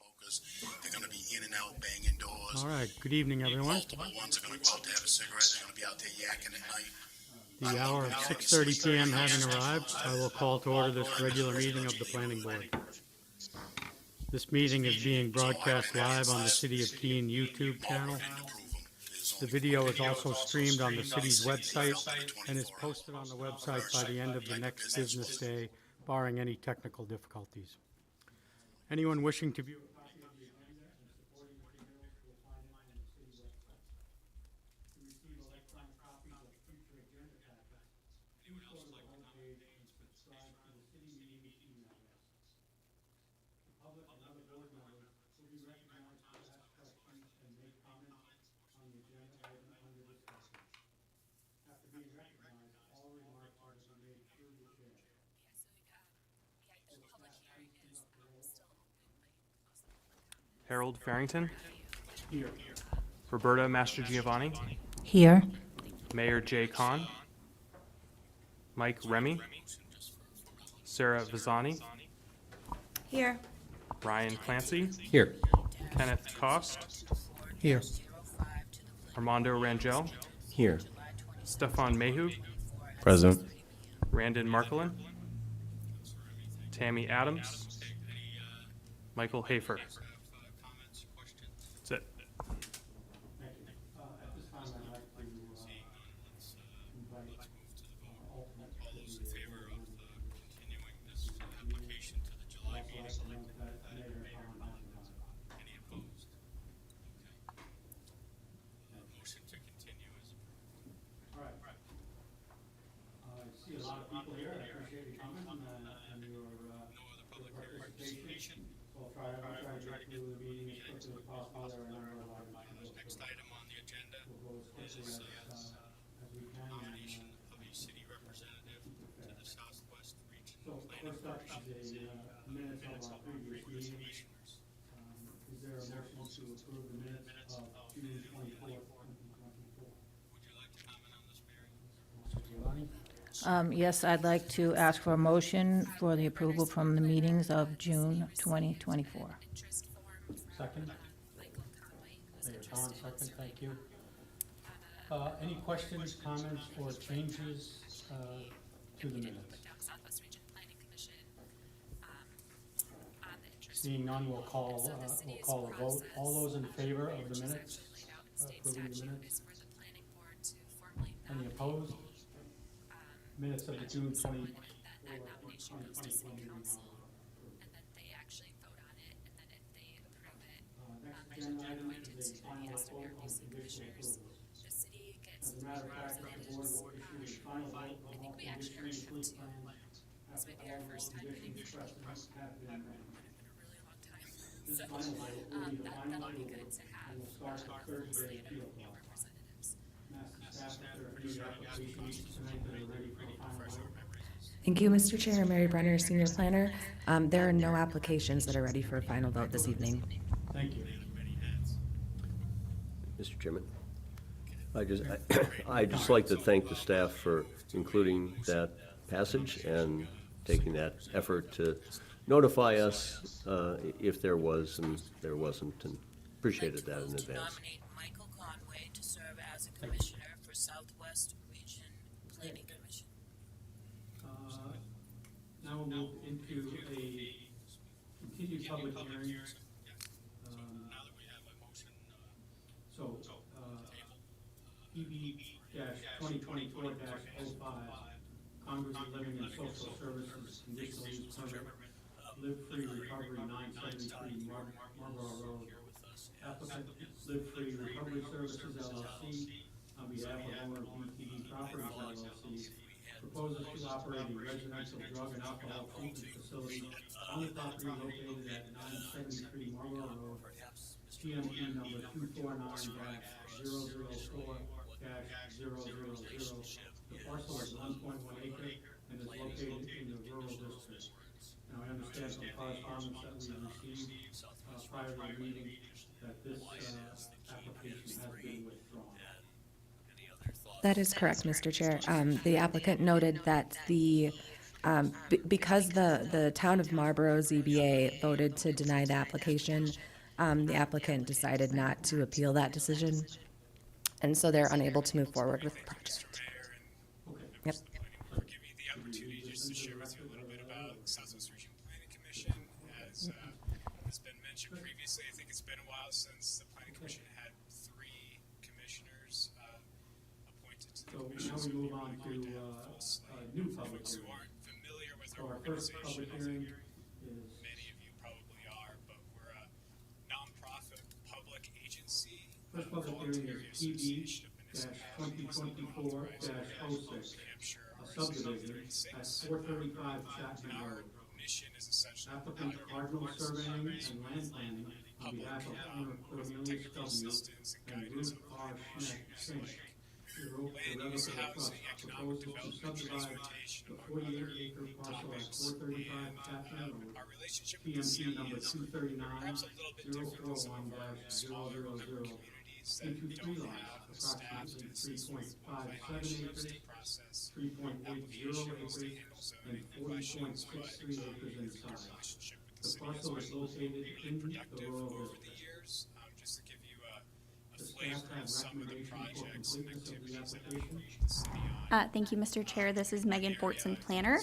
smokers. They're going to be in and out banging doors. All right, good evening, everyone. Multiple ones are going to go out to have a cigarette. They're going to be out there yakking at night. The hour of 6:30 p.m. having arrived, I will call to order this regular meeting of the Planning Board. This meeting is being broadcast live on the City of Keene YouTube channel. The video is also streamed on the city's website and is posted on the website by the end of the next business day, barring any technical difficulties. Anyone wishing to view a copy of the agenda and supporting materials will find it on the city website. To receive electronic copies of future agenda packets, please go to the homepage and subscribe to the city meeting email list. The public and other board members will be recognized to ask questions and make comments on the agenda item under discussion. After being recognized, all remarks are to be made through the chair. Harold Farrington, Here. Roberta Mastrogiovanni, Here. Mayor Jay Kahn, Mike Remy, Sarah Vazani, Here. Ryan Clancy, Here. Kenneth Cost, Here. Armando Rangel, Here. Stefan Mayhew, Present. Randon Markelin, Tammy Adams, Michael Hafer. That's it. Thank you. At this time, I'd like to invite alternate to the Continuing this application to the July meeting. Mayor Kahn has arrived. Any opposed? Okay. Motion to continue is approved. All right. I see a lot of people here. I appreciate you coming and your participation. So I'll try to get through the meeting as quickly as possible. There are a number of items. Next item on the agenda We'll go as quickly as we can. nomination of a city representative to the Southwest Region So Planning first up Commission. is a minutes of our previous meeting. Commissioners. Is there a motion to approve the minutes of June 24th, 2024? Would you like to comment on this, Mary? Giovanni? Yes, I'd like to ask for a motion for the approval from the meetings of June 2024. Second. Mayor Kahn, second, thank you. Any questions, comments, or changes to the minutes? Southwest Region Planning Commission on the interest. Seeing none, we'll call a vote. All those in favor of the minutes, Laid out in state approving the statute minutes? is for the planning board to formally Any nominate. opposed? Minutes of the June 20. And then that nomination goes to city council, and then they actually vote on it, and then if they approve it, Next there's a agenda item deadline is to a final ask vote on commissioners. conditional approvals. The city gets As a matter of fact, the representatives. board will issue a final vote on I all think we actually conditions, heard fleet that plans, This after might be all our first time conditions getting precedents have been met. in a really long time. This So, final vote will be the final that'll be approval good to have. and will start the 30-day appeal New process. representatives. Master staff, if there are any applications tonight that are ready for the final vote. Thank you, Mr. Chair. Mary Brenner, Senior Planner. There are no applications that are ready for a final vote this evening. Thank you. Mr. Chairman, I'd just like to thank the staff for including that passage and taking that effort to notify us if there was and there wasn't, and appreciated that in To advance. nominate Michael Conway to serve as a commissioner for Southwest Region Planning Commission. Now we'll move into a continued public hearing. Now that we have a motion, So, EB 2024-05, Congress of Living and Social Services Conditional Use Permit, Live Free Recovery 973 Marlborough Road. Applicant Live Free Recovery Services LLC, on behalf of owner BTD Properties LLC, proposes to operate a residential drug and alcohol treatment facility on the property located at 973 Marlborough Road, TMP number 249-004-000. The parcel is 1.1 acre and is located in the rural district. Now, I understand from correspondence that we received prior to the meeting that this application has been withdrawn. That is correct, Mr. Chair. The applicant noted that the Because the town of Marlborough ZBA voted to deny the application, the applicant decided not to appeal that decision, and so they're unable to move forward with the project. Yep. For giving me the opportunity just to share with you a little bit about Southwest Region Planning Commission. As has been mentioned previously, I think it's been a while since the Planning Commission had 3 commissioners appointed to the So commission. now we move on to Full slate. new public Folks who hearing. aren't familiar with So our our first organization, public I think hearing you're is, many of you probably are, but we're a nonprofit public agency, first public hearing voluntary is association of TB-2024-06, Hampshire, a subdivision at 435 Chapman Our Road. mission is essentially Applicant Cardinal Surveying and Land Planning on behalf of owner Cornelius W. and Ruth R. Schenck. land use, housing, economic development, Subdivide transportation, the among other 48-acre parcel at topics. 435 Chapman Road, Our relationship with the PMT city number is perhaps a little bit different than some of our smaller member 231-000. communities that Into three don't lots, have the staff to assist with the 3.57 acres, state process, 3.80 application, acres, state handle and zoning questions, but 40.63 acres in our size. relationship with The the city has parcel is been located really in the productive rural over the district. years. Just to give you a The staff flavor have of some of the recommendations for projects and completeness of the activities that application. we engage the city on. Thank you, Mr. Chair. This is Megan Fortson, planner.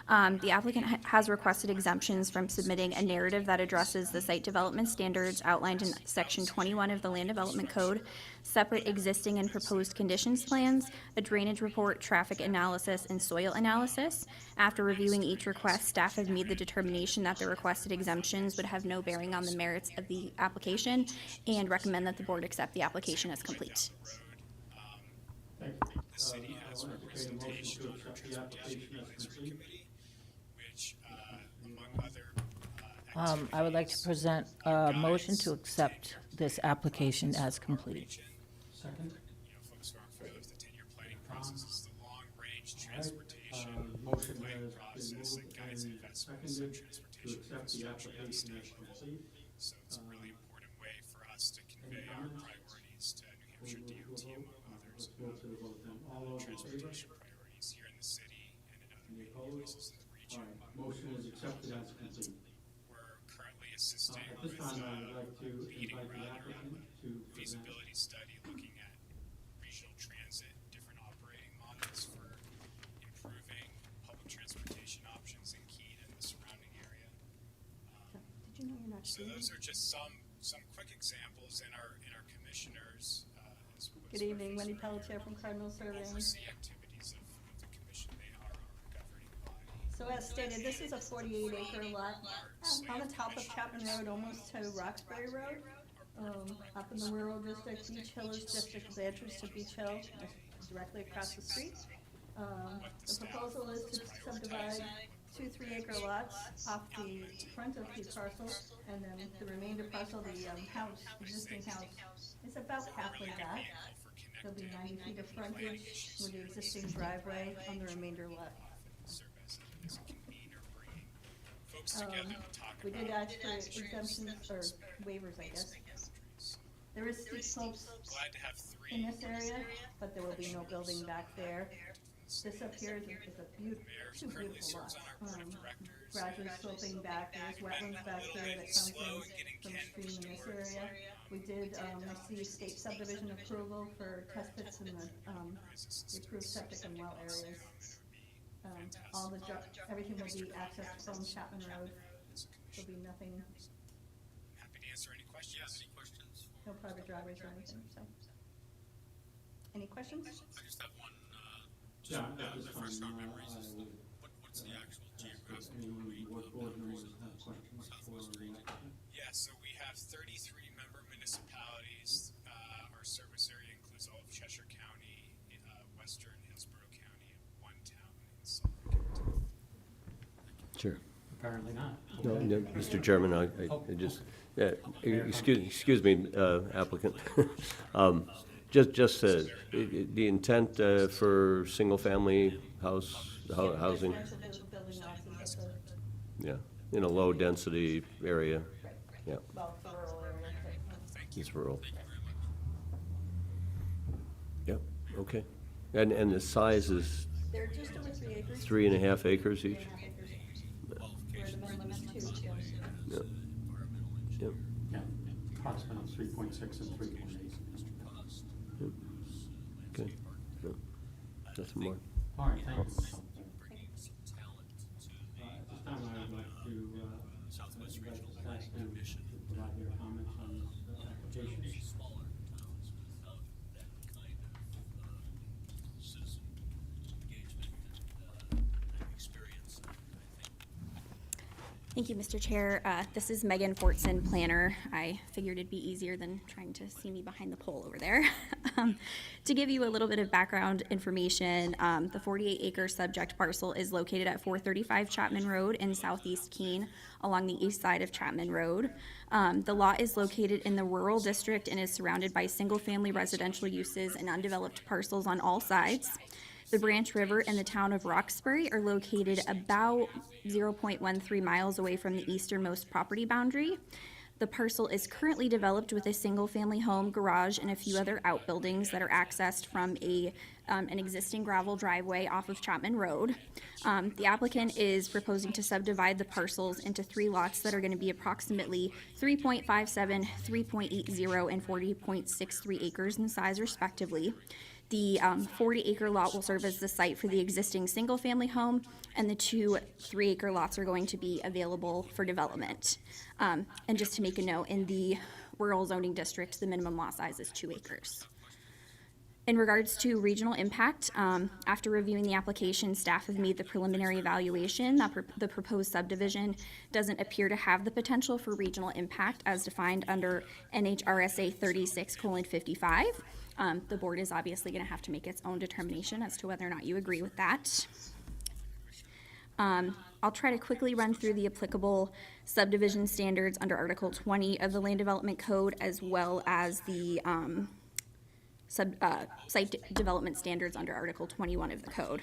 The applicant has requested exemptions from submitting a narrative that addresses the site development standards outlined in Section 21 of the Land Development Code, separate existing and proposed conditions plans, a drainage report, traffic analysis, and soil analysis. After reviewing each request, staff have made the determination that the requested exemptions would have no bearing on the merits of the application and recommend that the board accept the application as complete. Thank you. The city has I will entertain a motion representation to on our accept the application transportation as advisory complete. committee, which, among other, I would like to present a motion to accept this application as complete. Second. folks who aren't familiar with the 10-year planning process, is the long-range transportation Motion planning has been process that moved guides and investments in seconded to transportation accept the infrastructure at the application state as level. complete. So it's a really important way for us to convey our comments? priorities to New We Hampshire move to a DOT, vote. among others, Let's go to the vote then. All those in favor? transportation priorities here in the city and in other Any places opposed? in the All region. right, motion is accepted as complete. We're currently assisting At this with time, I would like to leading invite the rather applicant to present. feasibility study looking at regional transit, different operating models for improving public transportation options in Keene and the surrounding area. Did you know you're not So those are just some quick examples in our commissioners. As Good evening, Wendy Pelletier from Cardinal Surveying. oversee activities of the commission. They are our governing body. So as stated, this is a 48-acre lot on the top of Chapman Road, almost to Roxbury Road. Up in the rural district, Beach Hill is district of entrance to Beach Hill, directly across the street. The proposal is to subdivide 2 3-acre lots off the front of the parcel, and then the remainder parcel, the existing house, is about halfway back. There'll be 90 feet of frontage with the existing driveway on the remainder lot. Serve as a convener, bringing folks together to talk We did about ask for exemptions, or waivers, I guess. There is steep slopes glad to have in three this area, but there will be no building back there. This up here is a two currently beautiful serves lots. on our board of directors. Gradually sloping back, there's wetlands back here that comes in from a stream in this area. We did, receive state subdivision approval for test pits in the approved septic and well areas. Everything will be accessed from Chapman Road. There'll be nothing, Happy to answer any questions. Any questions? no private driveways or anything, so. Any questions? I just have one, Yeah, at this refresh our time, memories. I would What's the actual ask if geographical anyone, area what of board the members have questions for the applicant? Yeah, so we have 33 member municipalities. Our service area includes all of Cheshire County, western Hillsborough County, and one town in Suffolk County. Sure. Apparently not. No, Okay. no, Mr. Chairman, I just, excuse me, applicant. Just the intent for single-family housing, Residential building lots is at the, yeah, in a low-density area, yeah, well, the rural area, but, it's rural. Yep, okay. And the size is They're just over 3 acres. 3.5 acres each? 3.5 acres. Where the minimum is 2, so. Yep. Yep. Yeah, approximately 3.6 and 3.8. Okay. Yep. Nothing more. All right, thank you. At this time, I would like to, Southwest Regional Planning Commission to provide their comments on this application. Thank you, Mr. Chair. This is Megan Fortson, planner. I figured it'd be easier than trying to see me behind the pole over there. To give you a little bit of background information, the 48-acre subject parcel is located at 435 Chapman Road in southeast Keene along the east side of Chapman Road. The lot is located in the rural district and is surrounded by single-family residential uses and undeveloped parcels on all sides. The Branch River and the town of Roxbury are located about 0.13 miles away from the easternmost property boundary. The parcel is currently developed with a single-family home, garage, and a few other outbuildings that are accessed from an existing gravel driveway off of Chapman Road. The applicant is proposing to subdivide the parcels into 3 lots that are going to be approximately 3.57, 3.80, and 40.63 acres in size respectively. The 40-acre lot will serve as the site for the existing single-family home, and the 2 3-acre lots are going to be available for development. And just to make a note, in the rural zoning district, the minimum lot size is 2 acres. In regards to regional impact, after reviewing the application, staff have made the preliminary evaluation that the proposed subdivision doesn't appear to have the potential for regional impact as defined under NHRSA 36:55. The board is obviously going to have to make its own determination as to whether or not you agree with that. I'll try to quickly run through the applicable subdivision standards under Article 20 of the Land Development Code, as well as the site development standards under Article 21 of the code.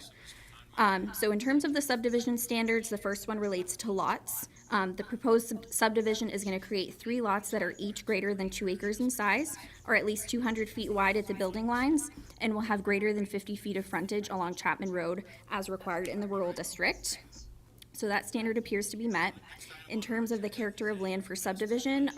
So in terms of the subdivision standards, the first one relates to lots. The proposed subdivision is going to create 3 lots that are each greater than 2 acres in size, or at least 200 feet wide at the building lines, and will have greater than 50 feet of frontage along Chapman Road as required in the rural district. So that standard appears to be met. In terms of the character of land for subdivision,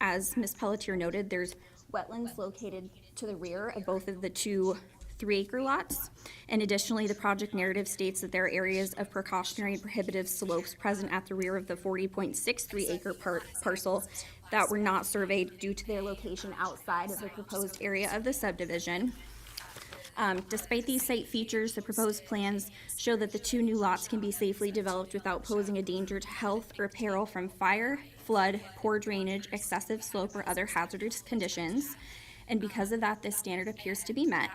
as Ms. Pelletier noted, there's wetlands located to the rear of both of the 2 3-acre lots. And additionally, the project narrative states that there are areas of precautionary and prohibitive slopes present at the rear of the 40.63 acre parcel that were not surveyed due to their location outside of the proposed area of the subdivision. Despite these site features, the proposed plans show that the 2 new lots can be safely developed without posing a danger to health or peril from fire, flood, poor drainage, excessive slope, or other hazardous conditions. And because of that, this standard appears to be met.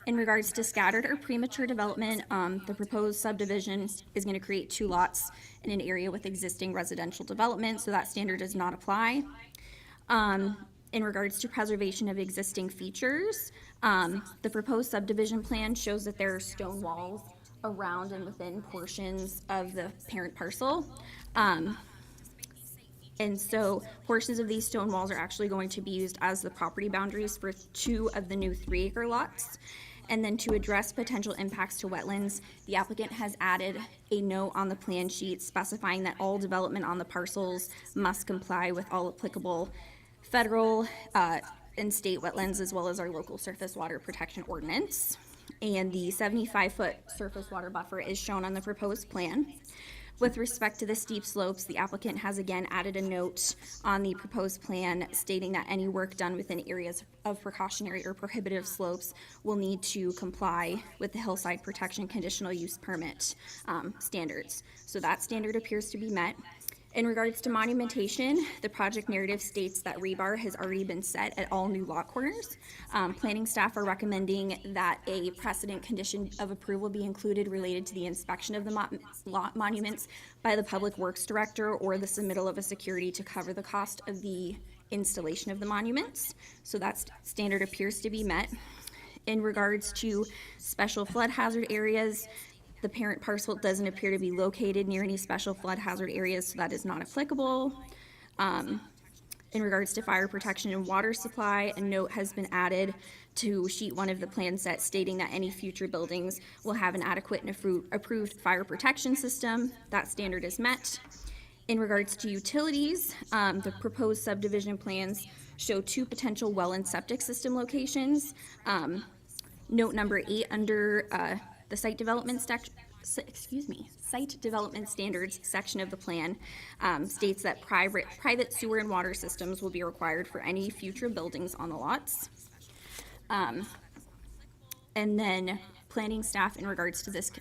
In regards to scattered or premature development, the proposed subdivision is going to create 2 lots in an area with existing residential development, so that standard does not apply. In regards to preservation of existing features, the proposed subdivision plan shows that there are stone walls around and within portions of the parent parcel. And so portions of these stone walls are actually going to be used as the property boundaries for 2 of the new 3-acre lots. And then to address potential impacts to wetlands, the applicant has added a note on the plan sheet specifying that all development on the parcels must comply with all applicable federal and state wetlands, as well as our local surface water protection ordinance. And the 75-foot surface water buffer is shown on the proposed plan. With respect to the steep slopes, the applicant has again added a note on the proposed plan stating that any work done within areas of precautionary or prohibitive slopes will need to comply with the Hillside Protection Conditional Use Permit standards. So that standard appears to be met. In regards to monumentation, the project narrative states that rebar has already been set at all new lot corners. Planning staff are recommending that a precedent condition of approval be included related to the inspection of the lot monuments by the Public Works Director or the submittal of a security to cover the cost of the installation of the monuments. So that standard appears to be met. In regards to special flood hazard areas, the parent parcel doesn't appear to be located near any special flood hazard areas, so that is not applicable. In regards to fire protection and water supply, a note has been added to sheet 1 of the plan set stating that any future buildings will have an adequate and approved fire protection system. That standard is met. In regards to utilities, the proposed subdivision plans show 2 potential well and septic system locations. Note number 8 under the site development standards section of the plan states that private sewer and water systems will be required for any future buildings on the lots. And then planning staff, in regards to this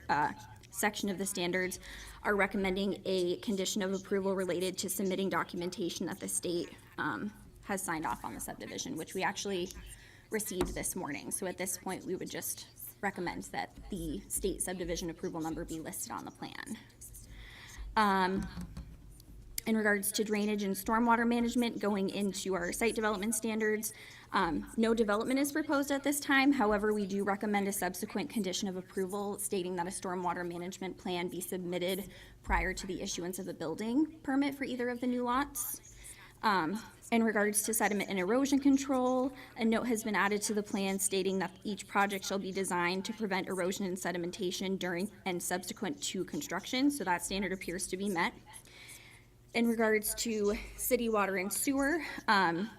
section of the standards, are recommending a condition of approval related to submitting documentation that the state has signed off on the subdivision, which we actually received this morning. So at this point, we would just recommend that the state subdivision approval number be listed on the plan. In regards to drainage and stormwater management, going into our site development standards, no development is proposed at this time. However, we do recommend a subsequent condition of approval stating that a stormwater management plan be submitted prior to the issuance of a building permit for either of the new lots. In regards to sediment and erosion control, a note has been added to the plan stating that each project shall be designed to prevent erosion and sedimentation during and subsequent to construction, so that standard appears to be met. In regards to city water and sewer,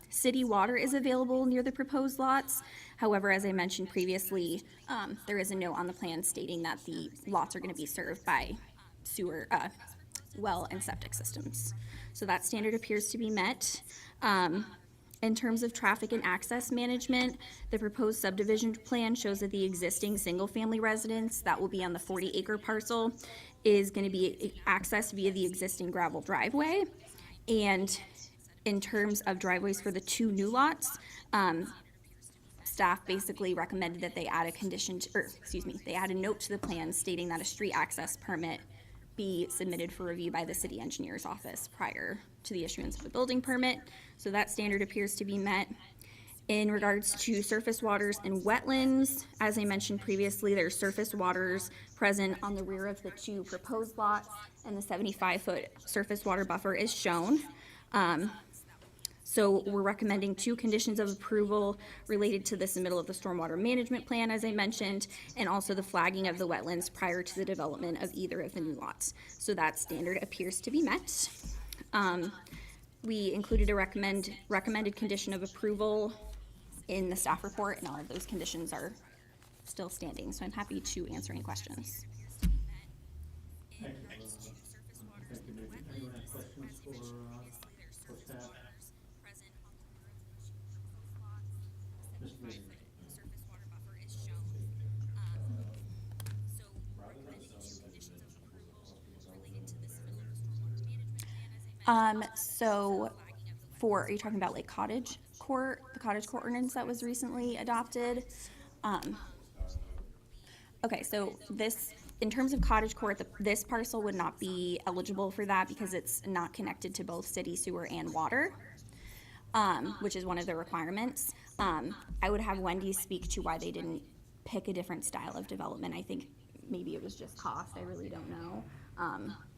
city water is available near the proposed lots. However, as I mentioned previously, there is a note on the plan stating that the lots are going to be served by sewer, well and septic systems. So that standard appears to be met. In terms of traffic and access management, the proposed subdivision plan shows that the existing single-family residence that will be on the 40-acre parcel is going to be accessed via the existing gravel driveway. And in terms of driveways for the 2 new lots, staff basically recommended that they add a condition, they add a note to the plan stating that a street access permit be submitted for review by the city engineer's office prior to the issuance of a building permit. So that standard appears to be met. In regards to surface waters and wetlands, as I mentioned previously, there's surface waters present on the rear of the 2 proposed lots, and the 75-foot surface water buffer is shown. So we're recommending 2 conditions of approval related to the submittal of the stormwater management plan, as I mentioned, and also the flagging of the wetlands prior to the development of either of the new lots. So that standard appears to be met. We included a recommended condition of approval in the staff report, and all of those conditions are still standing, so I'm happy to answer any questions. Thank you, Megan. Anyone have questions for staff? Mr. Megan. So are you talking about like cottage court, the cottage court ordinance that was recently adopted? Okay, so in terms of cottage court, this parcel would not be eligible for that because it's not connected to both city sewer and water, which is one of the requirements. I would have Wendy speak to why they didn't pick a different style of development. I think maybe it was just cost, I really don't know.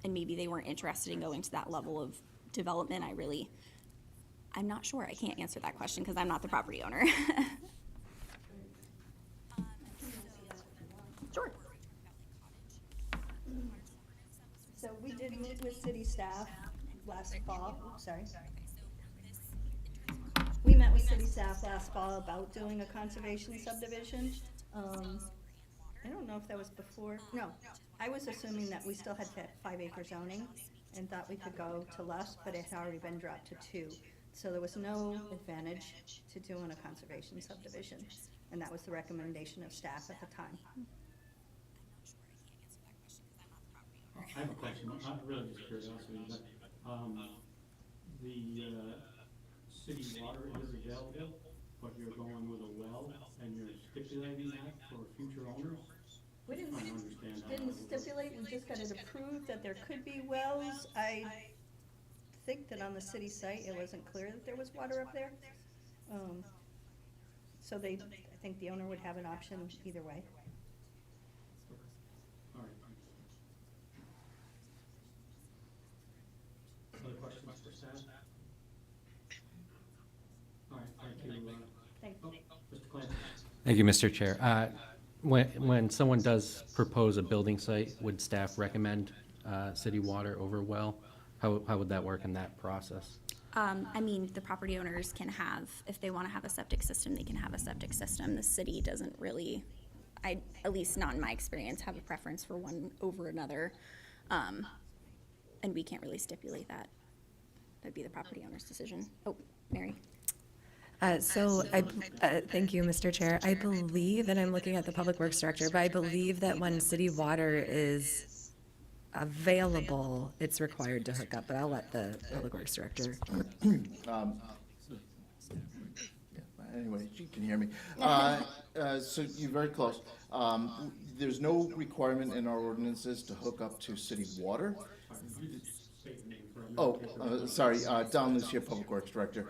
And maybe they weren't interested in going to that level of development. I'm not sure. I can't answer that question because I'm not the property owner. Sure. So we did meet with city staff last fall, We met with city staff last fall about doing a conservation subdivision. I don't know if that was before, no, I was assuming that we still had that 5-acre zoning and thought we could go to less, but it had already been dropped to 2. So there was no advantage to doing a conservation subdivision, and that was the recommendation of staff at the time. I have a question, not really just curiosity, but, the, city water is available, but you're going with a well, and you're stipulating that for future owners? We didn't I don't understand how that didn't would work. stipulate, we just got it approved that there could be wells. I think that on the city site, it wasn't clear that there was water up there. So I think the owner would have an option either way. All right, thanks. Other questions for staff? Thank you, Mr. Chair. When someone does propose a building site, would staff recommend city water over well? How would that work in that process? I mean, the property owners can have, if they want to have a septic system, they can have a septic system. The city doesn't really, at least not in my experience, have a preference for one over another. And we can't really stipulate that. That'd be the property owner's decision. Oh, Mary. Thank you, Mr. Chair. I believe, and I'm looking at the Public Works Director, but I believe that when city water is available, it's required to hook up, but I'll let the Public Works Director. Anyway, you can hear me. So you're very close. There's no requirement in our ordinances to hook up to city water. Sorry, Don Lucia, Public Works Director.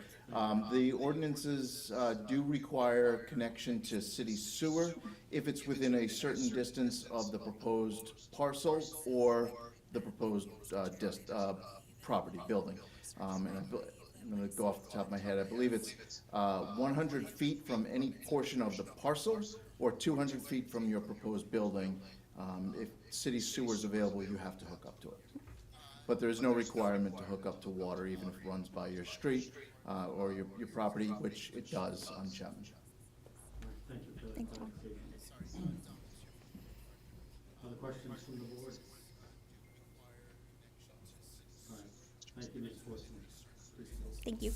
The ordinances do require connection to city sewer if it's within a certain distance of the proposed parcel or the proposed property building. And I'm going to go off the top of my head. I believe it's 100 feet from any portion of the parcel or 200 feet from your proposed building. If city sewer is available, you have to hook up to it. But there is no requirement to hook up to water, even if it runs by your street or your property, which it does on Chapman. Thank you. Other questions from the board? All right, thank you, Ms. Fortson. Thank you.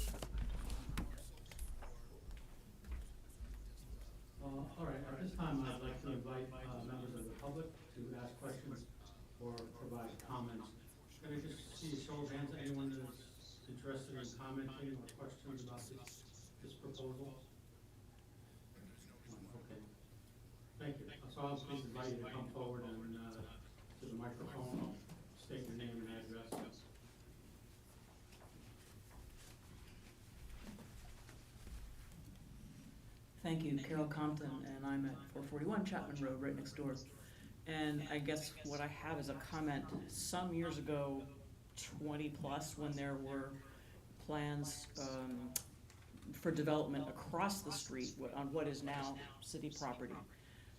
All right, at this time, I'd like to invite members of the public to ask questions or provide comments. Can I just see a show of hands, anyone that's interested in commenting or questions about this proposal? Okay, thank you. So I'll please invite you to come forward and to the microphone, state your name and address. Thank you, Carol Compton, and I'm at 441 Chapman Road, right next door. And I guess what I have is a comment. Some years ago, 20 plus, when there were plans for development across the street on what is now city property,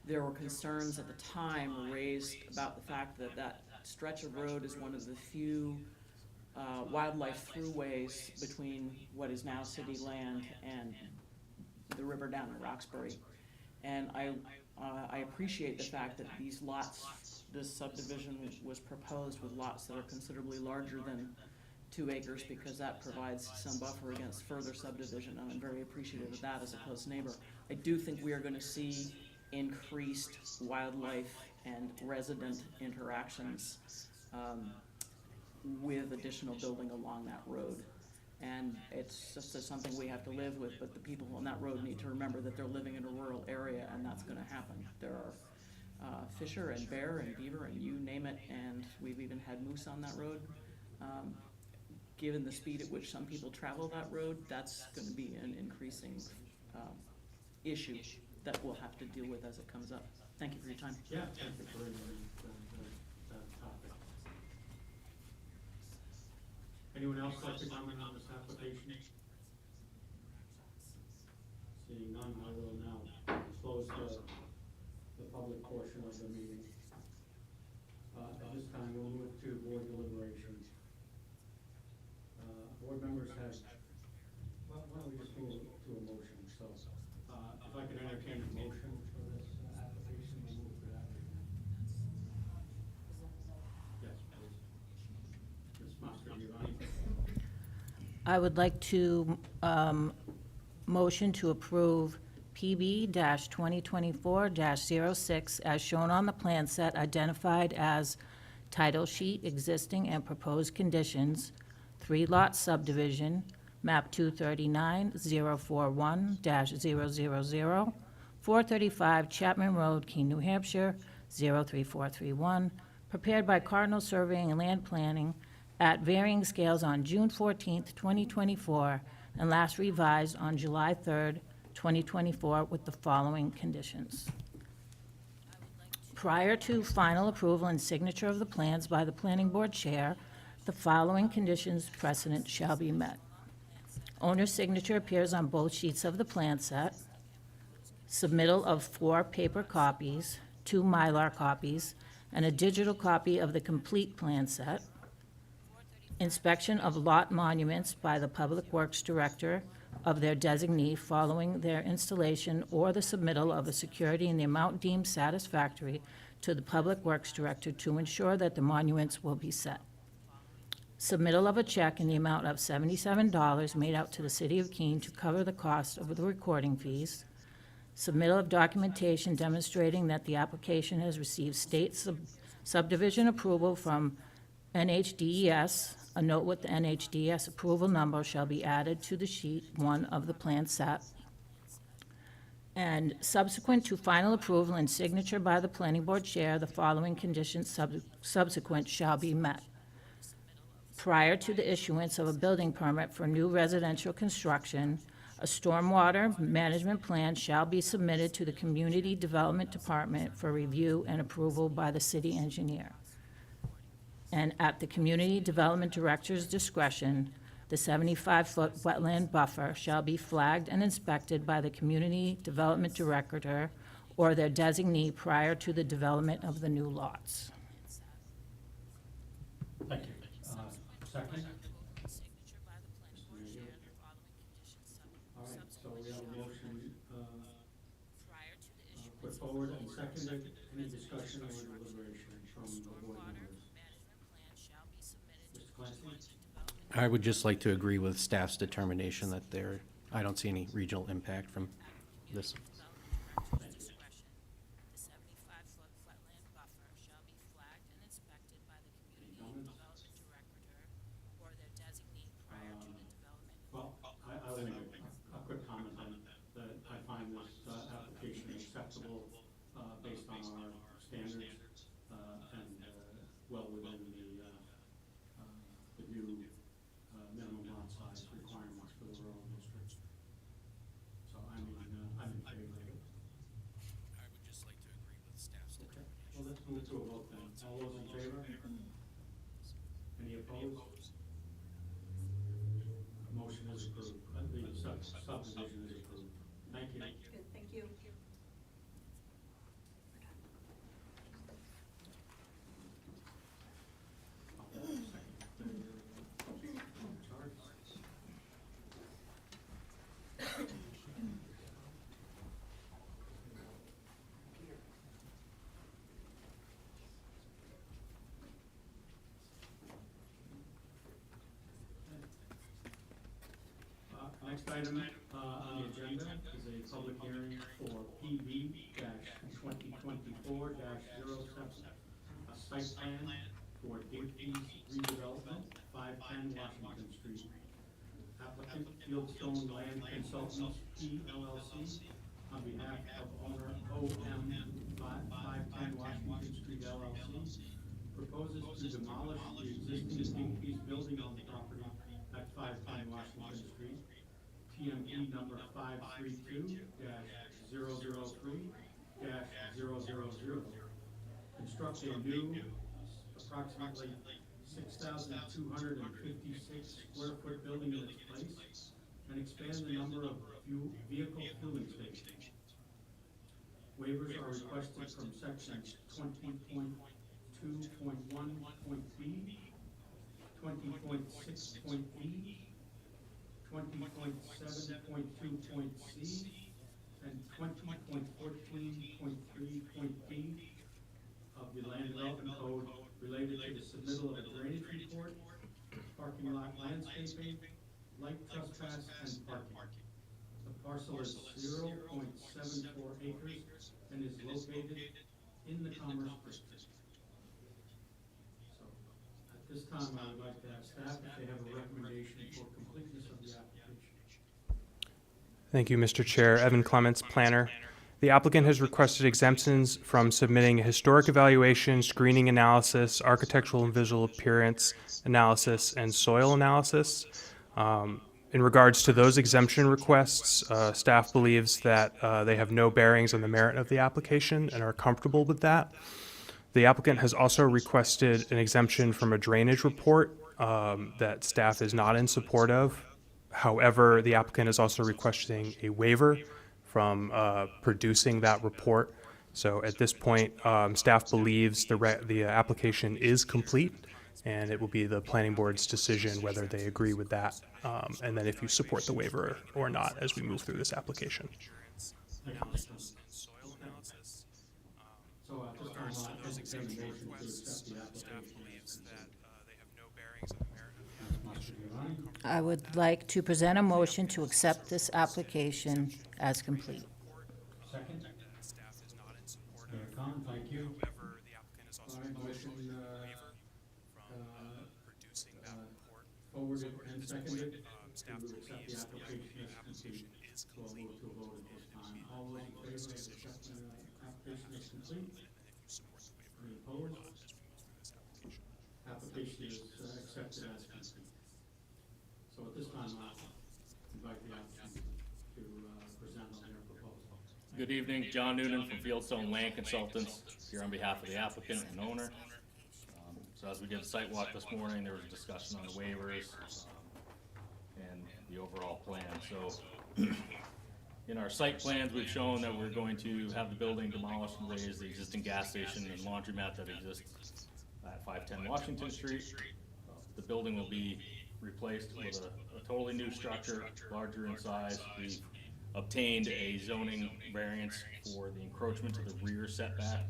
there were concerns at the time raised about the fact that that stretch of road is one of the few wildlife throughways between what is now city land and the river down in Roxbury. And I appreciate the fact that these lots, this subdivision was proposed with lots that are considerably larger than 2 acres, because that provides some buffer against further subdivision, and I'm very appreciative of that as a close neighbor. I do think we are going to see increased wildlife and resident interactions with additional building along that road. And it's just something we have to live with, but the people on that road need to remember that they're living in a rural area, and that's going to happen. There are fisher and bear and beaver and you name it, and we've even had moose on that road. Given the speed at which some people travel that road, that's going to be an increasing issue that we'll have to deal with as it comes up. Thank you for your time. Yeah, thank you for that topic. Anyone else like to comment on this application? Seeing none, I will now close the public portion of the meeting. At this time, we'll move to board deliberations. Board members have, why don't we just move to a motion? So, if I could entertain a motion for this application, we'll move to that. Yes, please. Ms. Mastrogiovanni. I would like to motion to approve PB-2024-06 as shown on the plan set identified as title sheet, existing and proposed conditions, 3-lot subdivision, map 239-041-000, 435 Chapman Road, Keene, New Hampshire, 03431, prepared by Cardinal Surveying and Land Planning at varying scales on June 14th, 2024, and last revised on July 3rd, 2024, with the following conditions. Prior to final approval and signature of the plans by the Planning Board Chair, the following conditions precedent shall be met. Owner's signature appears on both sheets of the plan set. submittal of 4 paper copies, 2 Mylar copies, and a digital copy of the complete plan set, inspection of lot monuments by the Public Works Director of their designee following their installation or the submittal of a security in the amount deemed satisfactory to the Public Works Director to ensure that the monuments will be set. Submittal of a check in the amount of $77 made out to the City of Keene to cover the cost of the recording fees. Submittal of documentation demonstrating that the application has received state subdivision approval from NHDES. A note with the NHDES approval number shall be added to the sheet 1 of the plan set. And subsequent to final approval and signature by the planning board chair, the following conditions subsequent shall be met. Prior to the issuance of a building permit for new residential construction, a stormwater management plan shall be submitted to the Community Development Department for review and approval by the city engineer. And at the Community Development Director's discretion, the 75-foot wetland buffer shall be flagged and inspected by the Community Development Director or their designee prior to the development of the new lots. Thank you. Second? All right, so we have a motion put forward and seconded. Any discussion or deliberation from the board members? Mr. Clancy? I would just like to agree with staff's determination that I don't see any regional impact from this. Well, I will make a quick comment on that. I find this application acceptable based on our standards and well within the new minimum lot size requirements for the rural districts. So I'm in favor of it. I would just like to agree with staff's Okay, well, let's move to a vote then. All those in favor? Any opposed? Motion is approved. The subdivision is approved. Thank you. Good, thank you. Next item on the agenda is a public hearing for PB-2024-07, a site plan for Digby's redevelopment, 510 Washington Street. Applicant Fieldstone Land Consultants, PLLC, on behalf of owner OM 510 Washington Street LLC, proposes to demolish the existing Digby's building on the property at 510 Washington Street. TME number 532-003-000. Construct a new, approximately 6,256 square foot building in its place and expand the number of vehicle fueling stations. Waivers are requested from sections 20.2.1.b, 20.6.e, 20.7.2.c, and 20.14.3.d of the Land Development Code related to the submittal of a drainage report, parking lot landscaping, light trespass, and parking. The parcel is 0.74 acres and is located in the Commerce District. So, at this time, I would like to ask staff if they have a recommendation for completeness of the application. Thank you, Mr. Chair. Evan Clements, planner. The applicant has requested exemptions from submitting a historic evaluation, screening analysis, architectural and visual appearance analysis, and soil analysis. In regards to those exemption requests, staff believes that they have no bearings on the merit of the application and are comfortable with that. The applicant has also requested an exemption from a drainage report that staff is not in support of. However, the applicant is also requesting a waiver from producing that report. So at this point, staff believes the application is complete, and it will be the planning board's decision whether they agree with that, and then if you support the waiver or not as we move through this application. Analysis and soil analysis. In regards to those exemption requests, staff believes that they have no bearings on the merit of I would like to present a motion to accept this application as complete. Second. Staff is not in support of. Thank you. However, the applicant is also requesting a waiver from producing that report. Forwarded and seconded. Staff believes the application is complete. All those in favor of accepting the application is complete? Any opposed? Application is accepted as complete. So at this time, I'll invite the applicant to present on their proposal. Good evening, John Noonan from Fieldstone Land Consultants, here on behalf of the applicant and owner. So as we did the site walk this morning, there was a discussion on the waivers and the overall plan. So in our site plans, we've shown that we're going to have the building demolished and raise the existing gas station and laundromat that exists at 510 Washington Street. The building will be replaced with a totally new structure, larger in size. We've obtained a zoning variance for the encroachment to the rear setback.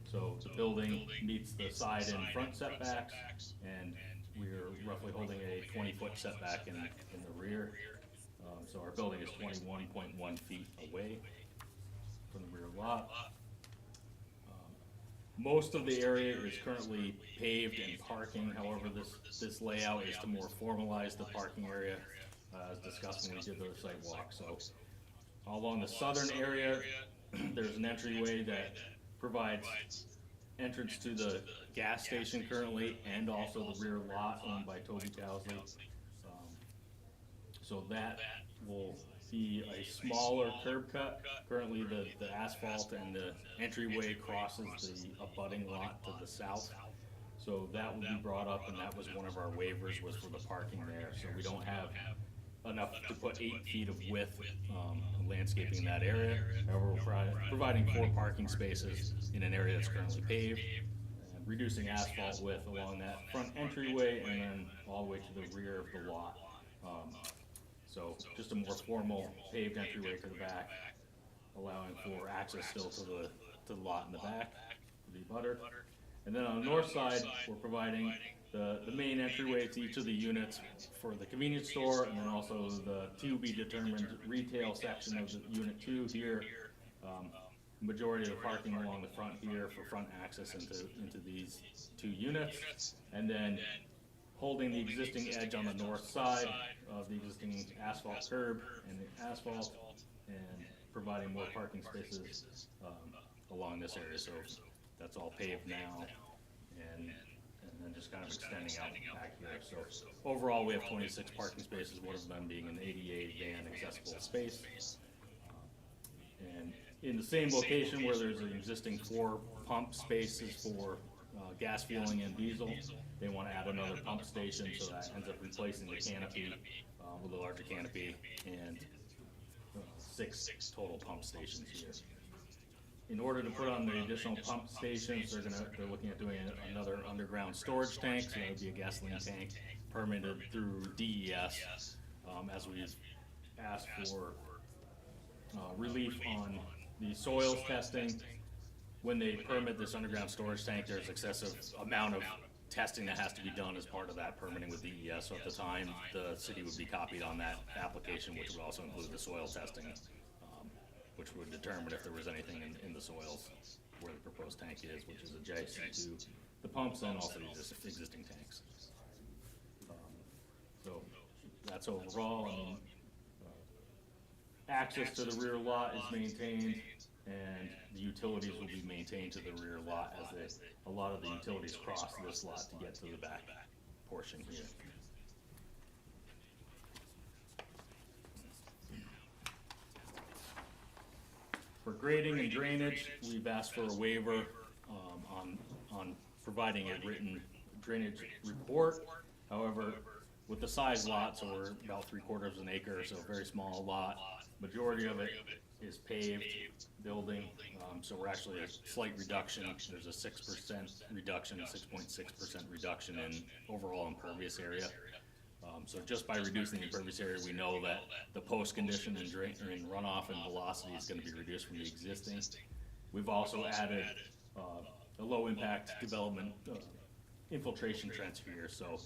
So the building meets the side and front setbacks, and we're roughly holding a 20-foot setback in the rear. So our building is 21.1 feet away from the rear lot. Most of the area is currently paved and parking. However, this layout is to more formalize the parking area, as discussed when we did the site walk. So along the southern area, there's an entryway that provides entrance to the gas station currently, and also the rear lot owned by Toby Towsley. So that will be a smaller curb cut. Currently, the asphalt and the entryway crosses the abutting lot to the south. So that will be brought up, and that was one of our waivers, was for the parking there. So we don't have enough to put 8 feet of width landscaping in that area. However, we're providing 4 parking spaces in an area that's currently paved, and reducing asphalt width along that front entryway and then all the way to the rear of the lot. So just a more formal paved entryway to the back, allowing for access still to the lot in the back, the abutter. And then on the north side, we're providing the main entryway to each of the units for the convenience store, and then also the to-be-determined retail section of the Unit 2 here. Majority of the parking along the front here for front access into these 2 units. And then holding the existing edge on the north side of the existing asphalt curb and the asphalt, and providing more parking spaces along this area. So that's all paved now, and then just kind of extending out back here. So overall, we have 26 parking spaces, one of them being an ADA van accessible space. And in the same location where there's an existing 4 pump spaces for gas fueling and diesel, they want to add another pump station, so that ends up replacing the canopy with a larger canopy, and 6 total pump stations here. In order to put on the additional pump stations, they're looking at doing another underground storage tank, so that would be a gasoline tank permitted through DES, as we've asked for relief on the soils testing. When they permit this underground storage tank, there's excessive amount of testing that has to be done as part of that permitting with DES. So at the time, the city would be copied on that application, which would also include the soil testing, which would determine if there was anything in the soils where the proposed tank is, which is adjacent to the pumps and also the existing tanks. So that's overall. Access to the rear lot is maintained, and the utilities will be maintained to the rear lot, as a lot of the utilities cross this lot to get to the back portion here. For grading and drainage, we've asked for a waiver on providing a written drainage report. However, with the size lot, so we're about 3/4 of an acre, so a very small lot, majority of it is paved building, so we're actually a slight reduction. There's a 6% reduction, 6.6% reduction in overall impervious area. So just by reducing the impervious area, we know that the post condition and drain and runoff and velocity is going to be reduced from the existing. We've also added a low impact development infiltration trench here. So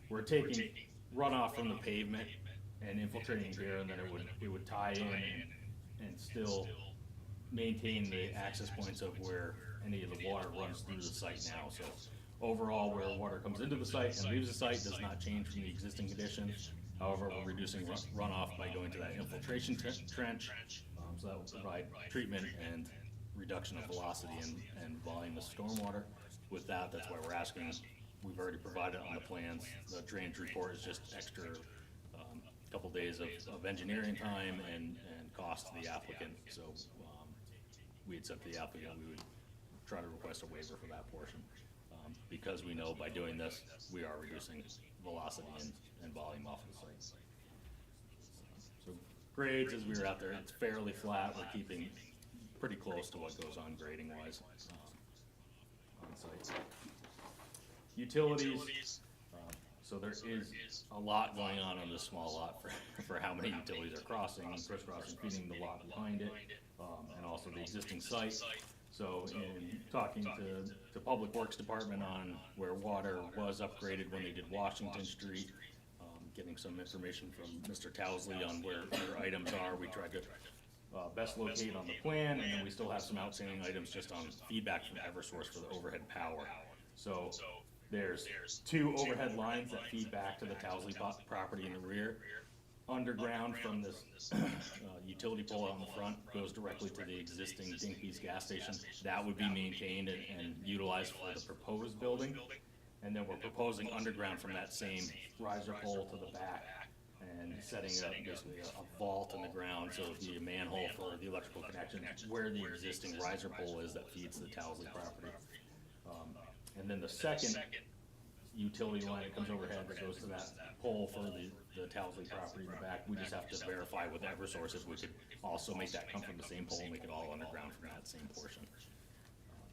we're taking runoff from the pavement and infiltrating here, and then it would tie in and still maintain the access points of where any of the water runs through the site now. So overall, where water comes into the site and leaves the site does not change from the existing conditions. However, we're reducing runoff by going to that infiltration trench. So that will provide treatment and reduction of velocity and volume of stormwater. With that, that's why we're asking, we've already provided on the plans. The drainage report is just extra couple days of engineering time and cost to the applicant. So we had said to the applicant we would try to request a waiver for that portion. Because we know by doing this, we are reducing velocity and volume off of the site. So grades, as we were out there, it's fairly flat. We're keeping pretty close to what goes on grading wise on site. Utilities, so there is a lot going on this small lot for how many utilities are crossing, crisscrossing, feeding the lot behind it, and also the existing site. So in talking to Public Works Department on where water was upgraded when they did Washington Street, getting some information from Mr. Towsley on where items are, we tried to best locate on the plan, and then we still have some outstanding items just on feedback from Eversource for the overhead power. So there's 2 overhead lines that feed back to the Towsley property in the rear. Underground from this utility pole on the front goes directly to the existing Dinkey's gas station. That would be maintained and utilized for the proposed building. And then we're proposing underground from that same riser pole to the back and setting up basically a vault in the ground, so it would be a manhole for the electrical connection where the existing riser pole is that feeds the Towsley property. And then the second utility line that comes overhead that goes to that pole for the Towsley property in the back, we just have to verify with Eversource if we could also make that come from the same pole and make it all underground from that same portion.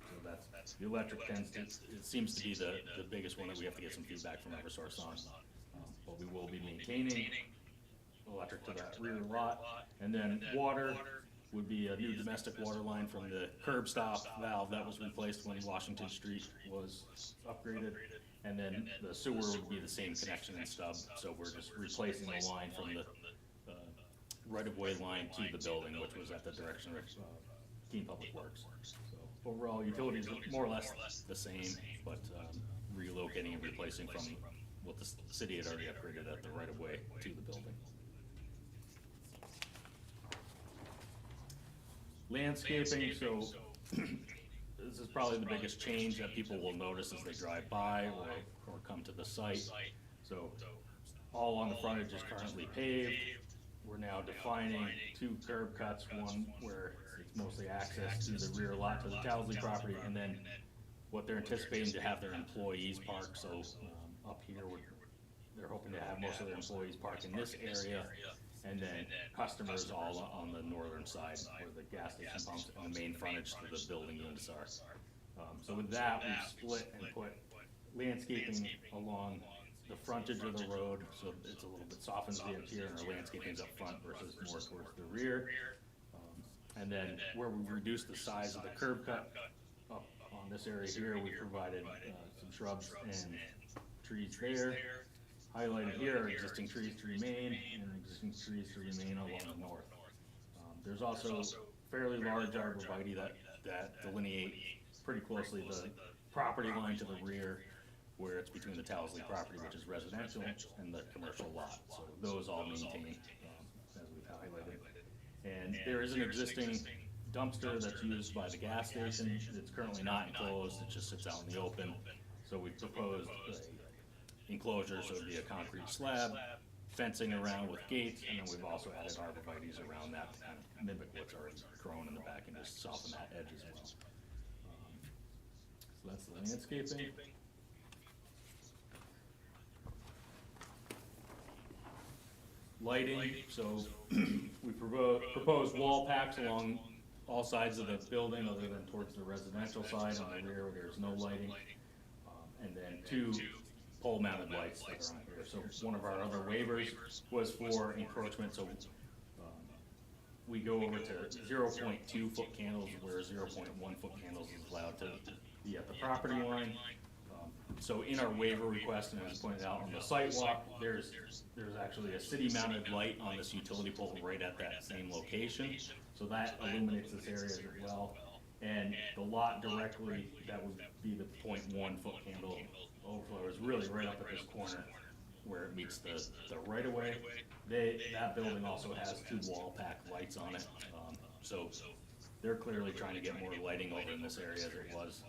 So that's, the electric tends to, it seems to be the biggest one that we have to get some feedback from Eversource on. But we will be maintaining electric to that rear lot. And then water would be a new domestic water line from the curb stop valve that was replaced when Washington Street was upgraded. And then the sewer would be the same connection and stub, so we're just replacing the line from the right-of-way line to the building, which was at the direction of Keene Public Works. So overall, utilities are more or less the same, but relocating and replacing from what the city had already upgraded at the right-of-way to the building. Landscaping, so this is probably the biggest change that people will notice as they drive by or come to the site. So all on the frontage is currently paved. We're now defining 2 curb cuts, one where it's mostly access to the rear lot to the Towsley property, and then what they're anticipating to have their employees park. So up here, they're hoping to have most of their employees park in this area, and then customers all on the northern side where the gas station pumps and the main frontage to the building units are. So with that, we've split and put landscaping along the frontage of the road, so it's a little bit softens the interior, and our landscaping's up front versus more towards the rear. And then where we reduced the size of the curb cut up on this area here, we provided some shrubs and trees there. Highlighted here are existing trees to remain and existing trees to remain along the north. There's also fairly large arborvitae that delineate pretty closely the property line to the rear, where it's between the Towsley property, which is residential, and the commercial lot. So those all maintain, as we've highlighted. And there is an existing dumpster that's used by the gas station. It's currently not enclosed, it just sits out in the open. So we proposed a enclosure, so it'd be a concrete slab, fencing around with gates, and then we've also added arborvitaes around that to kind of mimic what's already grown in the back and just soften that edge as well. So that's the landscaping. lighting, so we propose wall packs along all sides of the building other than towards the residential side. On the rear, where there's no lighting. And then 2 pole-mounted lights that are on here. So one of our other waivers was for encroachment, so we go over to 0.2 foot candles, where 0.1 foot candles is allowed to be at the property line. So in our waiver request, and as pointed out on the site walk, there's actually a city-mounted light on this utility pole right at that same location. So that illuminates this area as well. And the lot directly, that would be the 0.1 foot candle overflow, is really right up at this corner where it meets the right of way. That building also has 2 wall pack lights on it. So they're clearly trying to get more lighting over in this area as it was.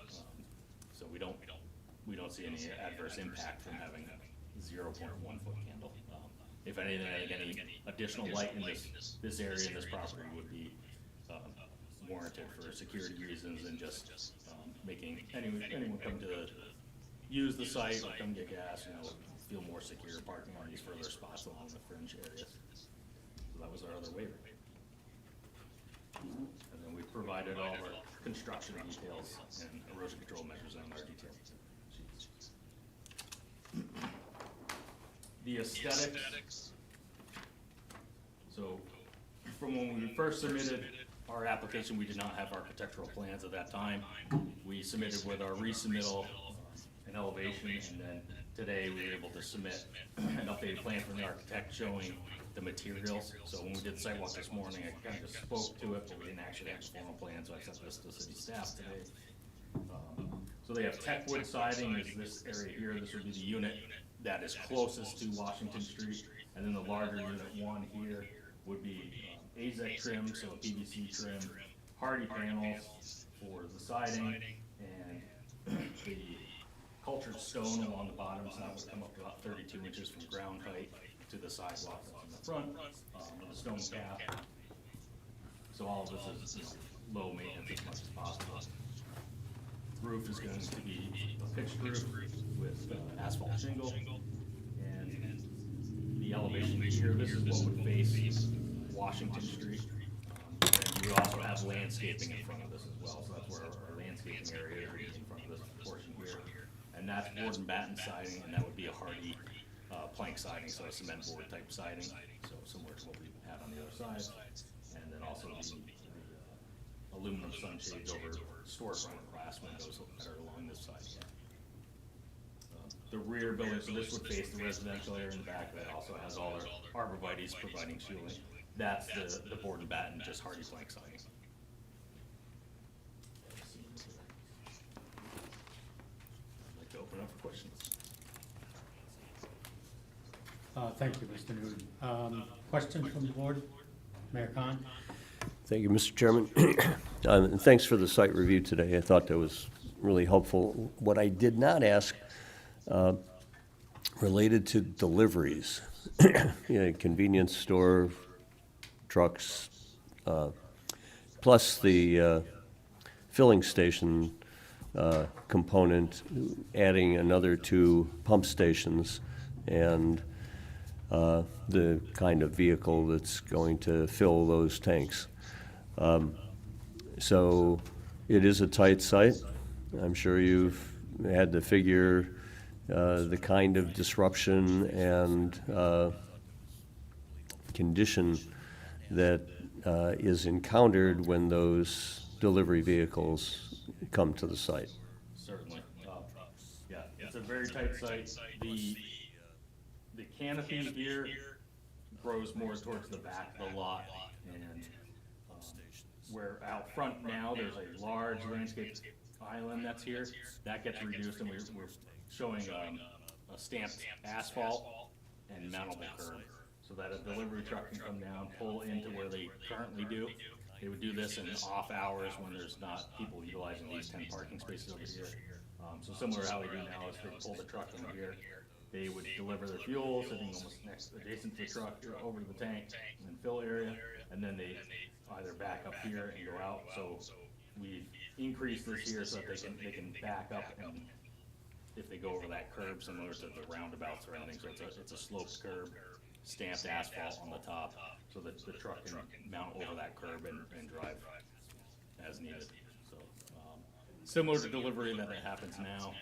So we don't see any adverse impact from having a 0.1 foot candle. If anything, I think any additional light in this area, this property would be warranted for security reasons and just making anyone come to use the site or come get gas, feel more secure parking on these further spots along the fringe areas. So that was our other waiver. And then we provided all of our construction details and erosion control measures on our detail sheets. The aesthetics. So from when we first submitted our application, we did not have architectural plans at that time. We submitted with our resubmittal an elevation, and then today we were able to submit an updated plan from the architect showing the materials. So when we did the sidewalk this morning, I kind of just spoke to it, but we didn't actually have a formal plan, so I sent this to city staff today. So they have Techwood siding, is this area here. This would be the unit that is closest to Washington Street, and then the larger unit 1 here would be AZEK trim, so PVC trim, hardy panels for the siding, and the cultured stone along the bottom, so that would come up to about 32 inches from ground height to the sidewalk on the front, with a stone cap. So all of this is low maintenance as much as possible. Roof is going to be a pitched roof with asphalt shingle, and the elevation here, this is what would face Washington Street. And you would also have landscaping in front of this as well, so that's where our landscaping area is in front of this portion here. And that's board and batten siding, and that would be a hardy plank siding, so a cement board type siding, so similar to what we had on the other side. And then also the aluminum sunshades over storefront glass windows that are along this side. The rear building, so this would face the residential area in the back, that also has all our arborvitaes providing shielding. That's the board and batten, just hardy plank siding. I'd like to open up for questions. Thank you, Mr. Newton. Questions from the board? Mayor Khan? Thank you, Mr. Chairman. And thanks for the site review today. I thought that was really helpful. What I did not ask related to deliveries, convenience store trucks, plus the filling station component, adding another 2 pump stations, and the kind of vehicle that's going to fill those tanks. So it is a tight site. I'm sure you've had to figure the kind of disruption and condition that is encountered when those delivery vehicles come to the site. Certainly. Yeah, it's a very tight site. The canopy here grows more towards the back of the lot, and where out front now there's a large landscape island that's here. That gets reduced, and we're showing a stamped asphalt and mountable curb, so that a delivery truck can come down, pull into where they currently do. They would do this in off hours when there's not people utilizing these 10 parking spaces over here. So similar to how we do now, is they pull the truck in here. They would deliver their fuel, sitting almost adjacent to the truck, over to the tank and fill area, and then they either back up here and go out. So we increase this here so that they can back up, and if they go over that curb, similar to the roundabouts or anything, so it's a sloped curb, stamped asphalt on the top, so that the truck can mount over that curb and drive as needed. So, similar to delivery that it happens now,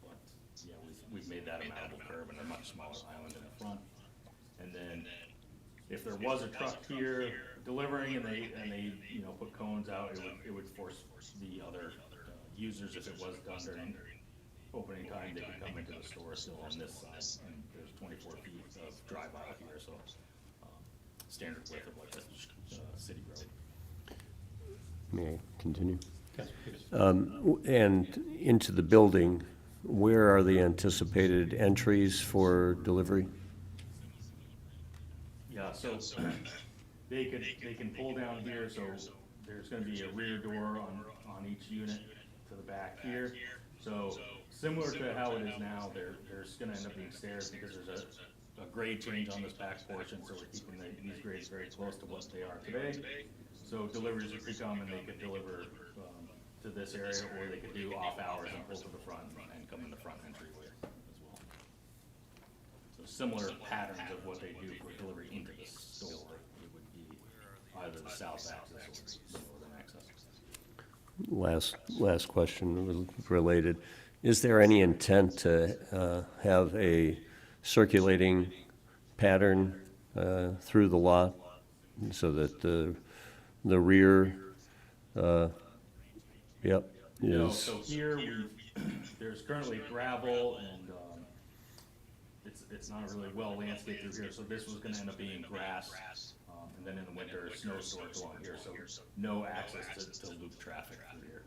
but, yeah, we've made that a mountable curb and a much smaller island in the front. And then, if there was a truck here delivering and they, you know, put cones out, it would force the other users, if it was done during opening time, they could come into the store still on this side, and there's 24 feet of drive aisle here, so, standard width of like a city road. May I continue? And into the building, where are the anticipated entries for delivery? Yeah, so they can pull down here, so there's gonna be a rear door on each unit to the back here. So similar to how it is now, there's gonna end up being stairs because there's a grade change on this back portion, so we're keeping these grades very close to what they are today. So deliveries would come and they could deliver to this area, or they could do off hours and pull to the front and come in the front entryway as well. So similar patterns of what they do for delivery into the store, it would be either the south access or the northern access. Last question related. Is there any intent to have a circulating pattern through the lot so that the rear, yep, No, is... so here there's currently gravel and it's not really well landscaped through here, so this was gonna end up being grass. And then in the winter, snow storage along here, so no access to loop traffic through here.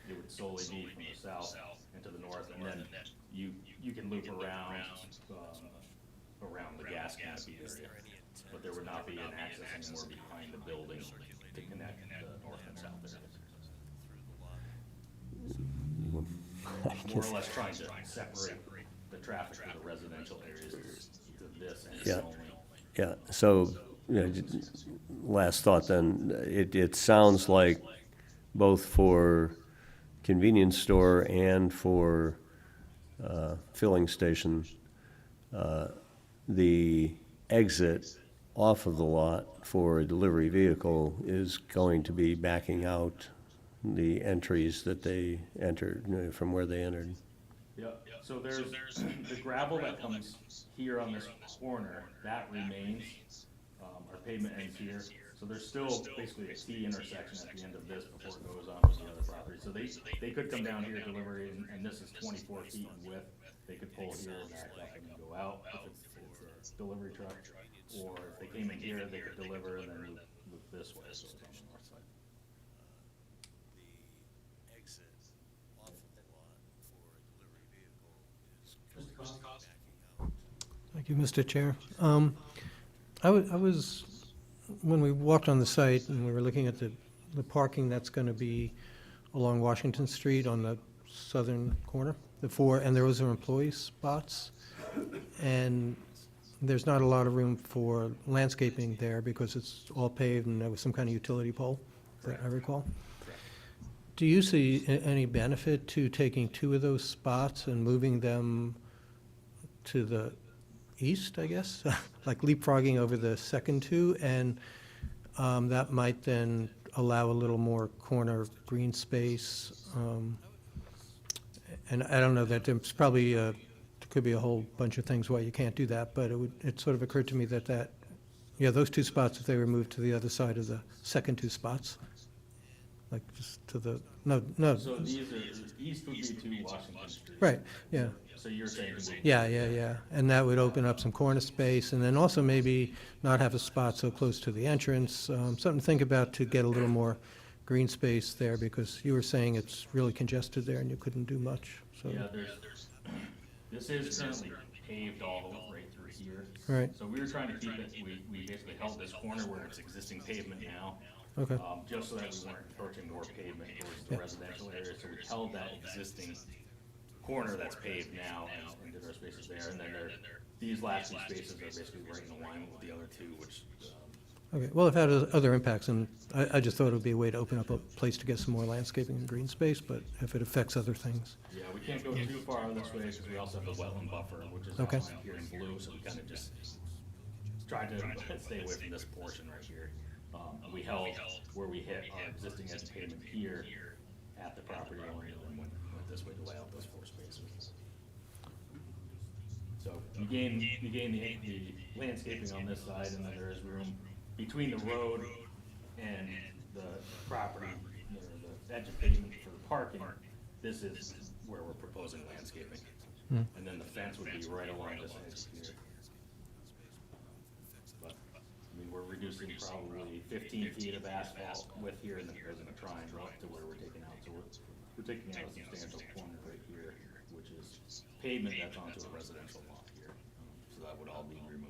It would solely be from the south and to the north, and then you can loop around the gas canopy area. But there would not be an access anymore behind the building to connect the north and south areas. More or less trying to separate the traffic to the residential areas to this and Yeah. only. Yeah, so, last thought then, it sounds like both for convenience store and for filling station, the exit off of the lot for a delivery vehicle is going to be backing out the entries that they entered, from where they entered. Yep, so there's the gravel that comes here on this corner, that remains. Our pavement ends here, so there's still basically a T intersection at the end of this before it goes on to the other property. So they could come down here, delivery, and this is 24 feet in width. They could pull here, back up, and go out if it's a delivery truck. Or if they came in here, they could deliver and then loop this way, so it's on the north side. Thank you, Mr. Chair. I was, when we walked on the site and we were looking at the parking that's going to be along Washington Street on the southern corner, and there was employee spots, and there's not a lot of room for landscaping there because it's all paved and there was some kind of utility pole, that I recall. Do you see any benefit to taking two of those spots and moving them to the east, I guess? Like leapfrogging over the second two, and that might then allow a little more corner green space. And I don't know, that there's probably there could be a whole bunch of things why you can't do that, but it sort of occurred to me that those two spots, if they were moved to the other side of the second two spots, like just to the, no. So these are, east would be to Washington Street. Right, yeah. So you're saying. Yeah. And that would open up some corner space, and then also maybe not have a spot so close to the entrance. Something to think about to get a little more green space there, because you were saying it's really congested there and you couldn't do much, so. Yeah, this is currently paved all the way right through here. Right. So we were trying to keep it, we basically held this corner where it's existing pavement now. Okay. Just so that we weren't approaching more pavement towards the residential area, so we held that existing corner that's paved now and did our spaces there, and then these last two spaces are basically right in alignment with the other two, which Okay, well, it had other impacts, and I just thought it would be a way to open up a place to get some more landscaping and green space, but if it affects other things. Yeah, we can't go too far this way because we also have the wetland buffer, which is Okay. outlined here in blue, so we kind of just tried to stay away from this portion right here. We held where we hit our existing edge pavement here at the property line and then went this way to lay out those 4 spaces. So you gain the landscaping on this side, and then there is room between the road and the property, the edge of pavement for the parking. This is where we're proposing landscaping. Hmm. And then the fence would be right along this edge here. But, I mean, we're reducing probably 15 feet of asphalt width here, and then there's a triangle up to where we're taking out. So we're taking out a substantial corner right here, which is pavement that's onto a residential lot here. So that would all be removed.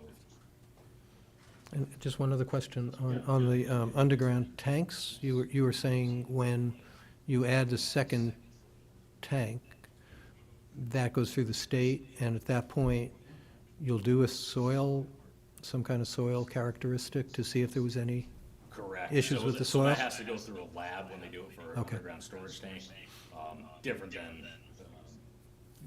And just one other question on the underground tanks. You were saying when you add the second tank, that goes through the state, and at that point, you'll do a some kind of soil characteristic to see if there was any Correct. issues So with the So soil? that has to go through a lab when they do it for an Okay. underground storage tank. Different than,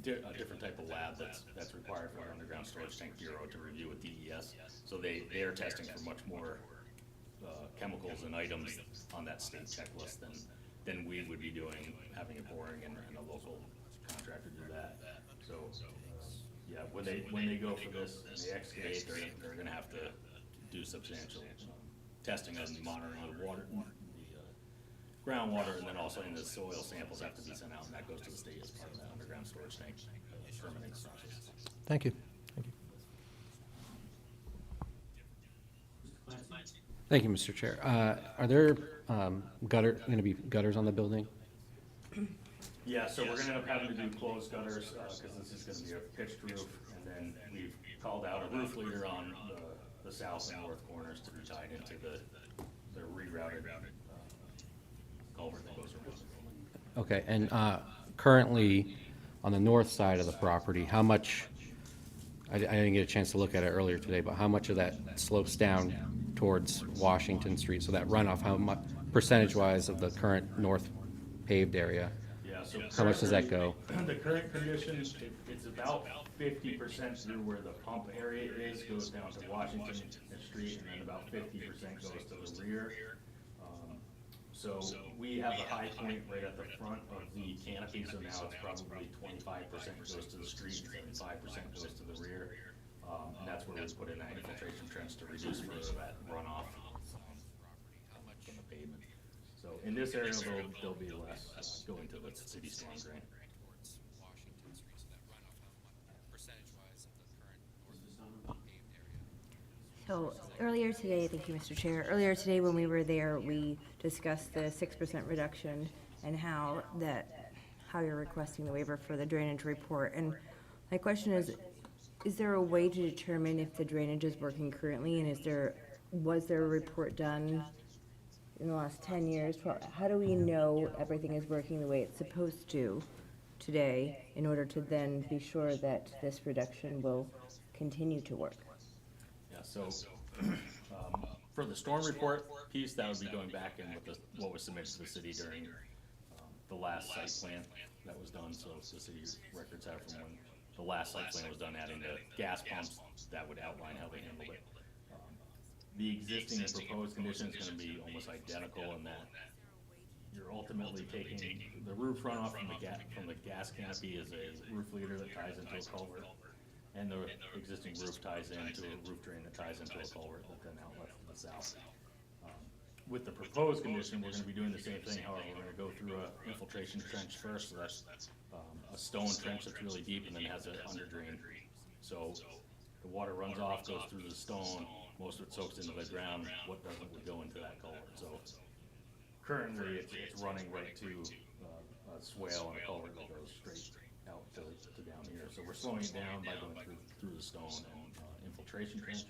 a different type of lab that's required for our underground storage tank bureau to review with DES. So they are testing for much more, chemicals and items on that state checklist than we would be doing, having a boring and a local contractor do that. So, yeah, when they go for this and they excavate, they're gonna have to do substantial testing and monitoring of the water, the groundwater, and then also in the soil samples have to be sent out, and that goes to the state as part of that underground storage tank permitting process. Thank you. Thank you. Thank you, Mr. Chair. Are there going to be gutters on the building? Yeah, so we're gonna end up having to do closed gutters, because this is gonna be a pitched roof, and then we've called out a roof leader on the south and north corners to be tied into the rerouted culvert that goes around the building. Okay, and currently, on the north side of the property, how much, I didn't get a chance to look at it earlier today, but how much of that slopes down towards Washington Street? So that runoff, how much, percentage-wise of the current north paved area? Yeah, so How much does that go? The current condition, it's about 50% through where the pump area is, goes down to Washington Street, and then about 50% goes to the rear. So we have a high point right at the front of the canopy, so now it's probably 25% goes to the street and 75% goes to the rear. And that's where we put in that infiltration trench to reduce further that runoff from the pavement. So in this area, there'll be less going to the city storm drain. So earlier today, thank you, Mr. Chair, earlier today when we were there, we discussed the 6% reduction and how you're requesting the waiver for the drainage report. And my question is there a way to determine if the drainage is working currently, and was there a report done in the last 10 years? How do we know everything is working the way it's supposed to today in order to then be sure that this reduction will continue to work? Yeah, so, for the storm report piece, that would be going back in with what was submitted to the city during, the last site plan that was done, so the city records have from when the last site plan was done, adding the gas pumps, that would outline how they handled it. The existing and proposed condition is gonna be almost identical in that you're ultimately taking the roof runoff from the gas canopy is a roof leader that ties into a culvert. And the existing roof ties into a roof drain that ties into a culvert that then outlets to the south. With the proposed condition, we're gonna be doing the same thing, however, we're gonna go through a infiltration trench first, so that's a stone trench that's really deep and then has an under drain. So the water runs off, goes through the stone, most of it soaks into the ground, what doesn't would go into that culvert. So currently, it's running right to a swale and a culvert that goes straight out to down here. So we're slowing it down by going through the stone and infiltration trench.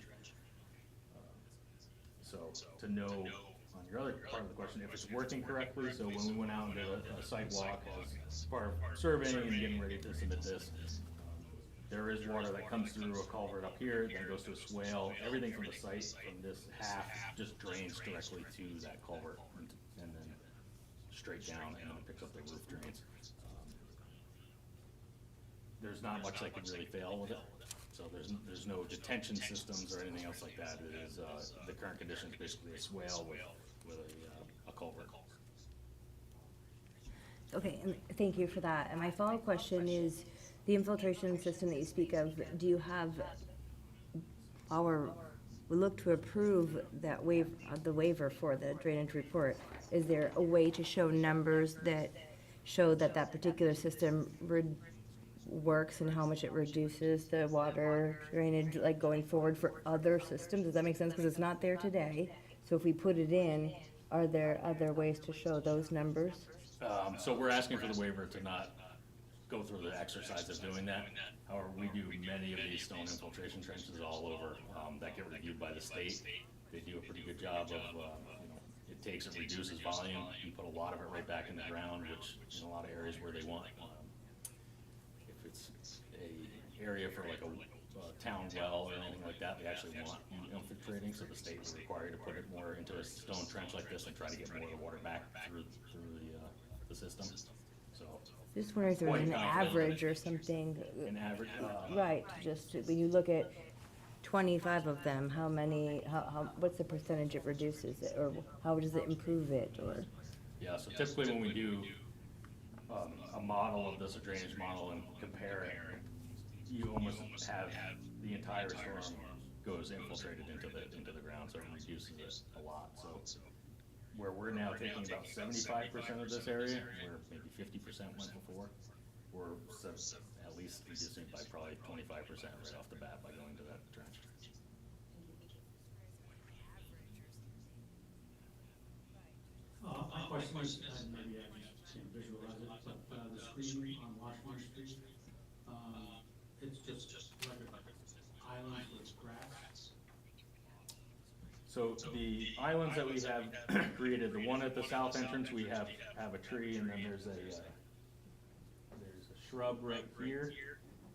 So to know on your other part of the question, if it's working correctly, so when we went out and did a site walk as part of surveying and getting ready to submit this, there is water that comes through a culvert up here, then goes to a swale. Everything from the site, from this half, just drains directly to that culvert and then straight down, and then it picks up the roof drains. There's not much that could really fail with it. So there's no detention systems or anything else like that. It is, the current condition is basically a swale with a culvert. Okay, and thank you for that. And my follow-up question is, the infiltration system that you speak of, do you have we look to approve that the waiver for the drainage report? Is there a way to show numbers that show that that particular system works and how much it reduces the water drainage, like going forward for other systems? Does that make sense? Because it's not there today. So if we put it in, are there other ways to show those numbers? So we're asking for the waiver to not go through the exercise of doing that. However, we do many of these stone infiltration trenches all over that get reviewed by the state. They do a pretty good job of, it takes and reduces volume. You put a lot of it right back in the ground, which in a lot of areas where they want. If it's a area for like a town well or anything like that, they actually want infiltrating, so the state will require you to put it more into a stone trench like this and try to get more of the water back through the system. So Just wondering if there was an average or something. an average, Right, just when you look at 25 of them, how many, what's the percentage it reduces it, or how does it improve it, or? yeah, so typically when we do a model of this, a drainage model, and compare it, you almost have the entire storm goes infiltrated into the ground, so it reduces it a lot. So where we're now taking about 75% of this area, where maybe 50% went before, we're at least reducing by probably 25% right off the bat by going to that trench. My question is, and maybe I just can't visualize it, but the screen on Washington Street, it's just like islands with grass. So the islands that we have created, the one at the south entrance, we have a tree, and then there's a shrub right here,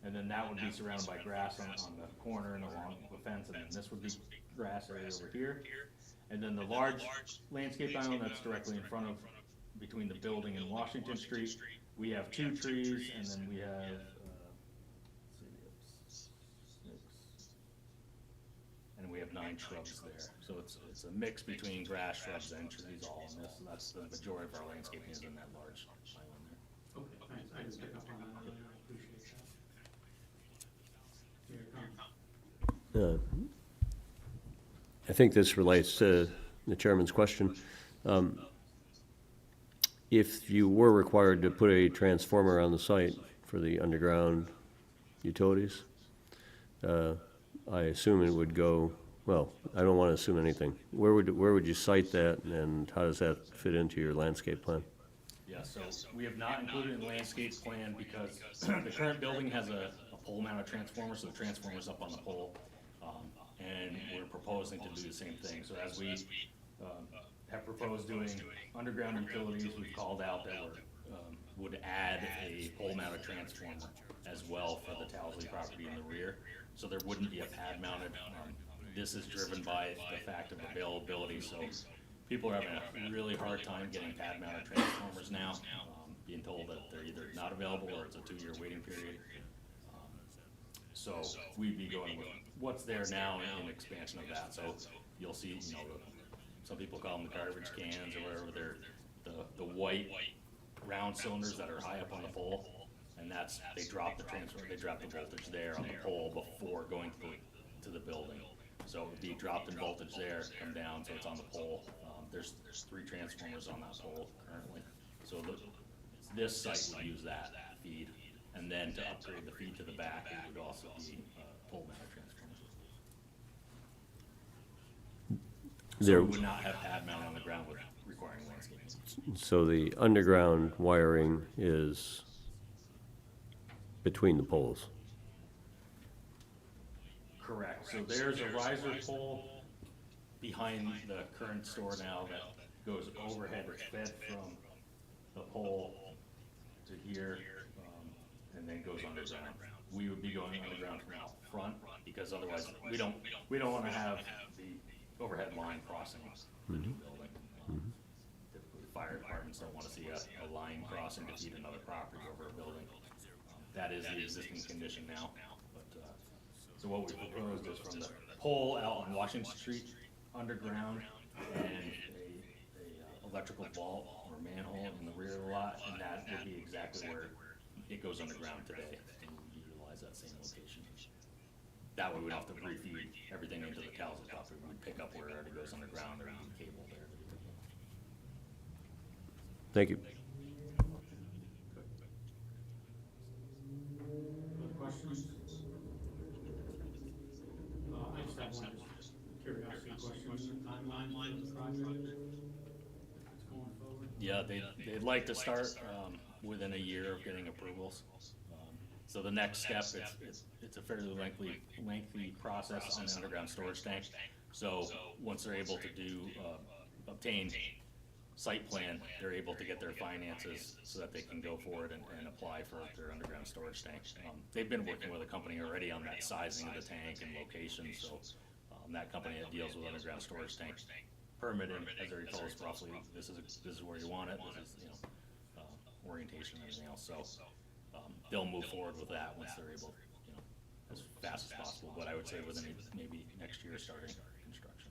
and then that would be surrounded by grass on the corner and along the fence, and then this would be grass area over here. And then the large landscape island that's directly in front of, between the building and Washington Street, we have 2 trees, and then we have, and we have 9 shrubs there. So it's a mix between grass, shrubs, and trees all in this. That's the majority of our landscaping is in that large island there. Okay, thanks. I didn't pick up on that earlier. I appreciate that. Here it comes. I think this relates to the chairman's question. If you were required to put a transformer on the site for the underground utilities, I assume it would go, well, I don't want to assume anything. Where would you site that, and how does that fit into your landscape plan? Yeah, so we have not included in the landscape plan because the current building has a pole-mounted transformer, so the transformer's up on the pole. And we're proposing to do the same thing. So as we have proposed doing underground utilities, we've called out that we would add a pole-mounted transformer as well for the Towsley property in the rear. So there wouldn't be a pad-mounted. This is driven by the fact of availability. So people are having a really hard time getting pad-mounted transformers now, being told that they're either not available or it's a 2-year waiting period. So we'd be going with what's there now in expansion of that. So you'll see, some people call them the garbage cans or whatever. They're the white round cylinders that are high up on the pole, and they drop the voltage there on the pole before going to the building. So it would be dropped in voltage there, come down, so it's on the pole. There's 3 transformers on that pole currently. So this site would use that feed. And then to upgrade the feed to the back, it would also be pole-mounted transformers. So we would not have pad mount on the ground with requiring landscaping. So the underground wiring is between the poles? Correct. So there's a riser pole behind the current store now that goes overhead. It's fed from the pole to here, and then goes underground. we would be going underground from out front, because otherwise, we don't wanna have the overhead line crossing the new building. Typically, the fire departments don't wanna see a line crossing to feed another property over a building. That is the existing condition now, but, so what we proposed is from the pole out on Washington Street, underground, and a electrical vault or manhole in the rear of the lot, and that would be exactly where it goes underground today, and we utilize that same location. That way we don't have to refeed everything into the Townsend property, we'd pick up where it already goes underground, there'd be cable there. Thank you. Other questions? I just have one just curiosity question. Timeline for the project? If it's going forward? Yeah, they'd like to start, within a year of getting approvals. So the next step, it's a fairly lengthy process on the underground storage tank. So once they're able to obtain site plan, they're able to get their finances so that they can go forward and apply for their underground storage tank. They've been working with a company already on that sizing of the tank and location, so that company that deals with underground storage tanks permitting, as they already told us roughly, this is where you want it, this is, orientation and everything else, so they'll move forward with that once they're able, as fast as possible, but I would say within maybe next year starting construction.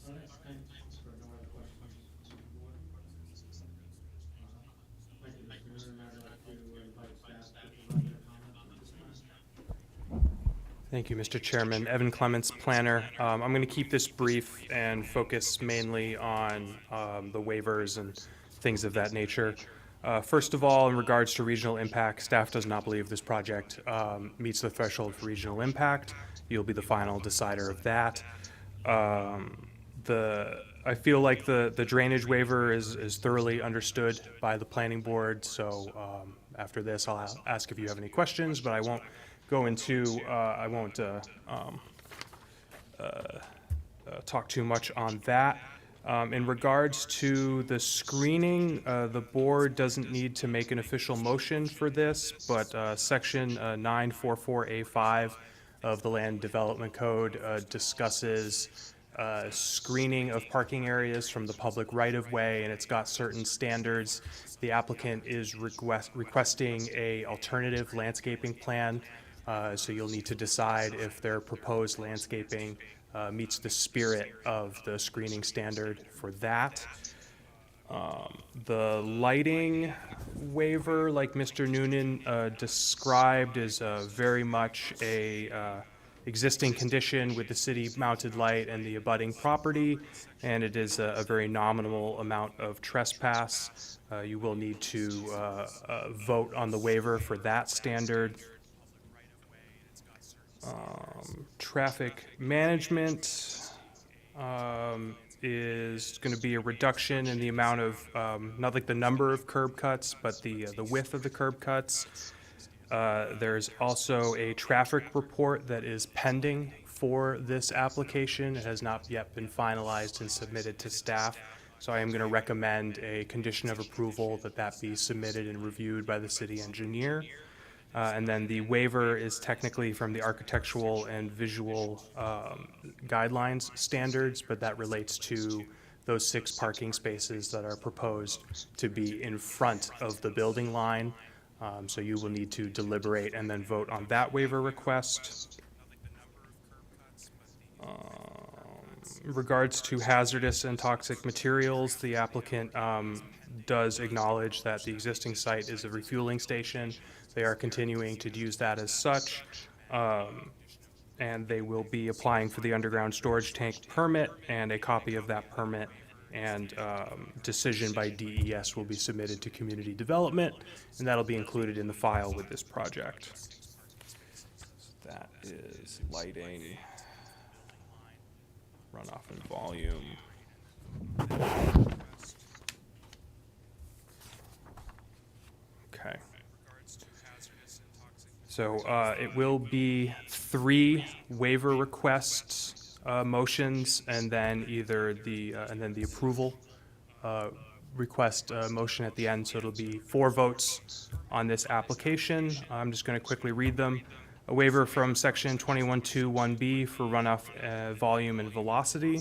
All right, thanks. For no other questions. Thank you, Mr. Mayor. I'd like to invite staff to provide their comments at this time. Thank you, Mr. Chairman. Evan Clements, planner. I'm going to keep this brief and focus mainly on the waivers and things of that nature. First of all, in regards to regional impact, staff does not believe this project meets the threshold for regional impact. You'll be the final decider of that. I feel like the drainage waiver is thoroughly understood by the planning board, so after this I'll ask if you have any questions, but I won't go into, talk too much on that. In regards to the screening, the board doesn't need to make an official motion for this, but section 944A5 of the Land Development Code discusses screening of parking areas from the public right-of-way, and it's got certain standards. The applicant is requesting a alternative landscaping plan, so you'll need to decide if their proposed landscaping meets the spirit of the screening standard for that. The lighting waiver, like Mr. Noonan described, is very much a existing condition with the city-mounted light and the abutting property, and it is a very nominal amount of trespass. You will need to vote on the waiver for that standard. Traffic management is going to be a reduction in the amount of, not like the number of curb cuts, but the width of the curb cuts. There's also a traffic report that is pending for this application. It has not yet been finalized and submitted to staff, so I am going to recommend a condition of approval that be submitted and reviewed by the city engineer. And then the waiver is technically from the architectural and visual guidelines standards, but that relates to those 6 parking spaces that are proposed to be in front of the building line. So you will need to deliberate and then vote on that waiver request. In regards to hazardous and toxic materials, the applicant does acknowledge that the existing site is a refueling station. They are continuing to use that as such, and they will be applying for the underground storage tank permit, and a copy of that permit and decision by DES will be submitted to community development, and that'll be included in the file with this project. That is lighting, runoff and volume. Okay. So it will be 3 waiver requests, motions, and then either the approval request a motion at the end, so it'll be 4 votes on this application. I'm just going to quickly read them. A waiver from section 21.2.1B for runoff volume and velocity.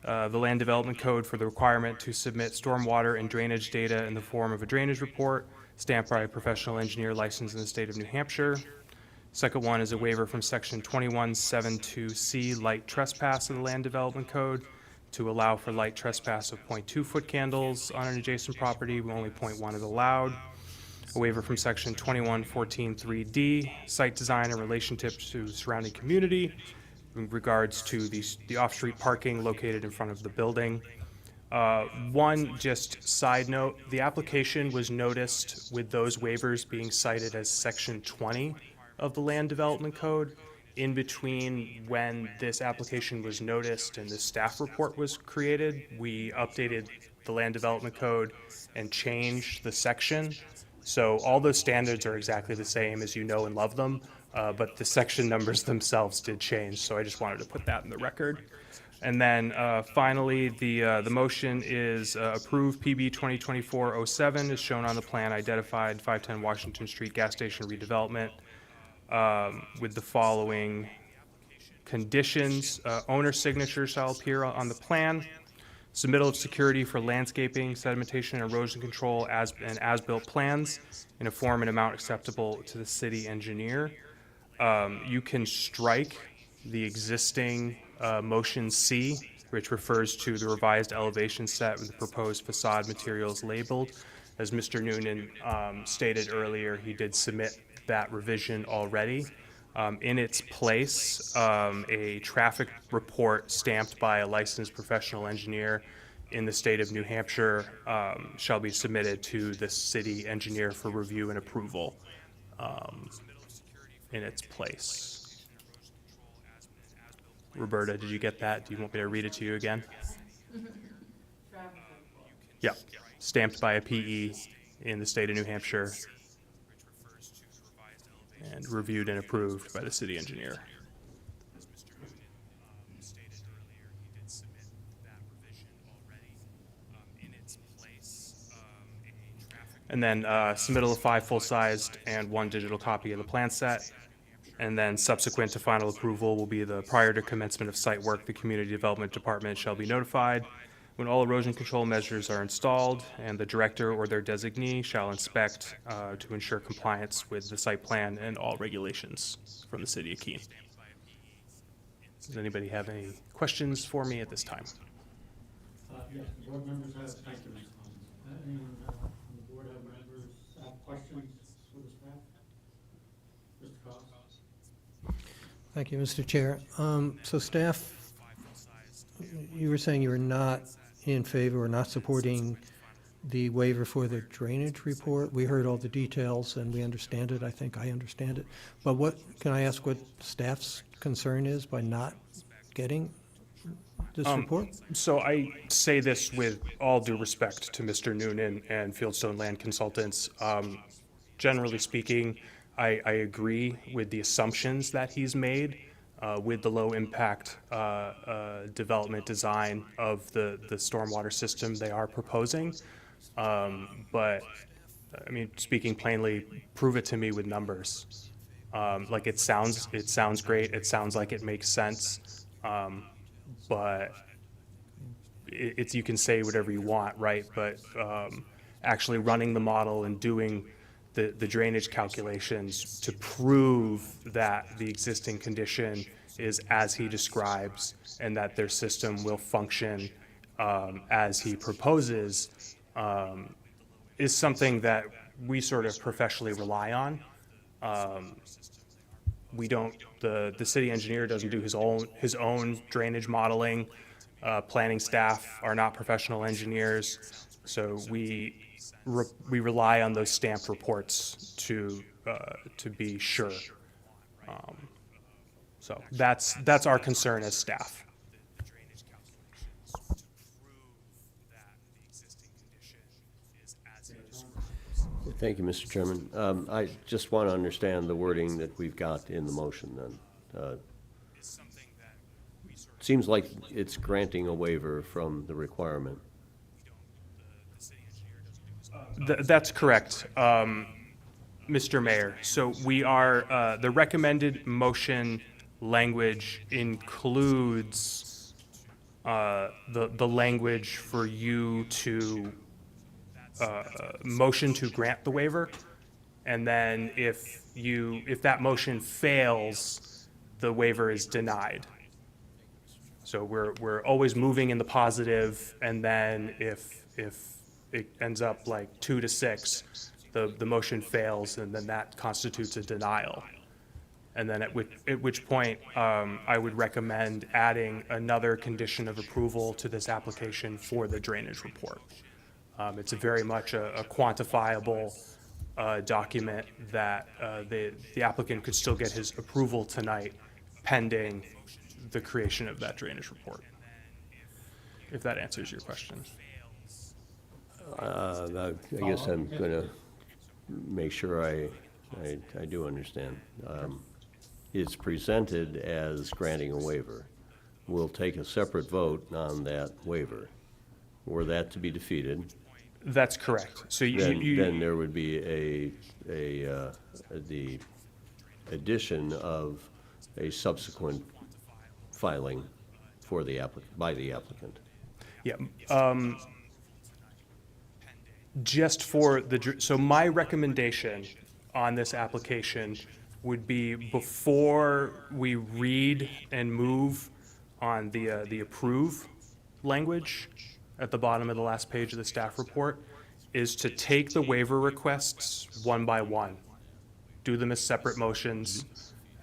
The Land Development Code for the requirement to submit stormwater and drainage data in the form of a drainage report stamped by a professional engineer licensed in the state of New Hampshire. Second one is a waiver from section 21.7.2C light trespass of the Land Development Code to allow for light trespass of 0.2 foot candles on an adjacent property when only 0.1 is allowed. A waiver from section 21.14.3D, site design and relationship to surrounding community in regards to the off-street parking located in front of the building. One just side note, the application was noticed with those waivers being cited as section 20 of the Land Development Code. In between when this application was noticed and the staff report was created, we updated the Land Development Code and changed the section. So all those standards are exactly the same as you know and love them, but the section numbers themselves did change, so I just wanted to put that in the record. And then finally, the motion is approve PB 2024-07 as shown on the plan identified 510 Washington Street gas station redevelopment with the following conditions. Owner signature shall appear on the plan. Submittal of security for landscaping, sedimentation, and erosion control and as-built plans in a form and amount acceptable to the city engineer. You can strike the existing motion C, which refers to the revised elevation set with the proposed facade materials labeled. As Mr. Noonan stated earlier, he did submit that revision already. In its place, a traffic report stamped by a licensed professional engineer in the state of New Hampshire shall be submitted to the city engineer for review and approval in its place. Roberta, did you get that? Do you want me to read it to you again? Yeah, stamped by a PE in the state of New Hampshire and reviewed and approved by the city engineer. And then submittal of 5 full-sized and 1 digital copy of the plan set. And then subsequent to final approval will be the prior to commencement of site work, the Community Development Department shall be notified when all erosion control measures are installed, and the director or their designee shall inspect to ensure compliance with the site plan and all regulations from the city of Keene. Does anybody have any questions for me at this time? Yes, the board members have, thank you, Ms. Collins. Anyone on the board have members have questions for the staff? Mr. Cox? Thank you, Mr. Chair. So staff, you were saying you were not in favor or not supporting the waiver for the drainage report. We heard all the details and we understand it. I think I understand it. But what, can I ask what staff's concern is by not getting this report? So I say this with all due respect to Mr. Noonan and Fieldstone Land Consultants. Generally speaking, I agree with the assumptions that he's made with the low impact development design of the stormwater system they are proposing. But I mean, speaking plainly, prove it to me with numbers. Like it sounds great. It sounds like it makes sense. But it's, you can say whatever you want, right? But actually running the model and doing the drainage calculations to prove that the existing condition is as he describes and that their system will function as he proposes is something that we sort of professionally rely on. We don't, the city engineer doesn't do his own drainage modeling. Planning staff are not professional engineers, so we rely on those stamped reports to be sure. So that's our concern as staff. Thank you, Mr. Chairman. I just want to understand the wording that we've got in the motion then. Seems like it's granting a waiver from the requirement. That's correct, Mr. Mayor. So we are, the recommended motion language includes the language for you to motion to grant the waiver. And then if that motion fails, the waiver is denied. So we're always moving in the positive, and then if it ends up like 2-6, the motion fails, and then that constitutes a denial. And then at which point, I would recommend adding another condition of approval to this application for the drainage report. It's a very much a quantifiable document that the applicant could still get his approval tonight pending the creation of that drainage report, if that answers your question. I guess I'm going to make sure I do understand. It's presented as granting a waiver. We'll take a separate vote on that waiver. Were that to be defeated, That's correct. So then there would be the addition of a subsequent filing for the by the applicant. Yeah. Just for so my recommendation on this application would be before we read and move on the approve language at the bottom of the last page of the staff report, is to take the waiver requests one by one, do them as separate motions.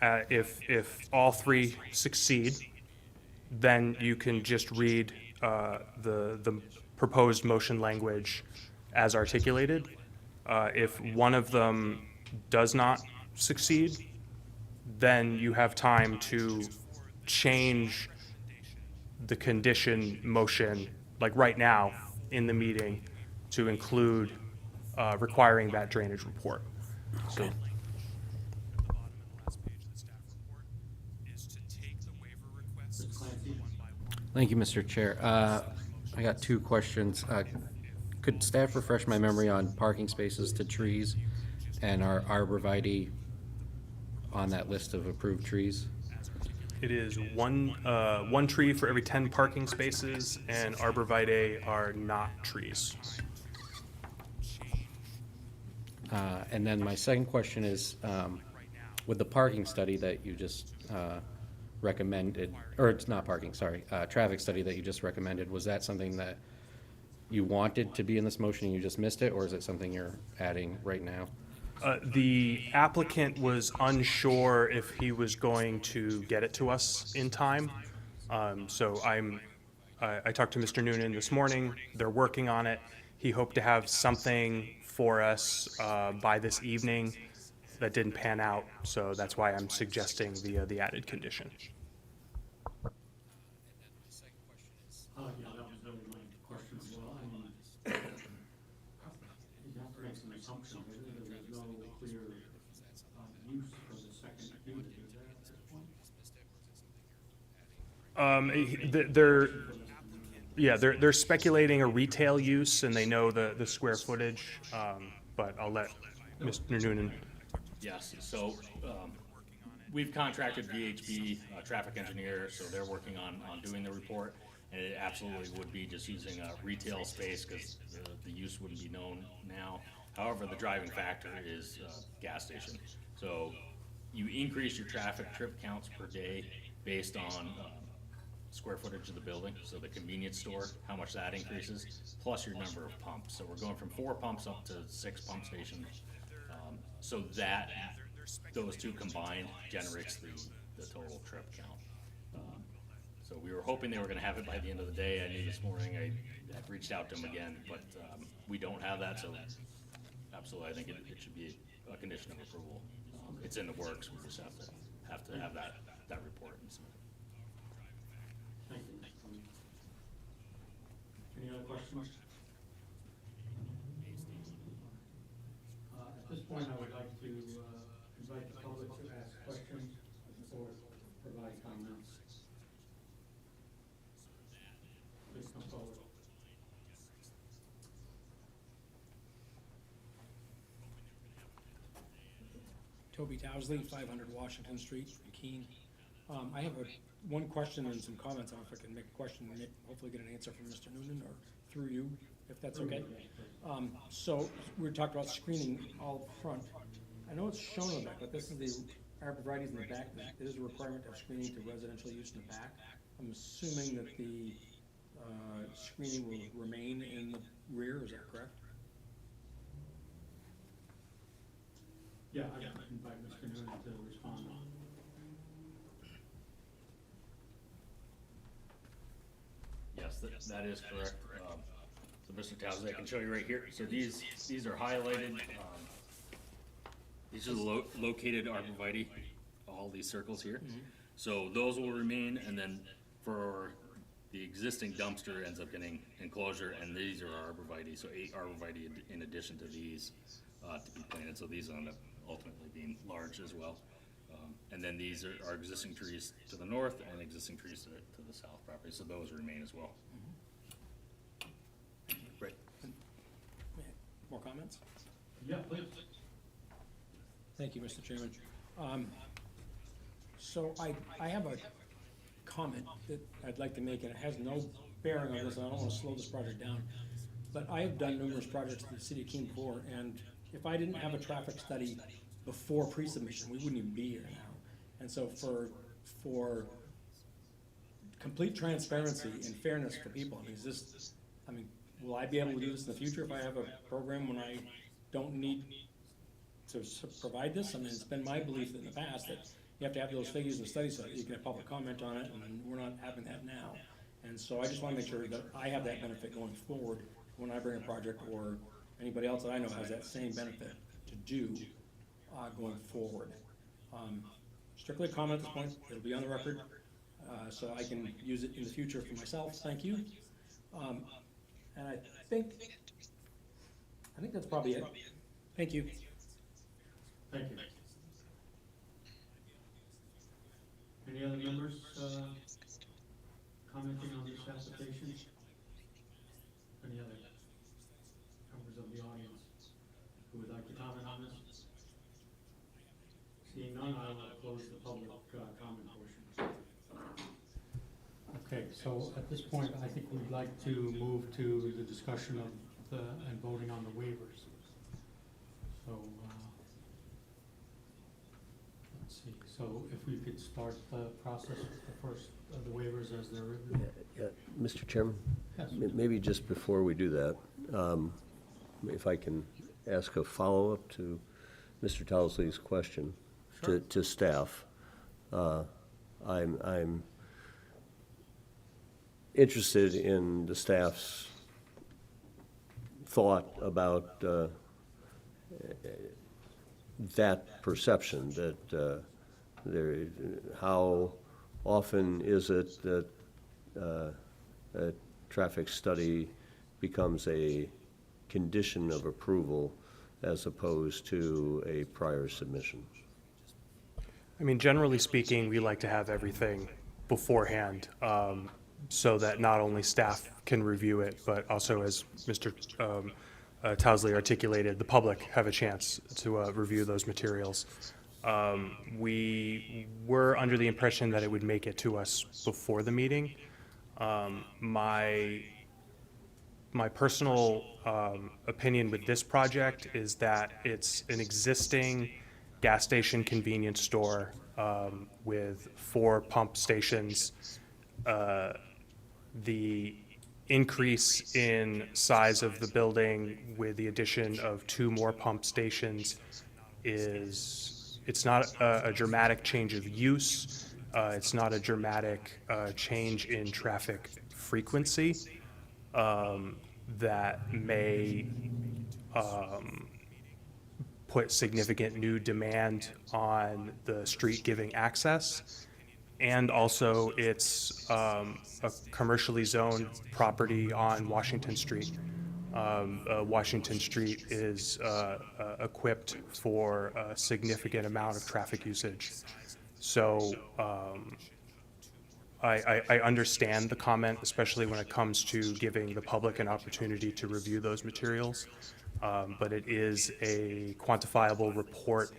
If all three succeed, then you can just read the proposed motion language as articulated. If one of them does not succeed, then you have time to change the condition motion, like right now in the meeting, to include requiring that drainage report. So Thank you, Mr. Chair. I got two questions. Could staff refresh my memory on parking spaces to trees and our arborvitae on that list of approved trees? it is one tree for every 10 parking spaces, and arborvitae are not trees. And then my second question is, with the parking study that you just recommended, or it's not parking, sorry, traffic study that you just recommended, was that something that you wanted to be in this motion and you just missed it, or is it something you're adding right now? The applicant was unsure if he was going to get it to us in time. So I talked to Mr. Noonan this morning. They're working on it. He hoped to have something for us by this evening. That didn't pan out, so that's why I'm suggesting the added condition. Yeah, that was really my question as well. I mean, you have to make some assumptions. There's no clear use for the second unit, is there at this point? They're speculating a retail use, and they know the square footage, but I'll let Mr. Noonan. Yes, so we've contracted VHB, traffic engineer, so they're working on doing the report, and it absolutely would be just using a retail space because the use wouldn't be known now. However, the driving factor is gas station. So you increase your traffic trip counts per day based on square footage of the building, so the convenience store, how much that increases, plus your number of pumps. So we're going from 4 pumps up to 6 pump stations. So that, those two combined generates the total trip count. So we were hoping they were gonna have it by the end of the day. I knew this morning, I had reached out to them again, but we don't have that, so absolutely, I think it should be a condition of approval. It's in the works, we just have to have that report. Thank you. Any other questions? At this point, I would like to invite the public to ask questions or provide comments. Please come forward. Toby Towsley, 500 Washington Street, in Keene. I have one question and some comments. I don't know if I can make a question and hopefully get an answer from Mr. Noonan or through you, if that's okay. So we talked about screening all up front. I know it's shown on that, but this is the arborvitae's in the back. There is a requirement of screening to residential use in the back. I'm assuming that the screening will remain in the rear, is that correct? Yeah, I can invite Mr. Noonan to respond. Yes, that is correct. So Mr. Townsend, I can show you right here. So these are highlighted. These are the located arborvitae, all these circles here. So those will remain, and then for the existing dumpster ends up getting enclosure, and these are arborvitae, so 8 arborvitae in addition to these to be planted. So these end up ultimately being large as well. And then these are our existing trees to the north and existing trees to the south property, so those remain as well. Great. More comments? Yeah, please. Thank you, Mr. Chairman. So I have a comment that I'd like to make, and it has no bearing on this, and I don't want to slow this project down. But I have done numerous projects in the city of Keene before, and if I didn't have a traffic study before pre-submission, we wouldn't even be here now. And so for complete transparency and fairness for people, will I be able to do this in the future if I have a program when I don't need to provide this? It's been my belief in the past that you have to have those figures in the study so that you can have public comment on it, and we're not having that now. And so I just want to make sure that I have that benefit going forward when I bring a project, or anybody else that I know has that same benefit to do going forward. Strictly a comment at this point, it'll be on the record, so I can use it in the future for myself. Thank you. And I think that's probably it. Thank you. Thank you. Any other members commenting on this application? Any other members of the audience who would like to comment on this? Seeing none, I will close the public comment portion. Okay, so at this point, I think we'd like to move to the discussion of and voting on the waivers. So, let's see, so if we could start the process with the first of the waivers as they're written. Yeah, Mr. Chairman? Yes. Maybe just before we do that, if I can ask a follow-up to Mr. Towsley's question to staff. I'm interested in the staff's thought about that perception, that how often is it that a traffic study becomes a condition of approval as opposed to a prior submission? Generally speaking, we like to have everything beforehand, so that not only staff can review it, but also, as Mr. Towsley articulated, the public have a chance to review those materials. We were under the impression that it would make it to us before the meeting. My personal opinion with this project is that it's an existing gas station convenience store with 4 pump stations. The increase in size of the building with the addition of 2 more pump stations it's not a dramatic change of use. It's not a dramatic change in traffic frequency that may put significant new demand on the street giving access. And also, it's a commercially zoned property on Washington Street. Washington Street is equipped for a significant amount of traffic usage. So I understand the comment, especially when it comes to giving the public an opportunity to review those materials. But it is a quantifiable report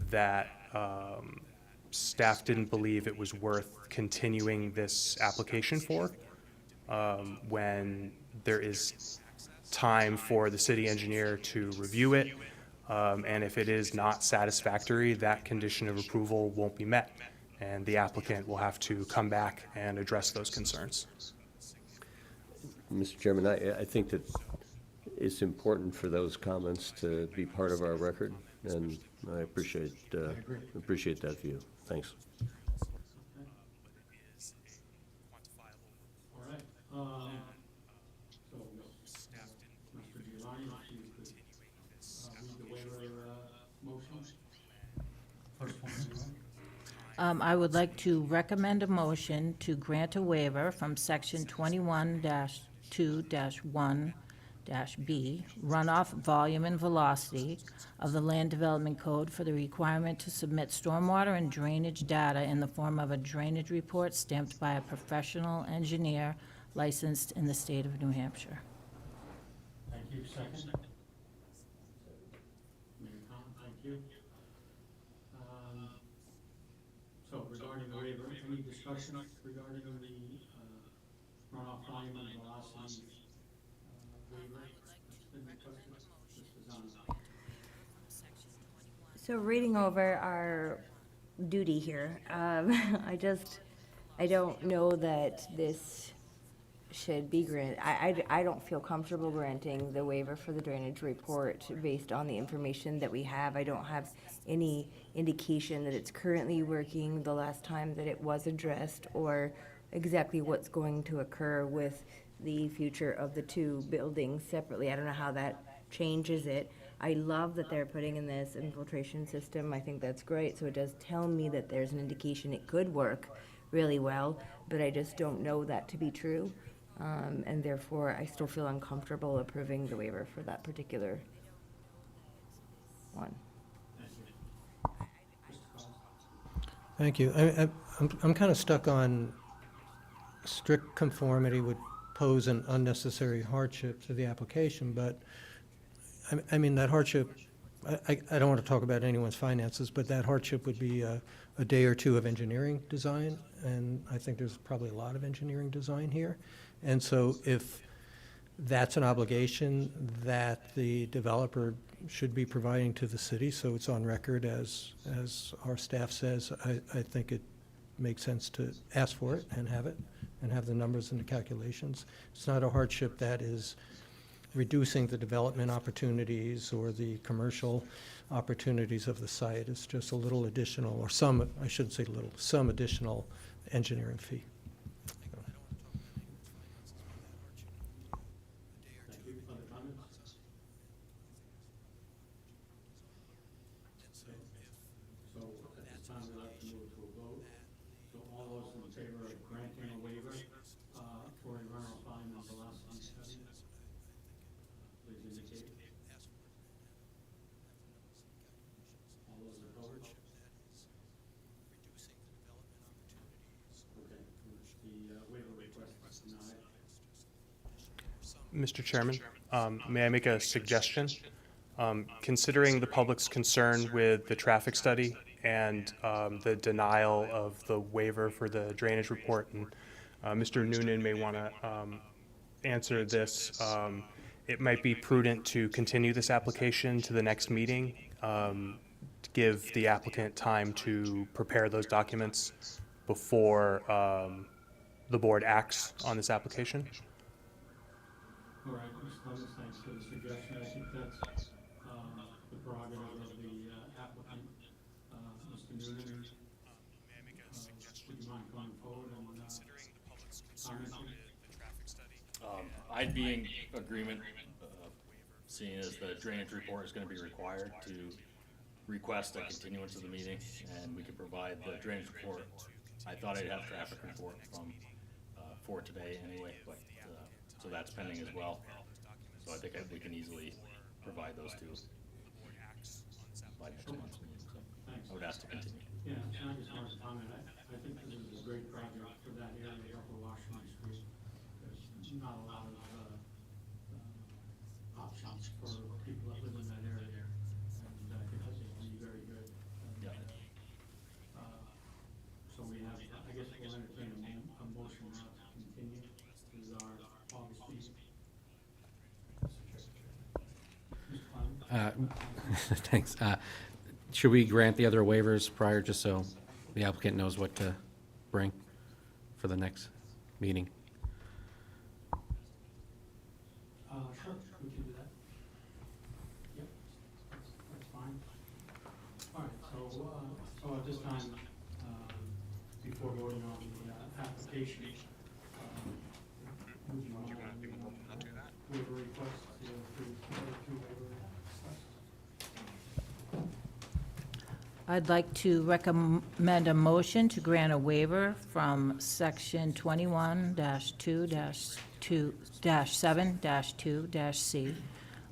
that staff didn't believe it was worth continuing this application for when there is time for the city engineer to review it. And if it is not satisfactory, that condition of approval won't be met, and the applicant will have to come back and address those concerns. Mr. Chairman, I think that it's important for those comments to be part of our record, and I appreciate that view. Thanks. All right, so, Mr. Giuliani, if you could, read the waiver, motion. First one, anyway. I would like to recommend a motion to grant a waiver from section 21-2-1-B, runoff volume and velocity of the Land Development Code for the requirement to submit stormwater and drainage data in the form of a drainage report stamped by a professional engineer licensed in the state of New Hampshire. Thank you. Second? Mayor Conlon, thank you. So regarding the waiver, any discussion regarding the runoff volume and velocity waiver that's been requested? Mr. Zano. So reading over our duty here, I don't know that this should be granted. I don't feel comfortable granting the waiver for the drainage report based on the information that we have. I don't have any indication that it's currently working the last time that it was addressed, or exactly what's going to occur with the future of the two buildings separately. I don't know how that changes it. I love that they're putting in this infiltration system. I think that's great. So it does tell me that there's an indication it could work really well, but I just don't know that to be true. And therefore, I still feel uncomfortable approving the waiver for that particular one. Thank you. I'm kind of stuck on strict conformity would pose an unnecessary hardship to the application, but I mean, that hardship, I don't want to talk about anyone's finances, but that hardship would be a day or two of engineering design, and I think there's probably a lot of engineering design here. And so if that's an obligation that the developer should be providing to the city, so it's on record as our staff says, I think it makes sense to ask for it and have the numbers and the calculations. It's not a hardship that is reducing the development opportunities or the commercial opportunities of the site. It's just a little additional, or some, I shouldn't say little, some additional engineering fee. Thank you. Other comments? So at this time, we'd like to move to a vote. So all those in favor of granting a waiver for a runoff volume and velocity study, please indicate. All those opposed? Okay, the waiver request is denied. Mr. Chairman, may I make a suggestion? Considering the public's concern with the traffic study and the denial of the waiver for the drainage report, and Mr. Noonan may want to answer this, it might be prudent to continue this application to the next meeting, to give the applicant time to prepare those documents before the board acts on this application. All right, Ms. Clemens, thanks for the suggestion. I think that's the prerogative of the applicant. Mr. Noonan, would you mind coming forward and commenting? I'd be in agreement, seeing as the drainage report is going to be required, to request a continuance of the meeting, and we could provide the drainage report. I thought I'd have traffic report from, for today anyway, but, so that's pending as well. So I think we can easily provide those two by next month's meeting, so I would ask to continue. Yeah, and I just wanted to comment, I think this is a great project for that area of Upper Washington Street. There's not a lot of options for people that live in that area, and I think this will be very good. Thanks. Should we grant the other waivers prior, just so the applicant knows what to bring for the next meeting? Sure, we can do that. Yep, that's fine. All right, so at this time, before voting on the application, would you want to waiver request, two waiver requests? I'd like to recommend a motion to grant a waiver from section 21-2-7-2-C,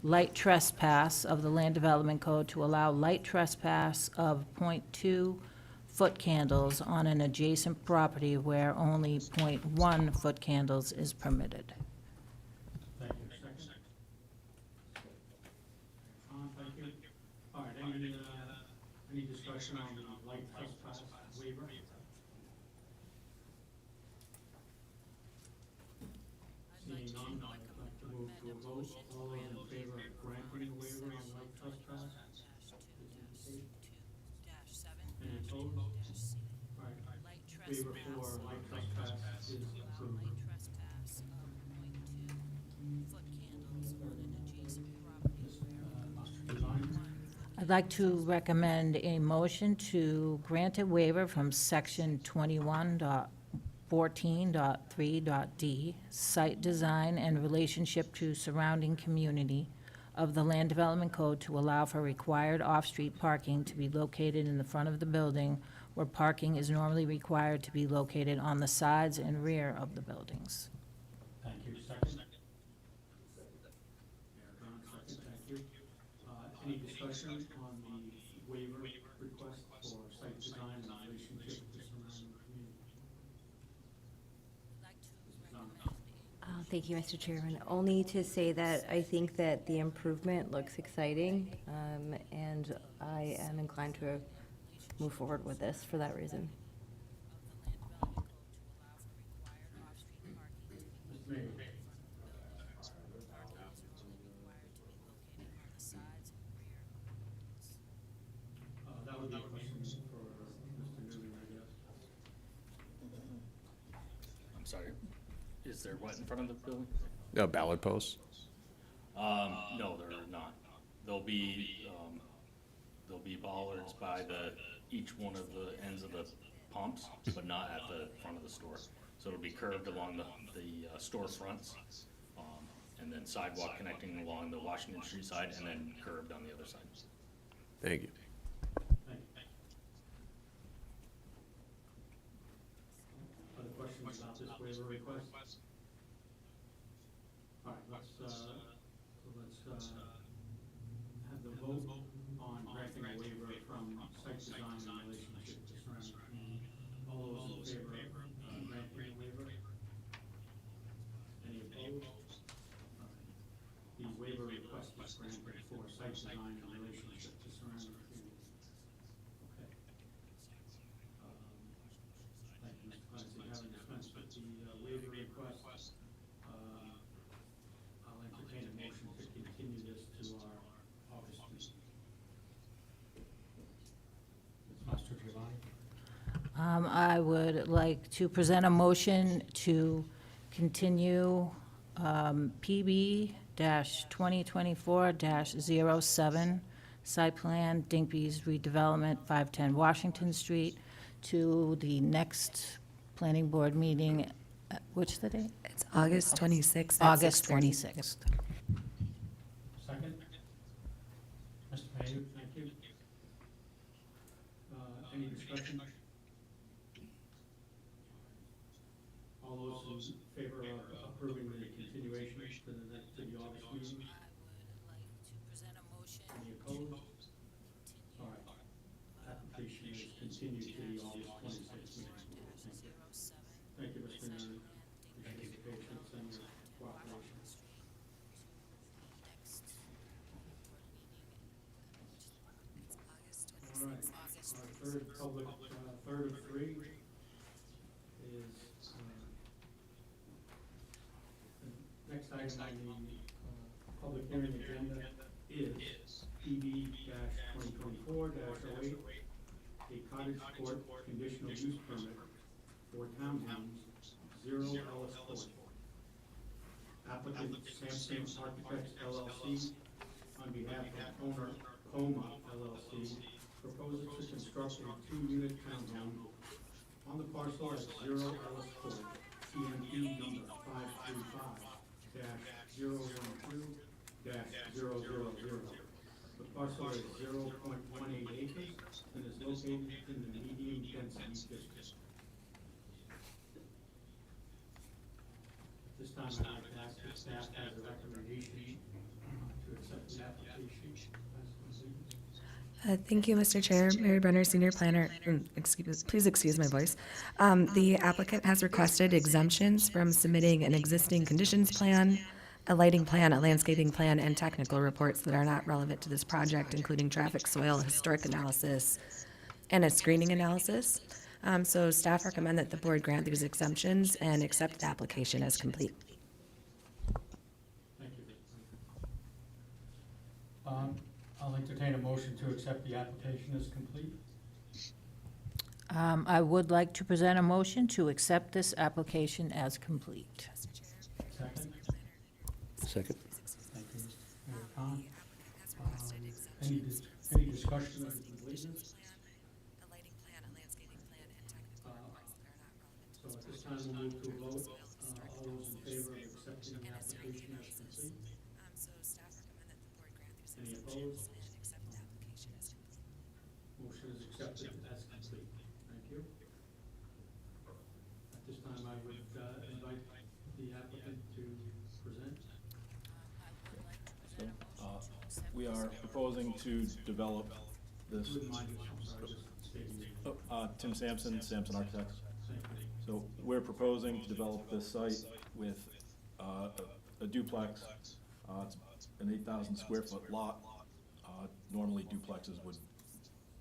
light trespass of the Land Development Code to allow light trespass of .2 foot candles on an adjacent property where only .1 foot candles is permitted. Thank you. Second? Thank you. All right, any discussion on the light trespass waiver? Seeing none, I'd like to move to a vote. All those in favor of granting the waiver on light trespass? Any opposed? All right, waiver for light trespass is approved. I'd like to recommend a motion to grant a waiver from section 21.14.3.d, site design and relationship to surrounding community of the Land Development Code to allow for required off-street parking to be located in the front of the building where parking is normally required to be located on the sides and rear of the buildings. Thank you. Second? Second, thank you. Any discussion on the waiver request for site design and relationship to surrounding community? Thank you, Mr. Chairman. Only to say that I think that the improvement looks exciting, and I am inclined to move forward with this for that reason. Mr. Mayor. That would be a question for Mr. Newman, I guess. I'm sorry, is there what in front of the building? Ballard posts? No, there are not. There'll be bollards by each one of the ends of the pumps, but not at the front of the store. So it'll be curved along the store fronts, and then sidewalk connecting along the Washington Street side, and then curved on the other side. Thank you. Thank you. Other questions about this waiver request? All right, let's have the vote on granting a waiver from site design in relationship to surrounding community. All those in favor of granting a waiver? Any opposed? The waiver request is granted for site design in relationship to surrounding community. Okay. Thank you, Mr. Clancy. Having dispensed with the waiver request, I'll entertain a motion to continue this to our August meeting. Mr. Giovanni? I would like to present a motion to continue PB-2024-07, site plan Dinkbe's redevelopment, 510 Washington Street, to the next planning board meeting. Which the date? It's August 26th. at August 6:30. 26th. Second? Mr. Payne, thank you. Any discussion? All those in favor of approving the continuation to the August meeting? Any opposed? All right. Application is continued to the August 26th meeting. Thank you. Thank you, Mr. Nunn. Appreciate your patience and your cooperation. All right, our third public, third of three is, the next item on the, public hearing agenda is PB-2024-08, a cottage court conditional use permit for townhomes, 0 Ellis Court. Applicant Sampson Architects LLC, on behalf of owner Coma LLC, proposes to construct a 2-unit townhome on the parcel at 0 Ellis Court, TMP number 535-012-000. The parcel is 0.18 acres and is located in the medium density district. This time I'd like to ask if staff has a recommendation to accept the application as completed. Thank you, Mr. Chair. Mary Brenner, Senior Planner. Please excuse my voice. The applicant has requested exemptions from submitting an existing conditions plan, a lighting plan, a landscaping plan, and technical reports that are not relevant to this project, including traffic, soil, historic analysis, and a screening analysis. So staff recommend that the board grant these exemptions and accept the application as complete. Thank you. I'll entertain a motion to accept the application as complete. I would like to present a motion to accept this application as complete. Second. Second. Thank you, Mayor Khan. Any discussion of the completeness? So at this time, we'll move to a vote. All those in favor of accepting the application as complete? Any opposed? Motion is accepted as complete. Thank you. At this time, I would invite the applicant to present. We are proposing to develop this. Wouldn't mind if, I'm sorry, just stating your Tim Sampson, Sampson Architects. Thank you. So we're proposing to develop this site with a duplex. It's an 8,000 square foot lot. Normally duplexes would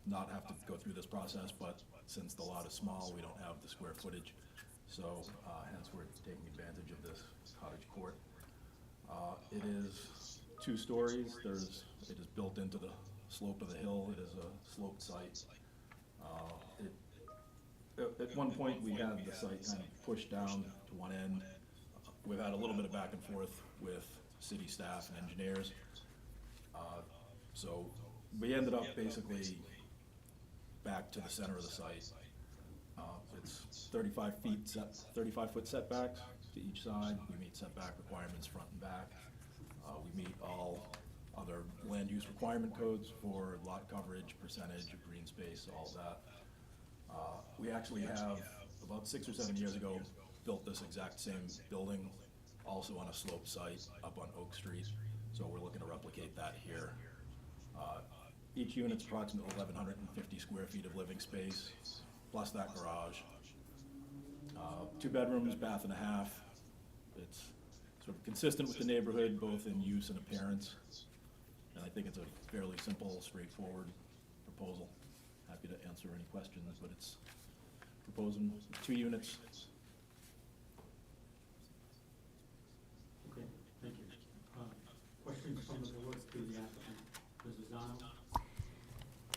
not have to go through this process, but since the lot is small, we don't have the square footage. So hence we're taking advantage of this cottage court. It is 2 stories. It is built into the slope of the hill. It is a sloped site. At one point, we had the site kind of pushed down to one end. We've had a little bit of back and forth with city staff and engineers. So we ended up basically back to the center of the site. It's 35-foot setbacks to each side. We meet setback requirements front and back. We meet all other land use requirement codes for lot coverage, percentage of green space, all of that. We actually have, about 6 or 7 years ago, built this exact same building, also on a sloped site up on Oak Street. So we're looking to replicate that here. Each unit's approximately 1,150 square feet of living space, plus that garage. 2 bedrooms, bath and a half. It's sort of consistent with the neighborhood, both in use and appearance. And I think it's a fairly simple, straightforward proposal. Happy to answer any questions, but it's proposing 2 units. Okay, thank you. Questions from the board to the applicant? Mrs. Dono?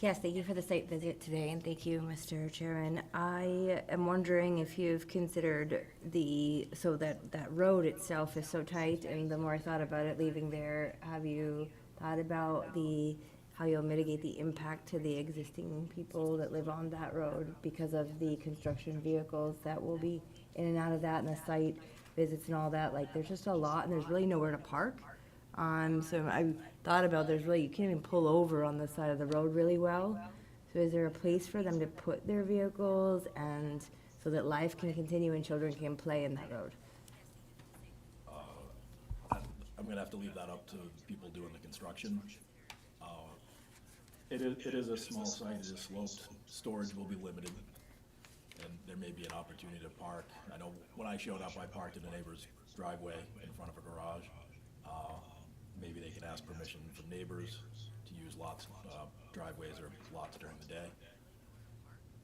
Yes, thank you for the site visit today, and thank you, Mr. Chairman. I am wondering if you've considered so that road itself is so tight, and the more I thought about it leaving there, have you thought about how you'll mitigate the impact to the existing people that live on that road because of the construction vehicles that will be in and out of that, and the site visits and all that? Like, there's just a lot, and there's really nowhere to park. So I thought about, you can't even pull over on the side of the road really well. So is there a place for them to put their vehicles, and so that life can continue and children can play in that road? I'm gonna have to leave that up to people doing the construction. It is a small site, it is sloped, storage will be limited, and there may be an opportunity to park. I know when I showed up, I parked in a neighbor's driveway in front of a garage. Maybe they can ask permission from neighbors to use driveways or lots during the day.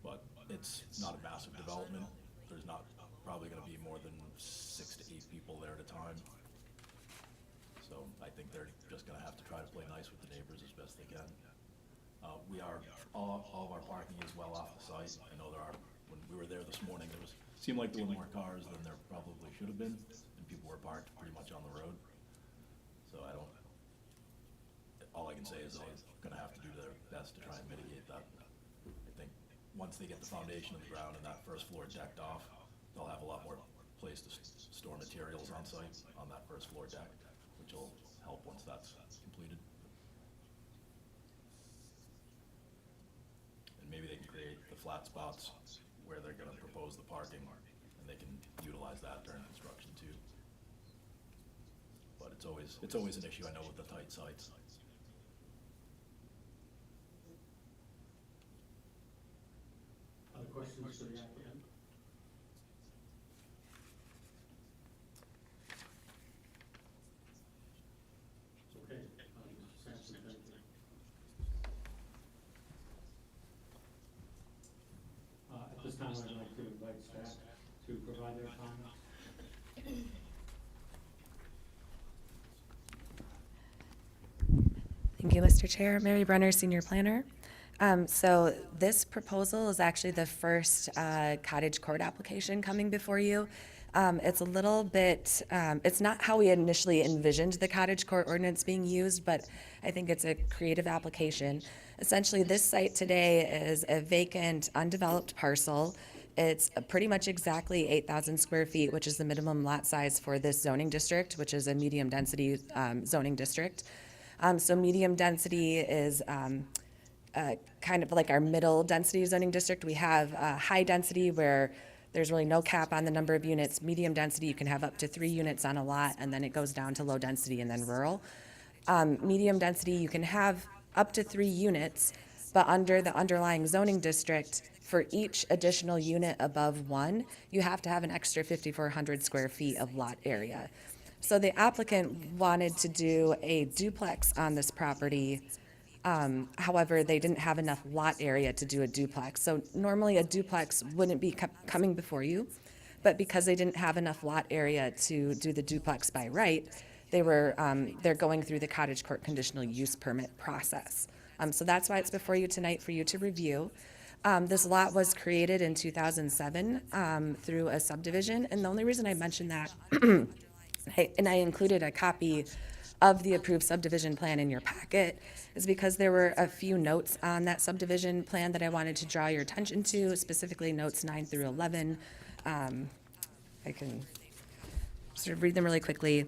But it's not a massive development. There's not probably gonna be more than 6 to 8 people there at a time. So So I think they're just gonna have to try to play nice with the neighbors as best they can. We are, all of our parking is well off the site. I know there are, when we were there this morning, seemed like there were more cars than there probably should have been, and people were parked pretty much on the road. So all I can say is they're gonna have to do their best to try and mitigate that. I think once they get the foundation of the ground and that first floor decked off, they'll have a lot more place to store materials on site on that first floor deck, which will help once that's completed. And maybe they can create the flat spots where they're gonna propose the parking, and they can utilize that during construction too. But it's always an issue, I know, with the tight sites. Other questions for the applicant? Okay, Mr. Sampson, thank you. At this time, I'd like to invite staff to provide their comments. Thank you, Mr. Chair. Mary Brenner, Senior Planner. So this proposal is actually the first cottage court application coming before you. It's a little bit, it's not how we initially envisioned the cottage court ordinance being used, but I think it's a creative application. Essentially, this site today is a vacant, undeveloped parcel. It's pretty much exactly 8,000 square feet, which is the minimum lot size for this zoning district, which is a medium density zoning district. So medium density is kind of like our middle density zoning district. We have high density where there's really no cap on the number of units. Medium density, you can have up to 3 units on a lot, and then it goes down to low density and then rural. Medium density, you can have up to 3 units, but under the underlying zoning district, for each additional unit above 1, you have to have an extra 5,400 square feet of lot area. So the applicant wanted to do a duplex on this property. However, they didn't have enough lot area to do a duplex. So normally a duplex wouldn't be coming before you, but because they didn't have enough lot area to do the duplex by right, they're going through the cottage court conditional use permit process. So that's why it's before you tonight for you to review. This lot was created in 2007 through a subdivision, and the only reason I mentioned that, and I included a copy of the approved subdivision plan in your packet, is because there were a few notes on that subdivision plan that I wanted to draw your attention to, specifically notes 9 through 11. I can sort of read them really quickly.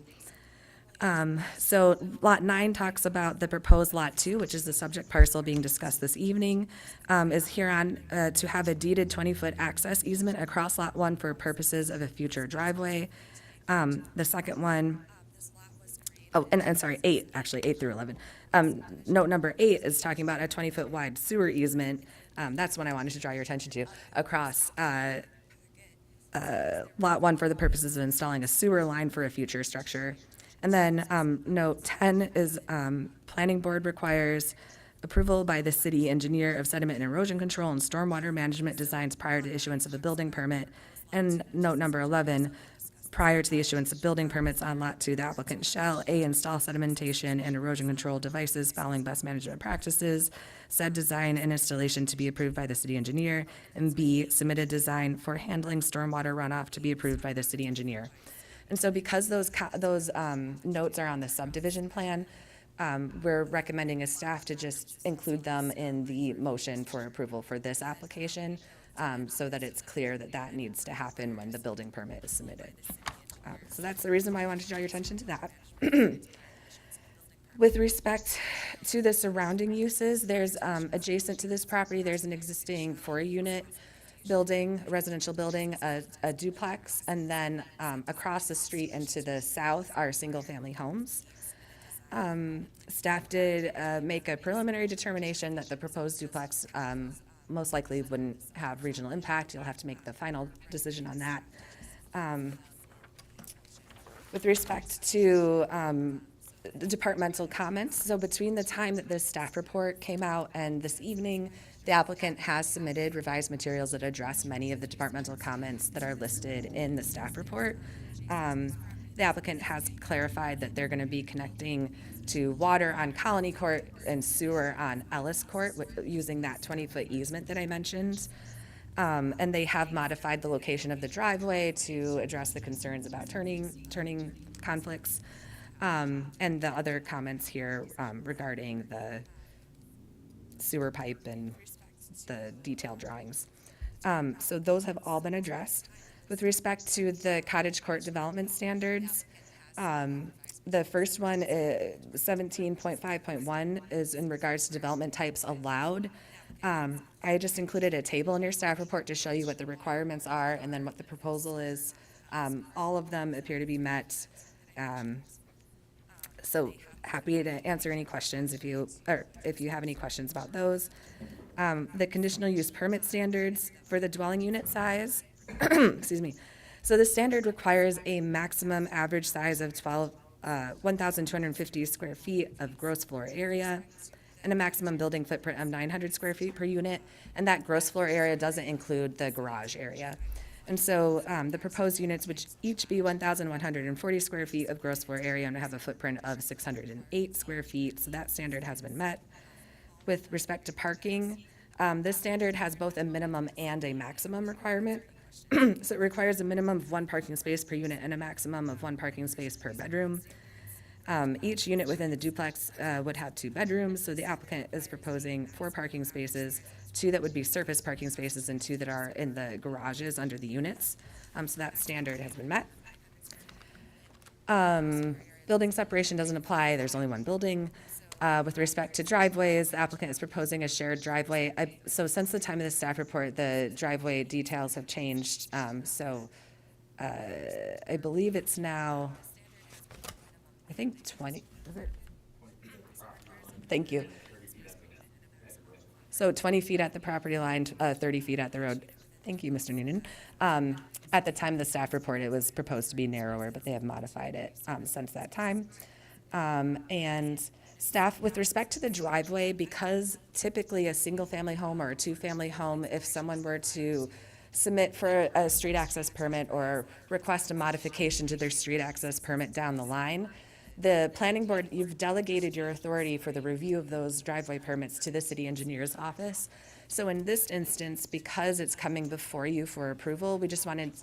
So lot 9 talks about the proposed lot 2, which is the subject parcel being discussed this evening, is hereon to have a deeded 20-foot access easement across lot 1 for purposes of a future driveway. The second one, and sorry, 8 through 11. Note number 8 is talking about a 20-foot wide sewer easement. That's one I wanted to draw your attention to, across lot 1 for the purposes of installing a sewer line for a future structure. And then note 10 is planning board requires approval by the city engineer of sediment and erosion control and stormwater management designs prior to issuance of a building permit. And note number 11, prior to the issuance of building permits on lot 2, the applicant shall A, install sedimentation and erosion control devices following best management practices, said design and installation to be approved by the city engineer, and B, submit a design for handling stormwater runoff to be approved by the city engineer. And so because those notes are on the subdivision plan, we're recommending as staff to just include them in the motion for approval for this application, so that it's clear that that needs to happen when the building permit is submitted. So that's the reason why I wanted to draw your attention to that. With respect to the surrounding uses, there's adjacent to this property, there's an existing 4-unit building, a residential building, a duplex, and then across the street and to the south are single-family homes. Staff did make a preliminary determination that the proposed duplex most likely wouldn't have regional impact. You'll have to make the final decision on that. With respect to the departmental comments, so between the time that the staff report came out and this evening, the applicant has submitted revised materials that address many of the departmental comments that are listed in the staff report. The applicant has clarified that they're going to be connecting to water on Colony Court and sewer on Ellis Court using that 20-foot easement that I mentioned. And they have modified the location of the driveway to address the concerns about turning conflicts. And the other comments here regarding the sewer pipe and the detailed drawings. So those have all been addressed. With respect to the cottage court development standards, the first one, 17.5.1, is in regards to development types allowed. I just included a table in your staff report to show you what the requirements are and then what the proposal is. All of them appear to be met. So happy to answer any questions if you have any questions about those. The conditional use permit standards for the dwelling unit size, excuse me. So the standard requires a maximum average size of 1,250 square feet of gross floor area and a maximum building footprint of 900 square feet per unit. And that gross floor area doesn't include the garage area. And so the proposed units would each be 1,140 square feet of gross floor area and have a footprint of 608 square feet. So that standard has been met. With respect to parking, this standard has both a minimum and a maximum requirement. So it requires a minimum of 1 parking space per unit and a maximum of 1 parking space per bedroom. Each unit within the duplex would have 2 bedrooms, so the applicant is proposing 4 parking spaces, 2 that would be surface parking spaces and 2 that are in the garages under the units. So that standard has been met. Building separation doesn't apply, there's only 1 building. With respect to driveways, the applicant is proposing a shared driveway. So since the time of the staff report, the driveway details have changed. I believe it's now, I think 20, is it? Thank you. So 20 feet at the property line, 30 feet at the road. Thank you, Mr. Noonan. At the time of the staff report, it was proposed to be narrower, but they have modified it since that time. And staff, with respect to the driveway, because typically a single-family home or a 2-family home, if someone were to submit for a street access permit or request a modification to their street access permit down the line, the planning board, you've delegated your authority for the review of those driveway permits to the city engineer's office. So in this instance, because it's coming before you for approval, we just wanted,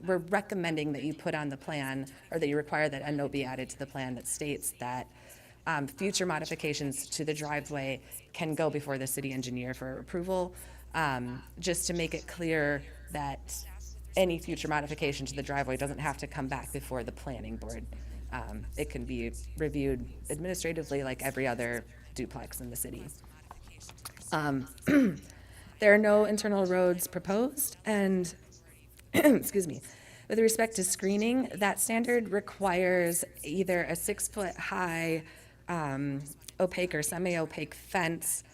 we're recommending that you put on the plan, or that you require that a note be added to the plan that states that future modifications to the driveway can go before the city engineer for approval, just to make it clear that any future modification to the driveway doesn't have to come back before the planning board. It can be reviewed administratively like every other duplex in the city. There are no internal roads proposed, and excuse me, with respect to screening, that standard requires either a 6-foot high opaque or semi-opaque fence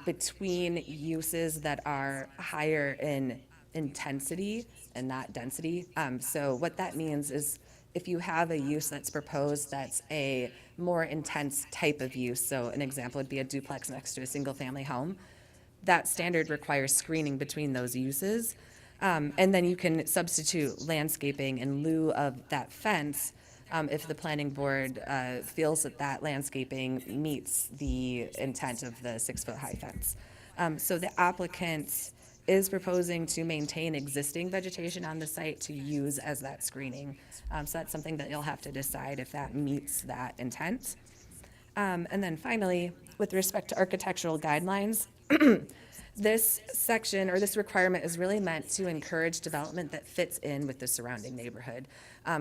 between uses that are higher in intensity and not density. So what that means is if you have a use that's proposed that's a more intense type of use, so an example would be a duplex next to a single-family home, that standard requires screening between those uses. And then you can substitute landscaping in lieu of that fence if the planning board feels that that landscaping meets the intent of the 6-foot high fence. So the applicant is proposing to maintain existing vegetation on the site to use as that screening. So that's something that you'll have to decide if that meets that intent. And then finally, with respect to architectural guidelines, this section or this requirement is really meant to encourage development that fits in with the surrounding neighborhood.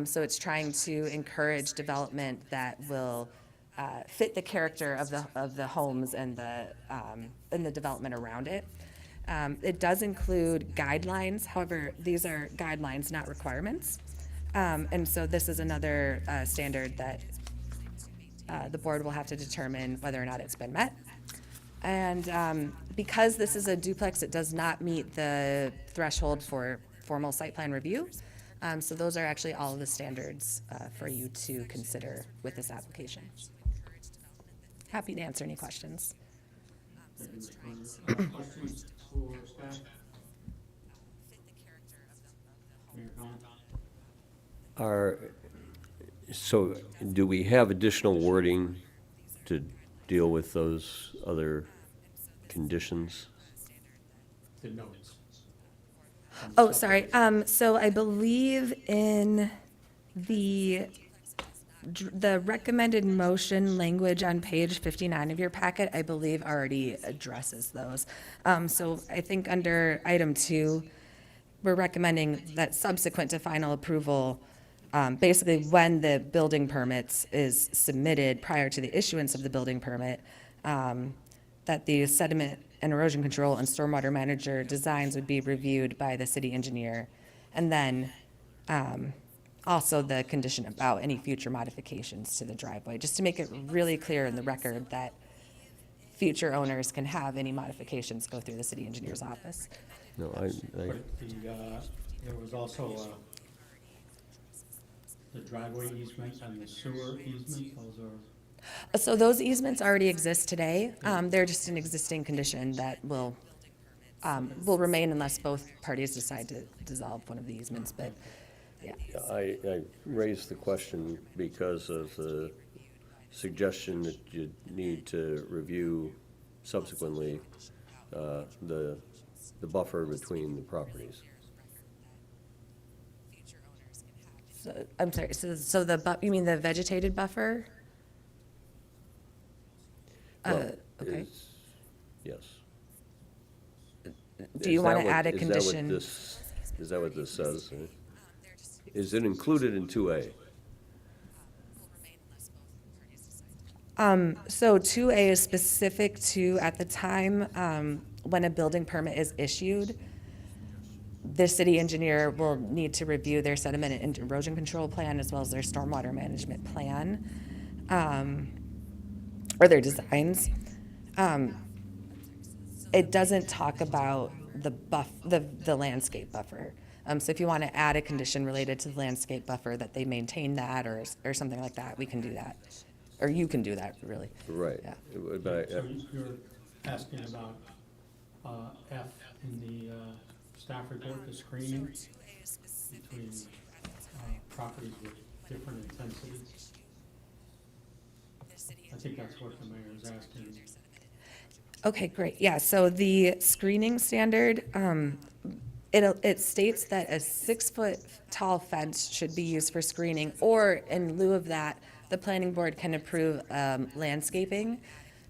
So it's trying to encourage development that will fit the character of the homes and the development around it. It does include guidelines. However, these are guidelines, not requirements. And so this is another standard that the board will have to determine whether or not it's been met. And because this is a duplex, it does not meet the threshold for formal site plan review. So those are actually all of the standards for you to consider with this application. Happy to answer any questions. Questions for staff? Any comment? So do we have additional wording to deal with those other conditions? The notes. Oh, sorry. So I believe in the recommended motion language on page 59 of your packet, I believe already addresses those. So I think under item 2, we're recommending that subsequent to final approval, basically when the building permits is submitted prior to the issuance of the building permit, that the sediment and erosion control and stormwater manager designs would be reviewed by the city engineer. And then also the condition about any future modifications to the driveway, just to make it really clear in the record that future owners can have any modifications go through the city engineer's office. No, But there was also the driveway easement and the sewer easement, those are, So those easements already exist today. They're just an existing condition that will remain unless both parties decide to dissolve one of the easements, but, yeah. I raised the question because of the suggestion that you need to review subsequently the buffer between the properties. So, I'm sorry, so you mean the vegetated buffer? Well, Okay. Yes. Do you want to add a condition? Is that what this says? Is it included in 2A? So 2A is specific to, at the time, when a building permit is issued, the city engineer will need to review their sediment and erosion control plan as well as their stormwater management plan, or their designs. It doesn't talk about the landscape buffer. So if you want to add a condition related to the landscape buffer that they maintain that or something like that, we can do that. Or you can do that, really. Right. Yeah. But so you're asking about F in the staff report, the screening between properties with different intensities. I think that's what the mayor is asking. Okay, great. Yeah, so the screening standard, it states that a 6-foot tall fence should be used for screening, or in lieu of that, the planning board can approve landscaping.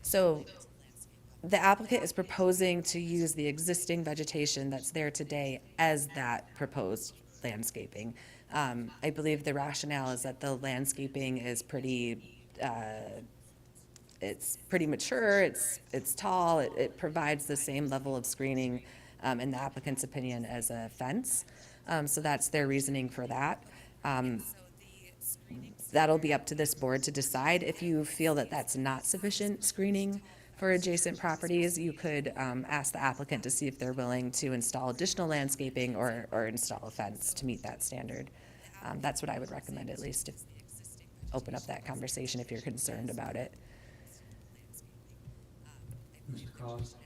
So the applicant is proposing to use the existing vegetation that's there today as that proposed landscaping. I believe the rationale is that the landscaping is it's pretty mature, it's tall, it provides the same level of screening, in the applicant's opinion, as a fence. So that's their reasoning for that. That'll be up to this board to decide. If you feel that that's not sufficient screening for adjacent properties, you could ask the applicant to see if they're willing to install additional landscaping or install a fence to meet that standard. That's what I would recommend, at least, to open up that conversation if you're concerned about it. Mr. Collins?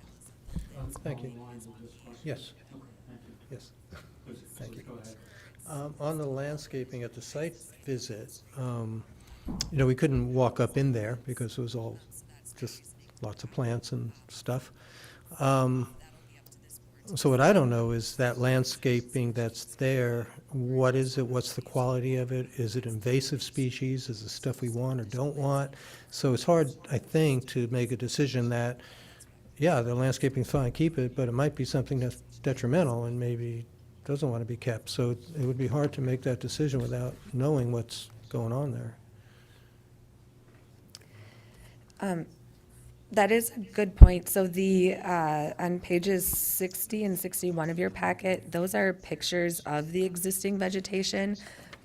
Thank you. along the lines of this question? Yes. Okay, thank you. Yes. Please, Thank you. Go ahead. On the landscaping at the site visit, we couldn't walk up in there because it was all just lots of plants and stuff. So what I don't know is that landscaping that's there, what is it? What's the quality of it? Is it invasive species? Is it stuff we want or don't want? So it's hard, I think, to make a decision that, yeah, the landscaping's fine, keep it, but it might be something that's detrimental and maybe doesn't want to be kept. So it would be hard to make that decision without knowing what's going on there. That is a good point. So on pages 60 and 61 of your packet, those are pictures of the existing vegetation.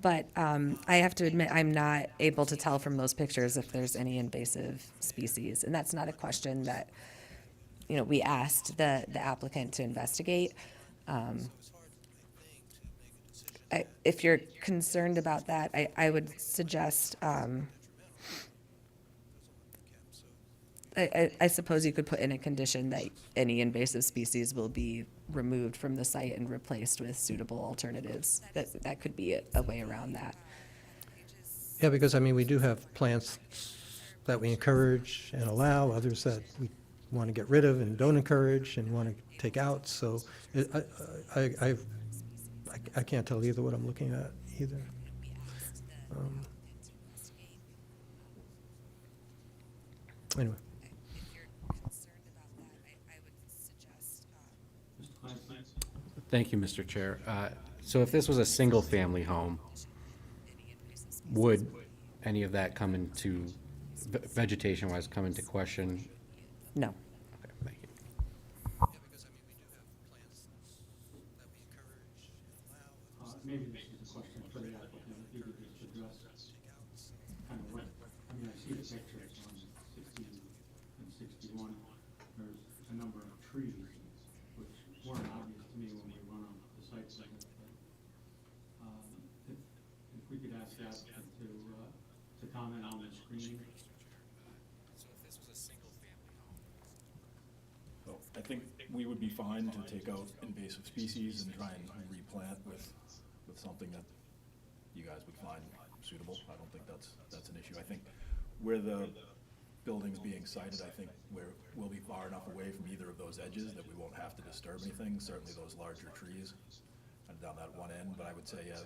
But I have to admit, I'm not able to tell from those pictures if there's any invasive species. And that's not a question that, we asked the applicant to investigate. If you're concerned about that, I would suggest, I suppose you could put in a condition that any invasive species will be removed from the site and replaced with suitable alternatives. That could be a way around that. Yeah, because, I mean, we do have plants that we encourage and allow, others that we want to get rid of and don't encourage and want to take out, so I can't tell either what I'm looking at either. Anyway. Thank you, Mr. Chair. So if this was a single-family home, would any of that come into, vegetation-wise, come into question? No. Okay, thank you. Maybe this is a question for the applicant, if you could just address kind of what, I mean, I see the pictures on 60 and 61. There's a number of trees, which weren't obvious to me when we went on the site visit. But if we could ask the applicant to comment on the screening. So I think we would be fine to take out invasive species and try and replant with something that you guys would find suitable. I don't think that's an issue. I think where the building's being sited, I think we'll be far enough away from either of those edges that we won't have to disturb anything, certainly those larger trees and down that one end. But I would say, yeah,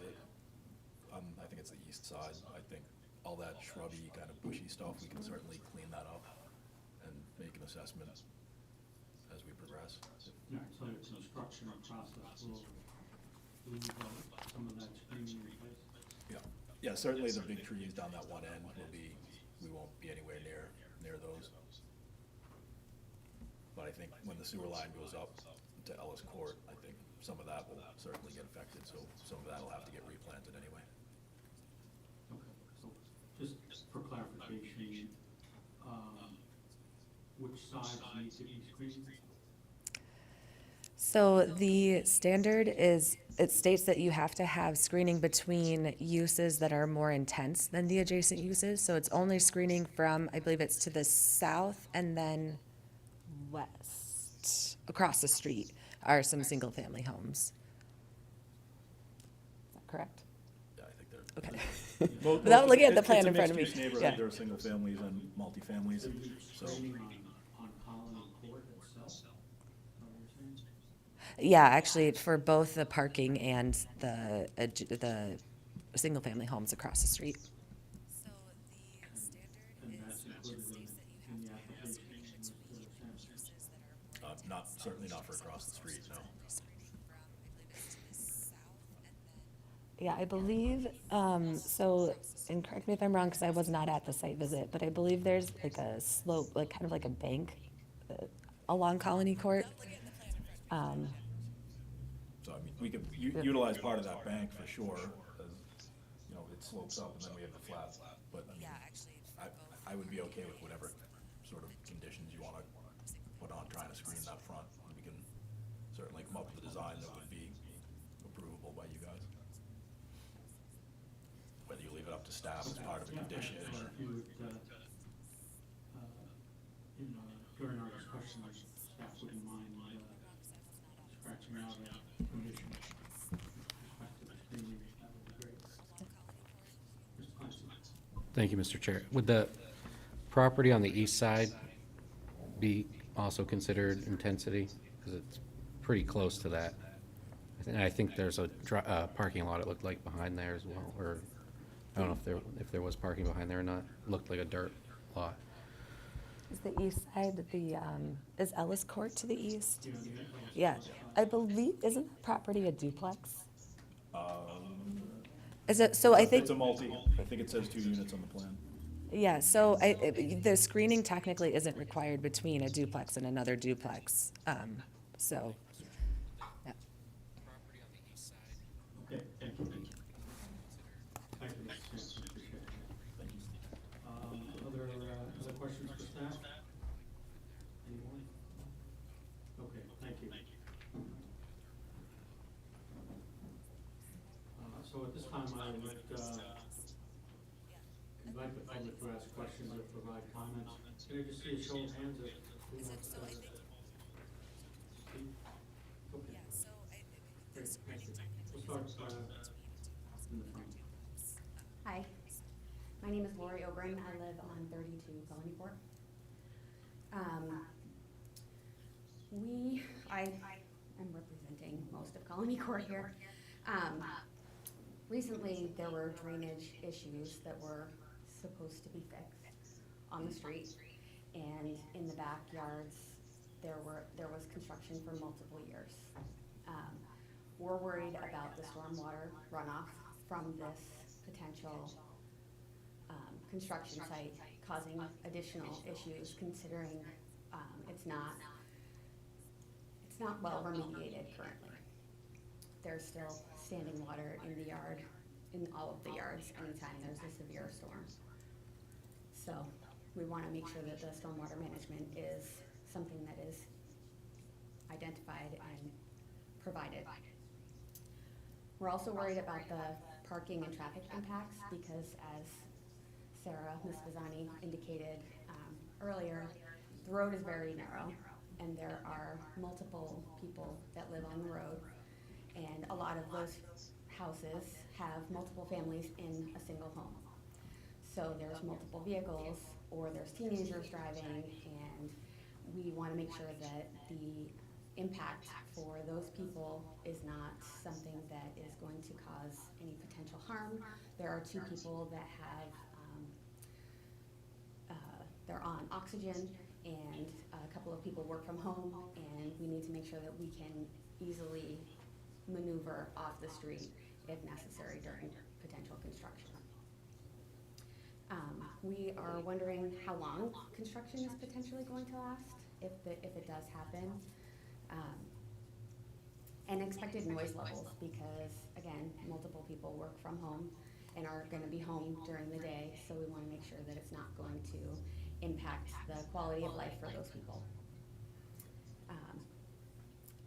I think it's the east side. I think all that shrubby, kind of bushy stuff, we can certainly clean that up and make an assessment as we progress. Yeah, so the construction process will leave some of that screening in place. Yeah, certainly the big trees down that one end we won't be anywhere near those. But I think when the sewer line goes up to Ellis Court, I think some of that will certainly get affected, so some of that will have to get replanted anyway. Okay, so just for clarification, which sides need to be screened? So the standard is, it states that you have to have screening between uses that are more intense than the adjacent uses. So it's only screening from, I believe it's to the south and then west. Across the street are some single-family homes. Is that correct? Yeah, I think they're. Okay. Without looking at the plan It's a in front of me. mixed-use neighborhood. Yeah. There are single families and multifamilies, so. Screening on Colony Court itself? Is that what you're saying? Yeah, actually, for both the parking and the single-family homes across the street. And that's included in the application with the samples? Certainly not for across the street, no. Yeah, I believe, so, and correct me if I'm wrong, because I was not at the site visit, but I believe there's like a slope, like kind of like a bank along Colony Court. So, I mean, we could utilize part of that bank for sure, as, you know, it slopes up and then we have the flat. But, I mean, I would be okay with whatever sort of conditions you want to put on trying to screen that front. We can certainly come up with a design that would be approvable by you guys. Whether you leave it up to staff as part of a condition So or. if you would, during our discussion, staff wouldn't mind scratching out a condition with respect to the screening, that would be great. Mr. Clancy? Thank you, Mr. Chair. Would the property on the east side be also considered intensity? Because it's pretty close to that. I think there's a parking lot, it looked like, behind there as well, or I don't know if there was parking behind there or not. It looked like a dirt lot. Is the east side, is Ellis Court to the east? Yeah, I believe, isn't the property a duplex? Is it, so I think. It's a multi, I think it says 2 units on the plan. Yeah, so the screening technically isn't required between a duplex and another duplex, so, yeah. Okay, thank you. Thank you, Mr. Sampson, appreciate it. Other questions for staff? Anyone? Okay, thank you. So at this time, I would invite the public to ask questions or provide comments. Can I just see a show of hands if who wants to speak? Okay. Great, thank you. We'll start in the front. Hi. My name is Lori Oberon. I live on 32 Colony Court. I am representing most of Colony Court here. Recently, there were drainage issues that were supposed to be fixed on the street, and in the backyards, there was construction for multiple years. We're worried about the stormwater runoff from this potential construction site causing additional issues, considering it's not well remediated currently. There's still standing water in the yard, in all of the yards, anytime there's a severe storm. So we want to make sure that the stormwater management is something that is identified and provided. We're also worried about the parking and traffic impacts because, as Sarah, Ms. Bazzani indicated earlier, the road is very narrow and there are multiple people that live on the road, and a lot of those houses have multiple families in a single home. So there's multiple vehicles or there's teenagers driving, and we want to make sure that the impact for those people is not something that is going to cause any potential harm. There are 2 people that have they're on oxygen, and a couple of people work from home, and we need to make sure that we can easily maneuver off the street if necessary during potential construction. We are wondering how long construction is potentially going to last if it does happen. And expected noise levels, because again, multiple people work from home and are going to be home during the day, so we want to make sure that it's not going to impact the quality of life for those people.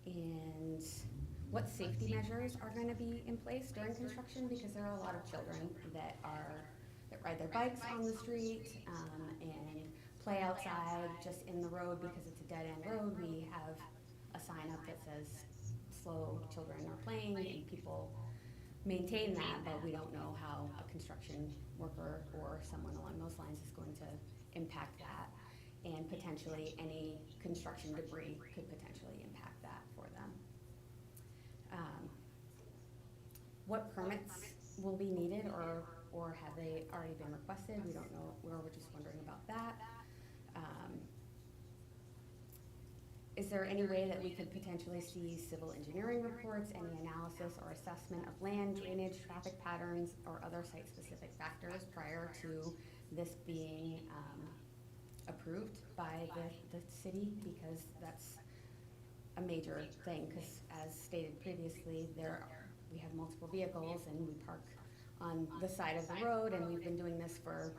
And what safety measures are going to be in place during construction, because there are a lot of children that ride their bikes on the street and play outside just in the road because it's a dead-end road. We have a sign up that says slow children are playing, and people maintain that, but we don't know how a construction worker or someone along those lines is going to impact that, and potentially any construction debris could potentially impact that for them. What permits will be needed, or have they already been requested? We don't know. We're just wondering about that. Is there any way that we could potentially see civil engineering reports, any analysis or assessment of land, drainage, traffic patterns, or other site-specific factors prior to this being approved by the city? Because that's a major thing, because as stated previously, we have multiple vehicles and we park on the side of the road, and we've been doing this for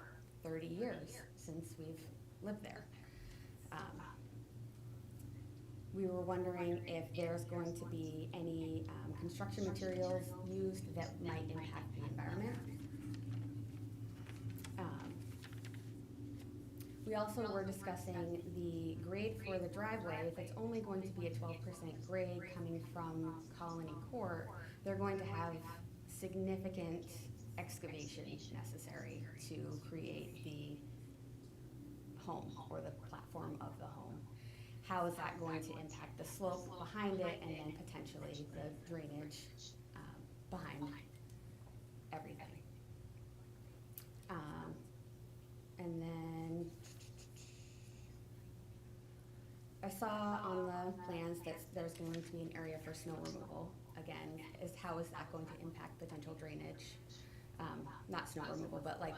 30 years since we've lived there. We were wondering if there's going to be any construction materials used that might impact the environment. We also were discussing the grade for the driveway. If it's only going to be a 12% grade coming from Colony Court, they're going to have significant excavation necessary to create the home or the platform of the home. How is that going to impact the slope behind it, and then potentially the drainage behind everything? And then I saw on the plans that there's going to be an area for snow removal. Again, how is that going to impact potential drainage? Not snow removal, but like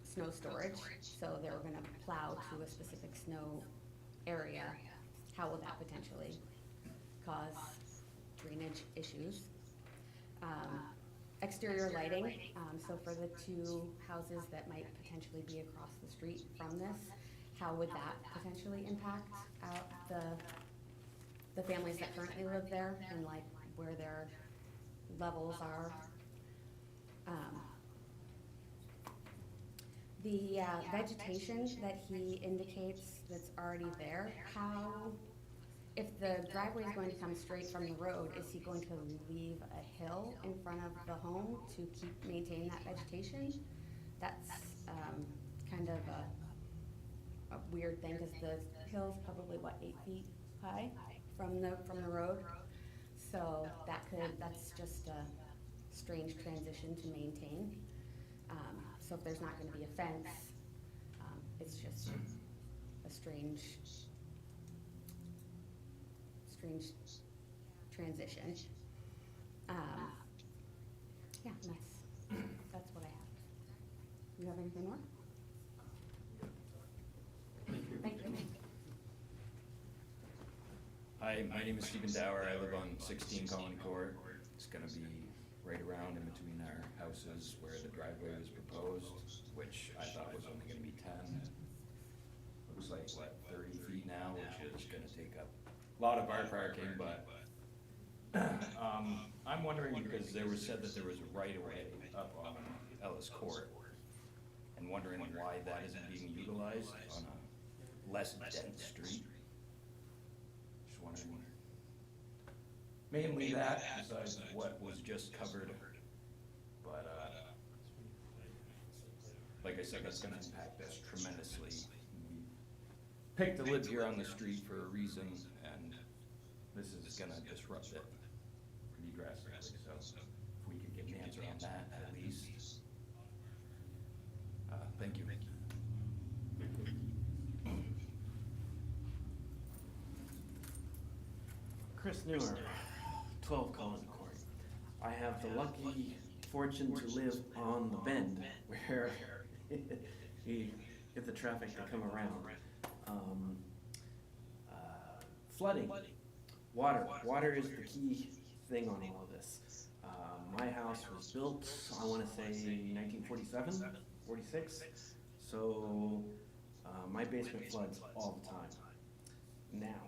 snow storage. So they're going to plow to a specific snow area. How will that potentially cause drainage issues? Exterior lighting, so for the 2 houses that might potentially be across the street from this, how would that potentially impact the families that currently live there, and like where their levels are? The vegetation that he indicates that's already there, if the driveway is going to come straight from the road, is he going to leave a hill in front of the home to maintain that vegetation? That's kind of a weird thing, because the hill's probably, what, 8 feet high from the road? So that's just a strange transition to maintain. So if there's not gonna be a fence, it's just a strange transition. Yeah, that's what I have. You have anything more? Thank you. Hi, my name is Stephen Dower. I live on 16 Colony Court. It's gonna be right around in between our houses where the driveway was proposed, which I thought was only gonna be 10. Looks like, what, 30 feet now, which is gonna take up a lot of our parking, but I'm wondering, because there was said that there was a right-of-way up on Ellis Court, and wondering why that isn't being utilized on a less dense street. Just wondering. Mainly that, besides what was just covered, but, like I said, that's gonna impact us tremendously. We picked to live here on the street for a reason, and this is gonna disrupt it pretty drastically, so if we could get an answer on that at least. Thank you. Chris Newer, 12 Colony Court. I have the lucky fortune to live on the bend where you get the traffic to come around. Flooding, water. Water is the key thing on all of this. My house was built, I want to say 1947, 46. So my basement floods all the time now.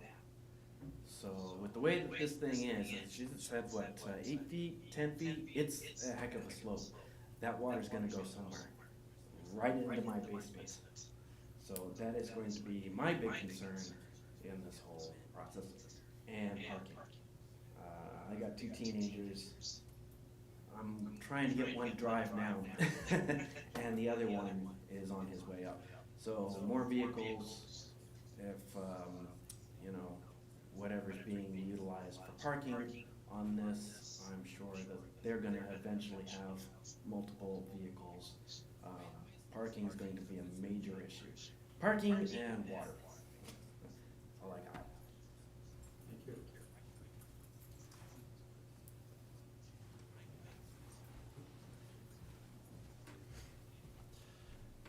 So with the way that this thing is, she said what, 8 feet, 10 feet, it's a heck of a slope. That water's gonna go somewhere, right into my basement. So that is going to be my big concern in this whole process, and parking. I got 2 teenagers. I'm trying to get one to drive now, and the other one is on his way up. So more vehicles, if, you know, whatever's being utilized for parking on this, I'm sure that they're gonna eventually have multiple vehicles. Parking is going to be a major issue. Parking and water. That's all I got. Thank you.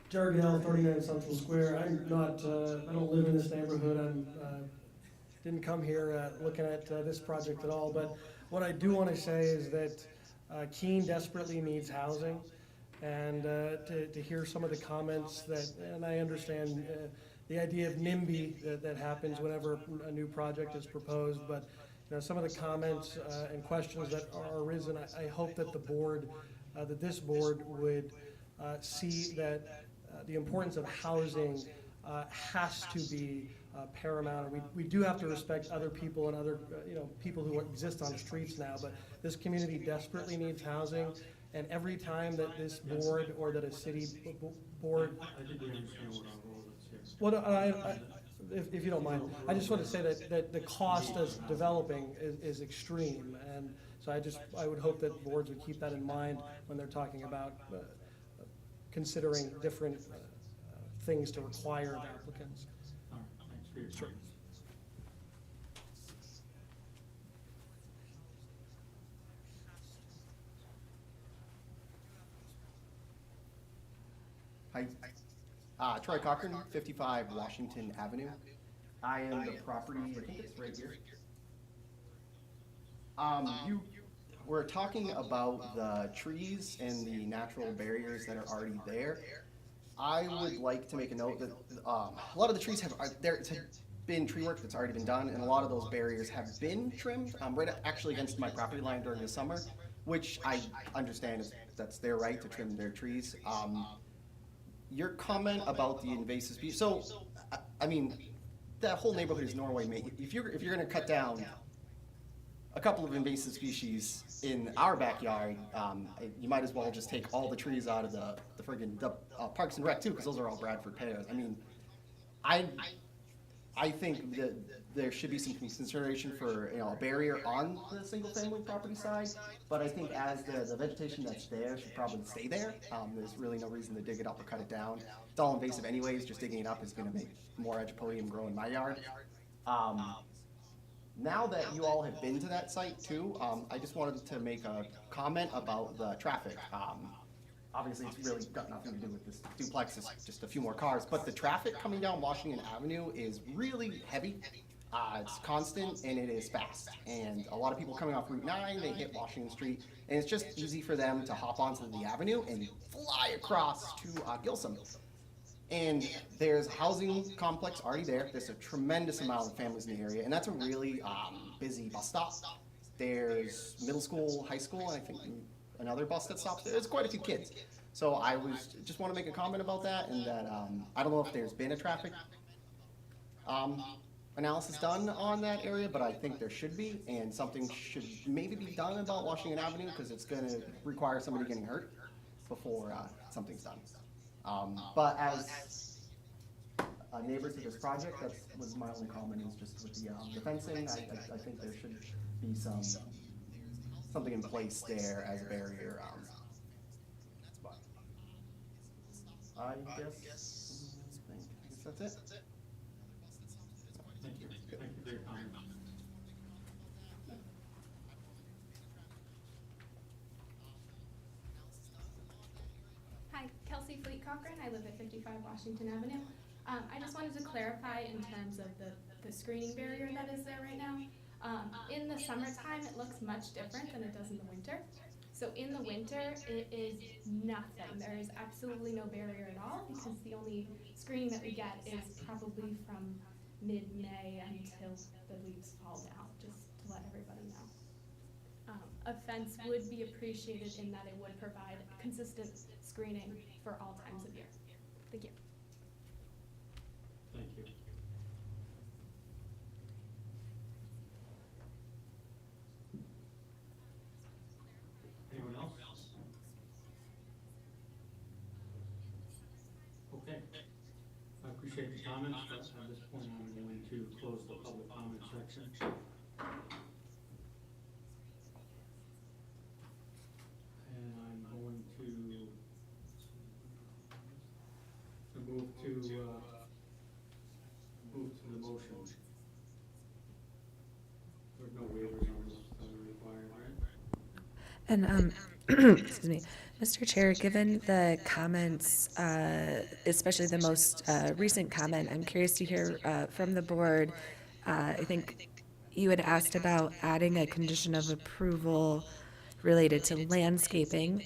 Jared Gale, 39 Central Square. I'm not, I don't live in this neighborhood. I'm, didn't come here looking at this project at all, but what I do want to say is that Keene desperately needs housing, and to hear some of the comments that, and I understand the idea of NIMBY that happens whenever a new project is proposed, but you know, some of the comments and questions that are arisen, I hope that the board, that this board would see that the importance of housing has to be paramount. We do have to respect other people and other you know, people who exist on the streets now, but this community desperately needs housing, and every time that this board or that a city board. I think we understand what our role is here. Well, if you don't mind, I just want to say that the cost of developing is extreme, and so I would hope that boards would keep that in mind when they're talking about considering different things to require of applicants. All right, thanks for your Sure. comments. Hi, Troy Cochran, 55 Washington Avenue. I am the property, I think it's right here. You were talking about the trees and the natural barriers that are already there. I would like to make a note that a lot of the trees have been tree work that's already been done, and a lot of those barriers have been trimmed, right actually against my property line during the summer, which I understand that's their right to trim their trees. Your comment about the invasive species, so, I mean, that whole neighborhood is Norway made. If you're gonna cut down a couple of invasive species in our backyard, you might as well just take all the trees out of the friggin' Parks and Rec too, because those are all Bradford pears. I mean, I think that there should be some consideration for, you know, a barrier on the single-family property side, but I think as the vegetation that's there should probably stay there. There's really no reason to dig it up or cut it down. It's all invasive anyways, just digging it up is gonna make more Agipodium grow in my yard. Now that you all have been to that site too, I just wanted to make a comment about the traffic. Obviously, it's really got nothing to do with this duplex, it's just a few more cars, but the traffic coming down Washington Avenue is really heavy. It's constant and it is fast. And a lot of people coming off Route 9, they hit Washington Street, and it's just easy for them to hop onto the avenue and fly across to Gilsum. And there's a housing complex already there. There's a tremendous amount of families in the area, and that's a really busy bus stop. There's middle school, high school, and I think another bus that stops there. There's quite a few kids. So I just want to make a comment about that, and that I don't know if there's been a traffic analysis done on that area, but I think there should be, and something should maybe be done about Washington Avenue, because it's going to require somebody getting hurt before something's done. But as neighbors to this project, that was my only comment, is just with the fencing. I think there should be something in place there as a barrier. But I guess that's it. Thank you. Thank you for your comment. Hi, Kelsey Fleet Cochran. I live at 55 Washington Avenue. I just wanted to clarify in terms of the screening barrier that is there right now. In the summertime, it looks much different than it does in the winter. So in the winter, it is nothing. There is absolutely no barrier at all, because the only screening that we get is probably from mid-May until the leaves fall down, just to let everybody know. A fence would be appreciated in that it would provide consistent screening for all times of year. Thank you. Thank you. Anyone else? Okay. I appreciate the comments, but at this point, I'm going to close the public comment section. And I'm going to move to the motion. There's no waivers on this that are required, right? And, excuse me, Mr. Chair, given the comments, especially the most recent comment, I'm curious to hear from the board. I think you had asked about adding a condition of approval related to landscaping.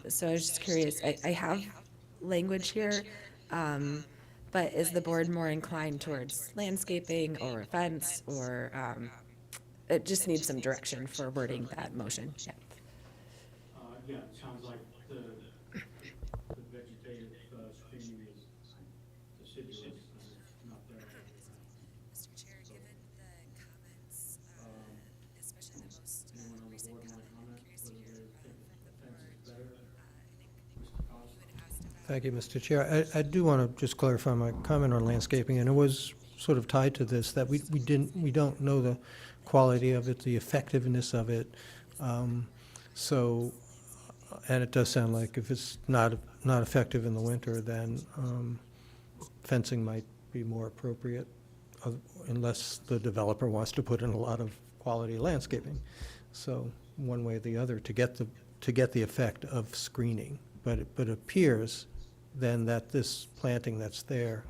So I was just curious, I have language here, but is the board more inclined towards landscaping or a fence, or it just needs some direction for wording that motion? Yeah. Yeah, it sounds like the vegetative screening is deciduous, not there. Mr. Chair, given the comments, especially the most Anyone on the recent board want to comment, comment, I'm curious to whether hear they think from the the fence is board. better? Mr. Costa? Thank you, Mr. Chair. I do want to just clarify my comment on landscaping, and it was sort of tied to this, that we don't know the quality of it, the effectiveness of it. And it does sound like if it's not effective in the winter, then fencing might be more appropriate, unless the developer wants to put in a lot of quality landscaping. So one way or the other to get the effect of screening. But it appears then that this planting that's there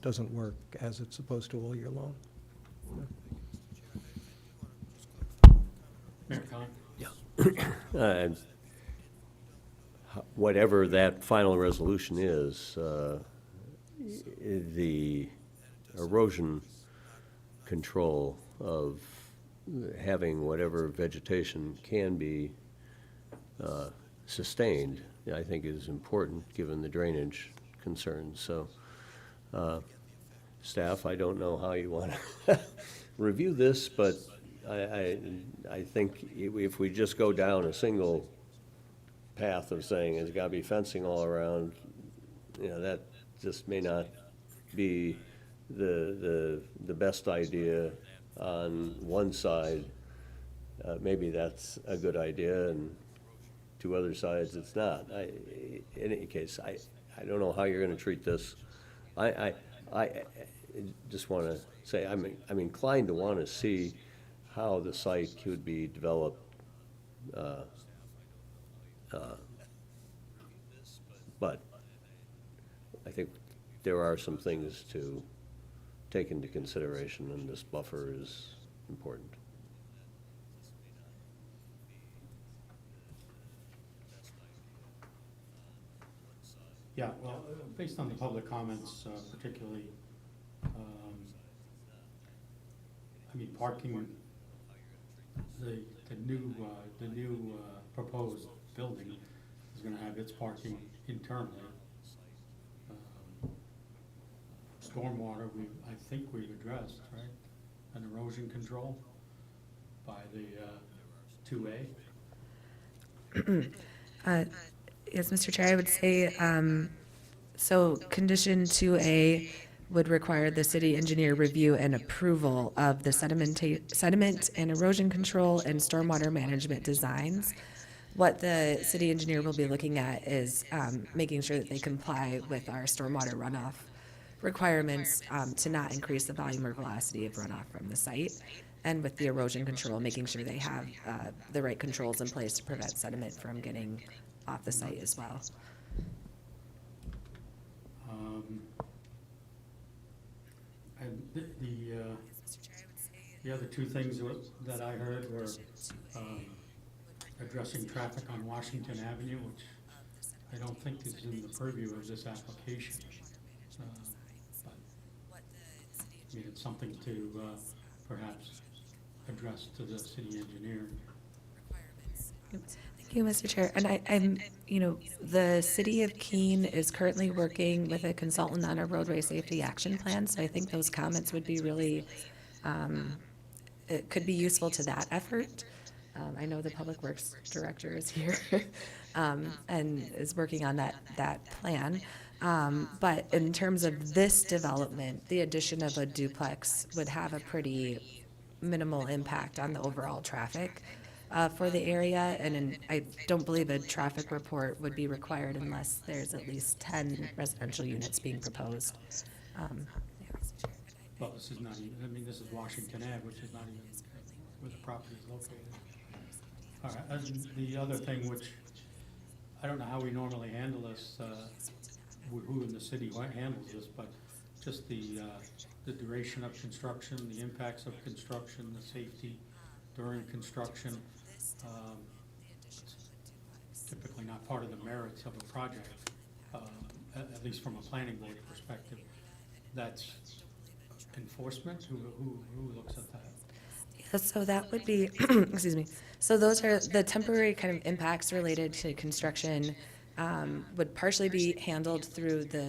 doesn't work as it's supposed to all year long. Mayor Con? And whatever that final resolution is, the erosion control of having whatever vegetation can be sustained, I think is important, given the drainage concerns. So, staff, I don't know how you want to review this, but I think if we just go down a single path of saying there's gotta be fencing all around, you know, that just may not be the best idea on one side. Maybe that's a good idea, and to other sides, it's not. In any case, I don't know how you're gonna treat this. I just wanna say, I'm inclined to wanna see how the site could be developed, but I think there are some things to take into consideration, and this buffer is important. Yeah, well, based on the public comments, particularly, I mean, parking, the new proposed building is gonna have its parking internally. Stormwater, I think we've addressed, right? And erosion control by the 2A. Yes, Mr. Chair, I would say, so condition 2A would require the city engineer review and approval of the sediment and erosion control and stormwater management designs. What the city engineer will be looking at is making sure that they comply with our stormwater runoff requirements to not increase the volume or velocity of runoff from the site, and with the erosion control, making sure they have the right controls in place to prevent sediment from getting off the site as well. And the other two things that I heard were addressing traffic on Washington Avenue, which I don't think is in the purview of this application. But I mean, it's something to perhaps address to the city engineer. Thank you, Mr. Chair. And I'm, you know, the city of Keene is currently working with a consultant on a roadway safety action plan, so I think those comments would be really, it could be useful to that effort. I know the Public Works Director is here and is working on that plan. But in terms of this development, the addition of a duplex would have a pretty minimal impact on the overall traffic for the area, and I don't believe a traffic report would be required unless there's at least 10 residential units being proposed. Well, this is not even, I mean, this is Washington Ave, which is not even where the property is located. All right, and the other thing, which I don't know how we normally handle this, who in the city handles this, but just the duration of construction, the impacts of construction, the safety during construction. Typically not part of the merits of a project, at least from a planning board perspective. That's enforcement. Who looks at that? Yeah, so that would be, excuse me. So those are the temporary kind of impacts related to construction. Would partially be handled through the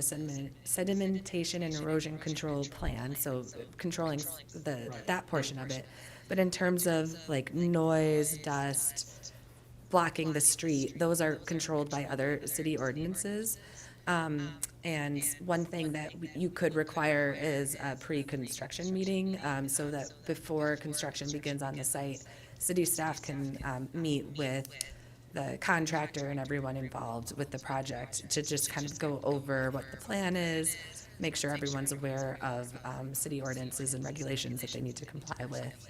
sedimentation and erosion control plan, so controlling that portion of it. But in terms of like noise, dust, blocking the street, those are controlled by other city ordinances. And one thing that you could require is a pre-construction meeting, so that before construction begins on the site, city staff can meet with the contractor and everyone involved with the project to just kind of go over what the plan is, make sure everyone's aware of city ordinances and regulations that they need to comply with.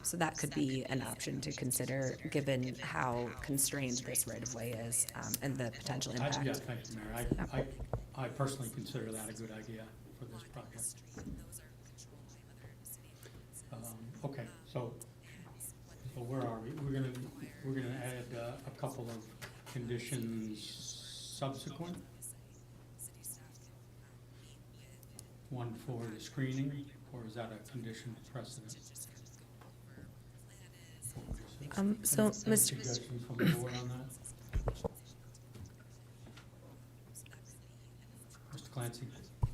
So that could be an option to consider, given how constrained this right-of-way is and the potential impact. Yeah, thank you, Mayor. I personally consider that a good idea for this project. Okay, so where are we? We're gonna add a couple of conditions subsequent. One for the screening, or is that a condition precedent? So, Any Mr. suggestions from the board on that? Mr. Clancy?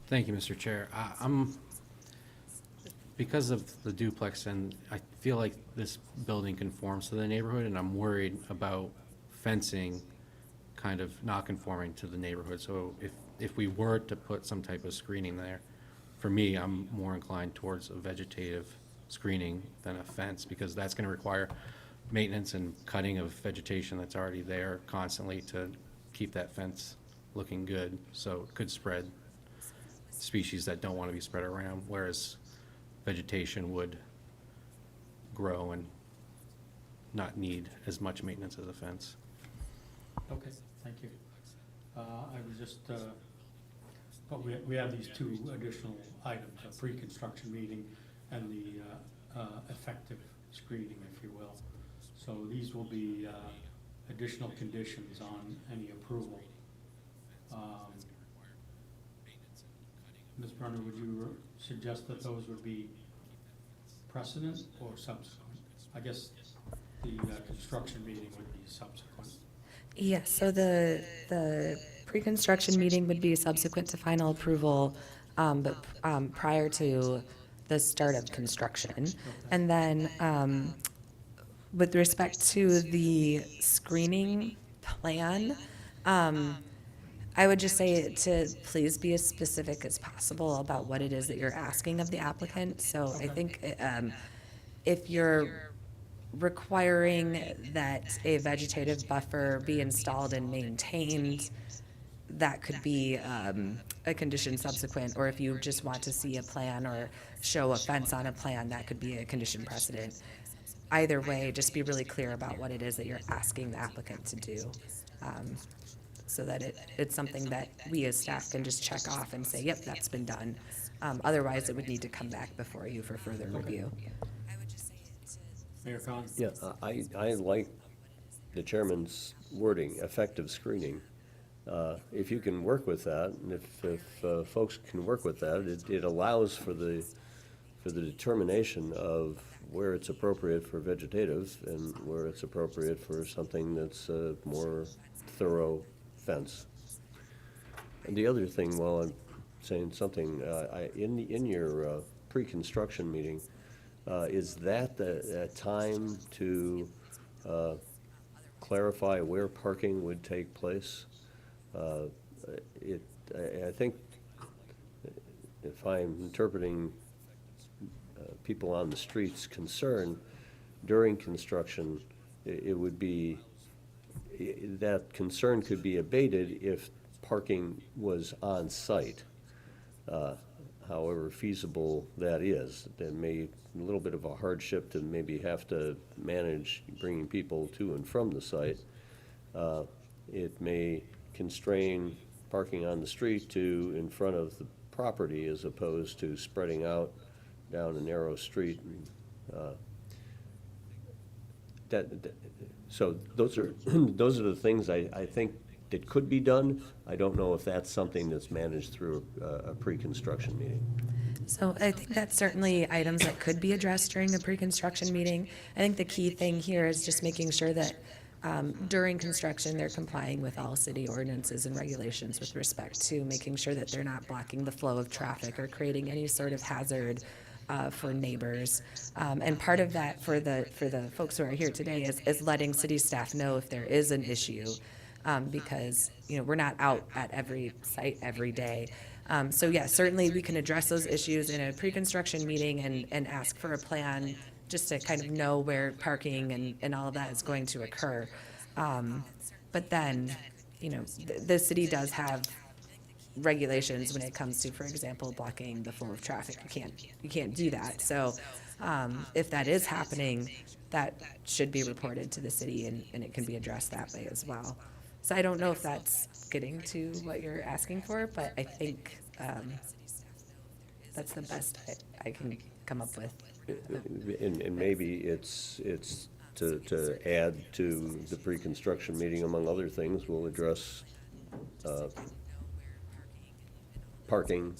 Thank you, Mr. Chair. because of the duplex, and I feel like this building conforms to the neighborhood, and I'm worried about fencing kind of not conforming to the neighborhood. So if we were to put some type of screening there, for me, I'm more inclined towards a vegetative screening than a fence, because that's gonna require maintenance and cutting of vegetation that's already there constantly to keep that fence looking good. So it could spread species that don't want to be spread around, whereas vegetation would grow and not need as much maintenance as a fence. Okay, thank you. I was just, but we have these two additional items, a pre-construction meeting and the effective screening, if you will. So these will be additional conditions on any approval. Ms. Brunner, would you suggest that those would be precedent or subsequent? I guess the construction meeting would be subsequent. Yes, so the pre-construction meeting would be subsequent to final approval, but prior to the start of construction. And then with respect to the screening plan, I would just say to please be as specific as possible about what it is that you're asking of the applicant. So I think if you're requiring that a vegetative buffer be installed and maintained, that could be a condition subsequent, or if you just want to see a plan or show a fence on a plan, that could be a condition precedent. Either way, just be really clear about what it is that you're asking the applicant to do, so that it's something that we as staff can just check off and say, yep, that's been done. Otherwise, it would need to come back before you for further review. Mayor Khan? Yeah, I like the chairman's wording, effective screening. If you can work with that, and if folks can work with that, it allows for the determination of where it's appropriate for vegetative and where it's appropriate for something that's a more thorough fence. And the other thing, while I'm saying something, in your pre-construction meeting, is that the time to clarify where parking would take place? I think, if I'm interpreting people on the street's concern during construction, it would be, that concern could be abated if parking was on site. However feasible that is, there may a little bit of a hardship to maybe have to manage bringing people to and from the site. It may constrain parking on the street to in front of the property as opposed to spreading out down a narrow street. So those are the things I think that could be done. I don't know if that's something that's managed through a pre-construction meeting. So I think that's certainly items that could be addressed during the pre-construction meeting. I think the key thing here is just making sure that during construction, they're complying with all city ordinances and regulations with respect to making sure that they're not blocking the flow of traffic or creating any sort of hazard for neighbors. And part of that for the folks who are here today is letting city staff know if there is an issue, because we're not out at every site every day. So yeah, certainly we can address those issues in a pre-construction meeting and ask for a plan just to kind of know where parking and all of that is going to occur. But then, the city does have regulations when it comes to, for example, blocking the flow of traffic. You can't do that. So if that is happening, that should be reported to the city and it can be addressed that way as well. So I don't know if that's getting to what you're asking for, but I think that's the best I can come up with. And maybe it's to add to the pre-construction meeting, among other things, we'll address parking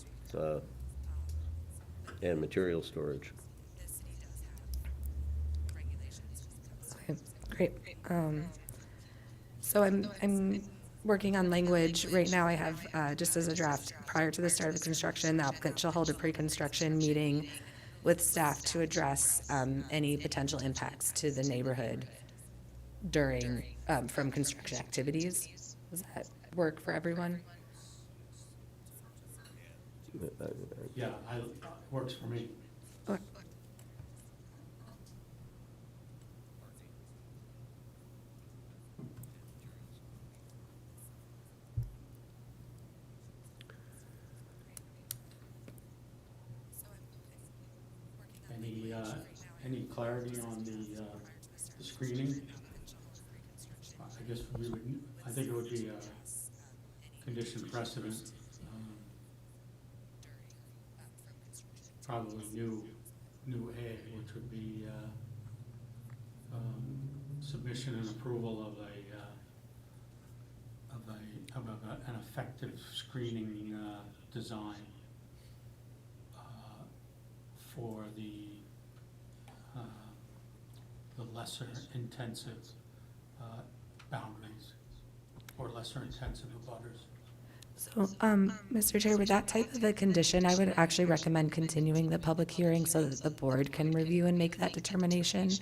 and material storage. Okay, great. So I'm working on language. Right now I have, just as a draft, prior to the start of construction, the applicant shall hold a pre-construction meeting with staff to address any potential impacts to the neighborhood during, from construction activities. Does that work for everyone? Yeah, works for me. Okay. Any clarity on the screening? I guess I think it would be a condition precedent. Probably new A, which would be submission and approval of an effective screening design for the lesser intensive boundaries or lesser intensive abutters. So, Mr. Chair, with that type of a condition, I would actually recommend continuing the public hearing so that the board can review and make that determination.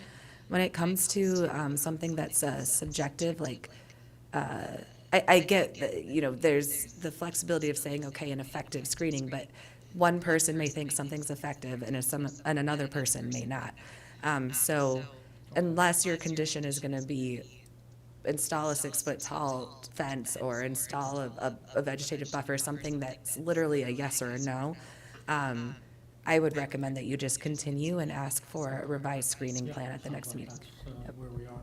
When it comes to something that's subjective, like, I get, that, you know, there's the flexibility of saying, okay, an effective screening, but one person may think something's effective and another person may not. So unless your condition is going to be install a 6-foot tall fence or install a vegetative buffer, something that's literally a yes or a no, I would recommend that you just continue and ask for a revised screening plan at the next meeting. That's where we are.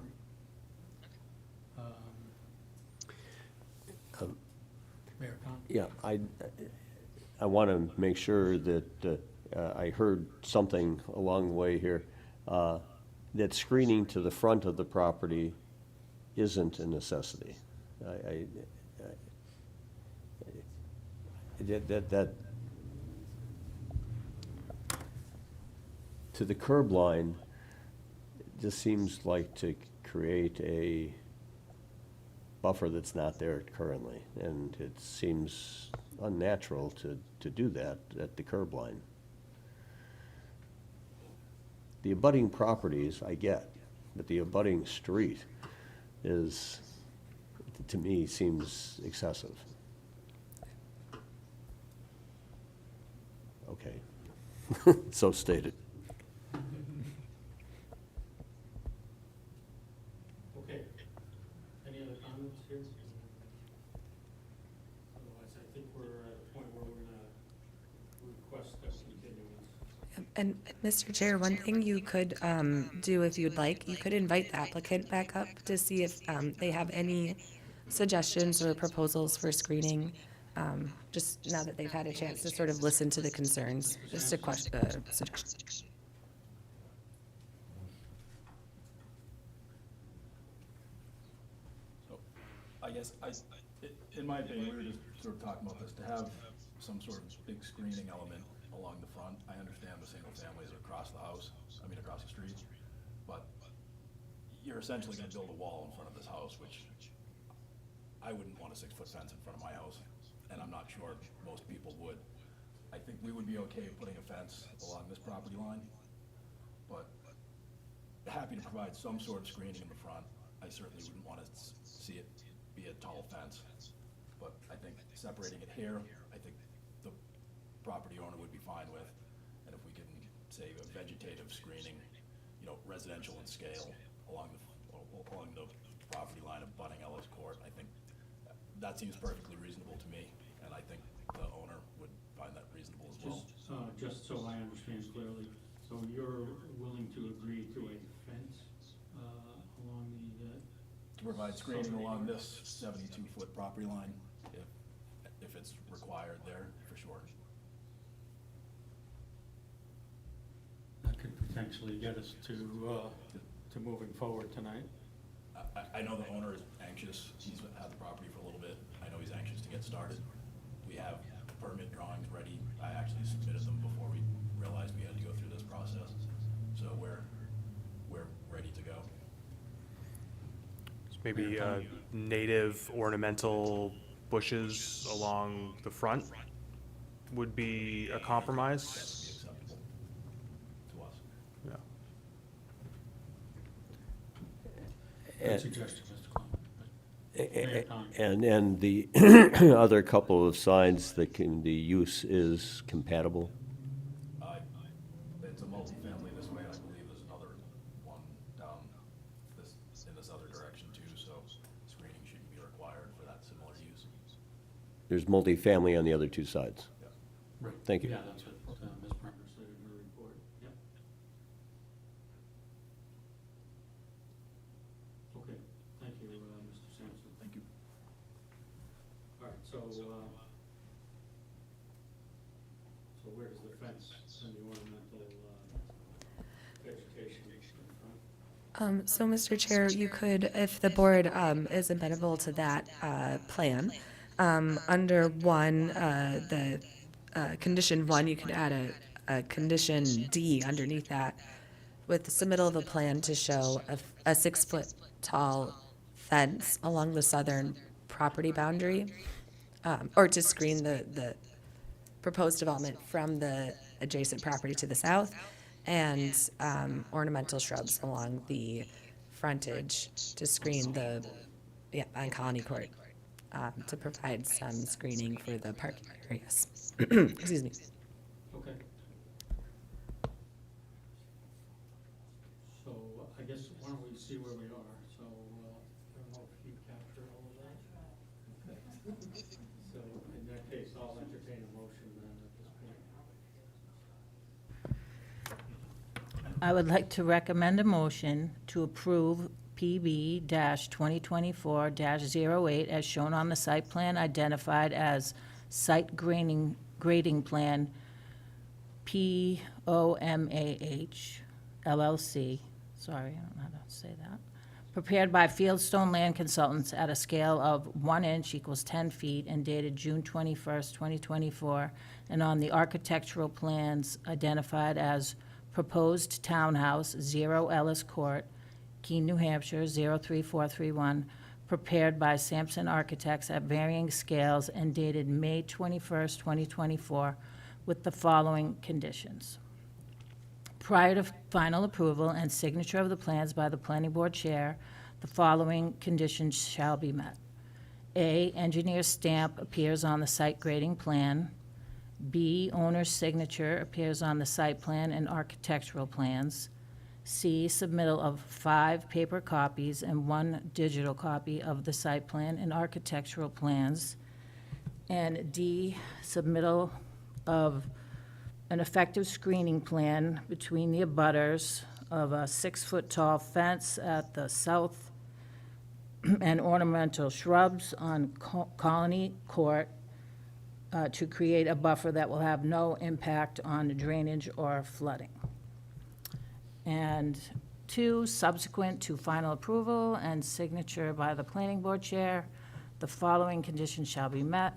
Mayor Con? Yeah, I want to make sure that I heard something along the way here, that screening to the front of the property isn't a necessity. That to the curb line just seems like to create a buffer that's not there currently, and it seems unnatural to do that at the curb line. The abutting properties, I get, but the abutting street is, to me, seems excessive. Okay, so stated. Okay. Any other comments here? Otherwise, I think we're at a point where we're gonna request a continuance. And Mr. Chair, one thing you could do if you'd like, you could invite the applicant back up to see if they have any suggestions or proposals for screening, just now that they've had a chance to sort of listen to the concerns, just a question, suggestion. So, I guess, in my opinion, we were just sort of talking about this, to have some sort of big screening element along the front. I understand the single families are across the house, across the street, but you're essentially gonna build a wall in front of this house, which I wouldn't want a 6-foot fence in front of my house, and I'm not sure most people would. I think we would be okay putting a fence along this property line, but happy to provide some sort of screening in the front. I certainly wouldn't want to see it be a tall fence, but I think separating it here, I think the property owner would be fine with. And if we can say a vegetative screening, you know, residential in scale along the property line of abutting Ellis Court, I think that seems perfectly reasonable to me, and I think the owner would find that reasonable as well. Just so I understand clearly, so you're willing to agree to a fence along the To provide screening along this 72-foot property line, if it's required there, for sure. that could potentially get us to moving forward tonight. I know the owner is anxious. He's had the property for a little bit. I know he's anxious to get started. We have permit drawings ready. I actually submitted them before we realized we had to go through this process. So we're ready to go. Maybe native ornamental bushes along the front would be a compromise. Good suggestion, Mr. Clement. And the other couple of signs that the use is compatible? It's a multifamily this way, and I believe there's another one down in this other direction too, so screening shouldn't be required for that similar use. There's multifamily on the other two sides? Right. Thank you. Yeah, that's what Ms. Prenter said in her report. Yep. Okay, thank you, Mr. Sampson. Thank you. All right, so where does the fence and the ornamental vegetation in front? So, Mr. Chair, you could, if the board is amenable to that plan, under one, the condition one, you could add a condition D underneath that with the submittal of a plan to show a 6-foot tall fence along the southern property boundary, or to screen the proposed development from the adjacent property to the south, and ornamental shrubs along the frontage to screen on Colony Court, to provide some screening for the parking areas. Excuse me. Okay. So I guess, why don't we see where we are? So, I don't know if you captured all of that? Okay. So in that case, I'll entertain a motion then at this point. I would like to recommend a motion to approve PB-2024-08 as shown on the site plan identified as Site Grading Plan POMAH LLC, sorry, I don't know how to say that, prepared by Fieldstone Land Consultants at a scale of 1 inch equals 10 feet and dated June 21st, 2024, and on the architectural plans identified as proposed townhouse, 0 Ellis Court, Keene, New Hampshire, 03431, prepared by Sampson Architects at varying scales and dated May 21st, 2024, with the following conditions. Prior to final approval and signature of the plans by the planning board chair, the following conditions shall be met. A, engineer's stamp appears on the site grading plan. B, owner's signature appears on the site plan and architectural plans. C, submittal of 5 paper copies and 1 digital copy of the site plan and architectural plans. And D, submittal of an effective screening plan between the abutters of a 6-foot tall fence at the south and ornamental shrubs on Colony Court to create a buffer that will have no impact on drainage or flooding. And 2, subsequent to final approval and signature by the planning board chair, the following conditions shall be met.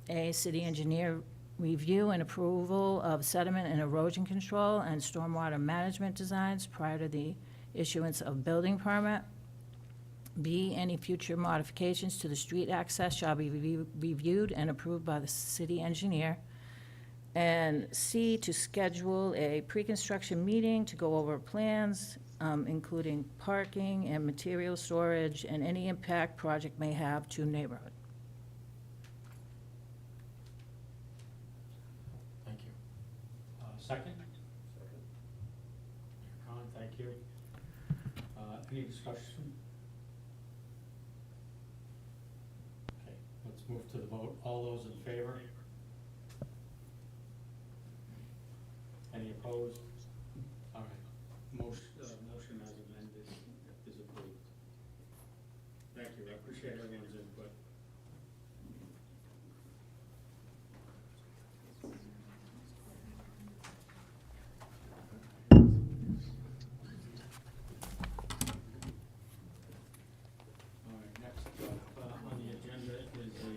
A, city engineer review and approval of sediment and erosion control and stormwater management designs prior to the issuance of building permit. B, any future modifications to the street access shall be reviewed and approved by the city engineer. And C, to schedule a pre-construction meeting to go over plans, including parking and material storage and any impact project may have to neighborhood. Thank you. Second? Khan, thank you. Any discussion? Okay, let's move to the vote. All those in favor? Any opposed? All right, motion as amended is approved. Thank you, I appreciate everyone's input. All right, next up on the agenda is the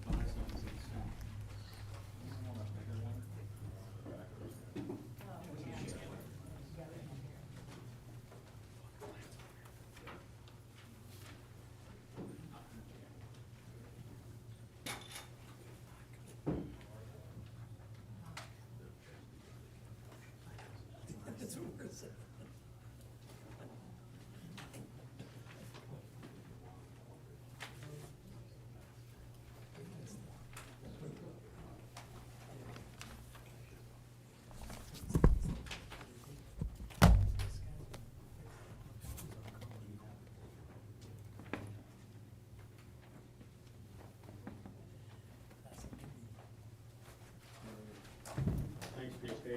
advice on consent.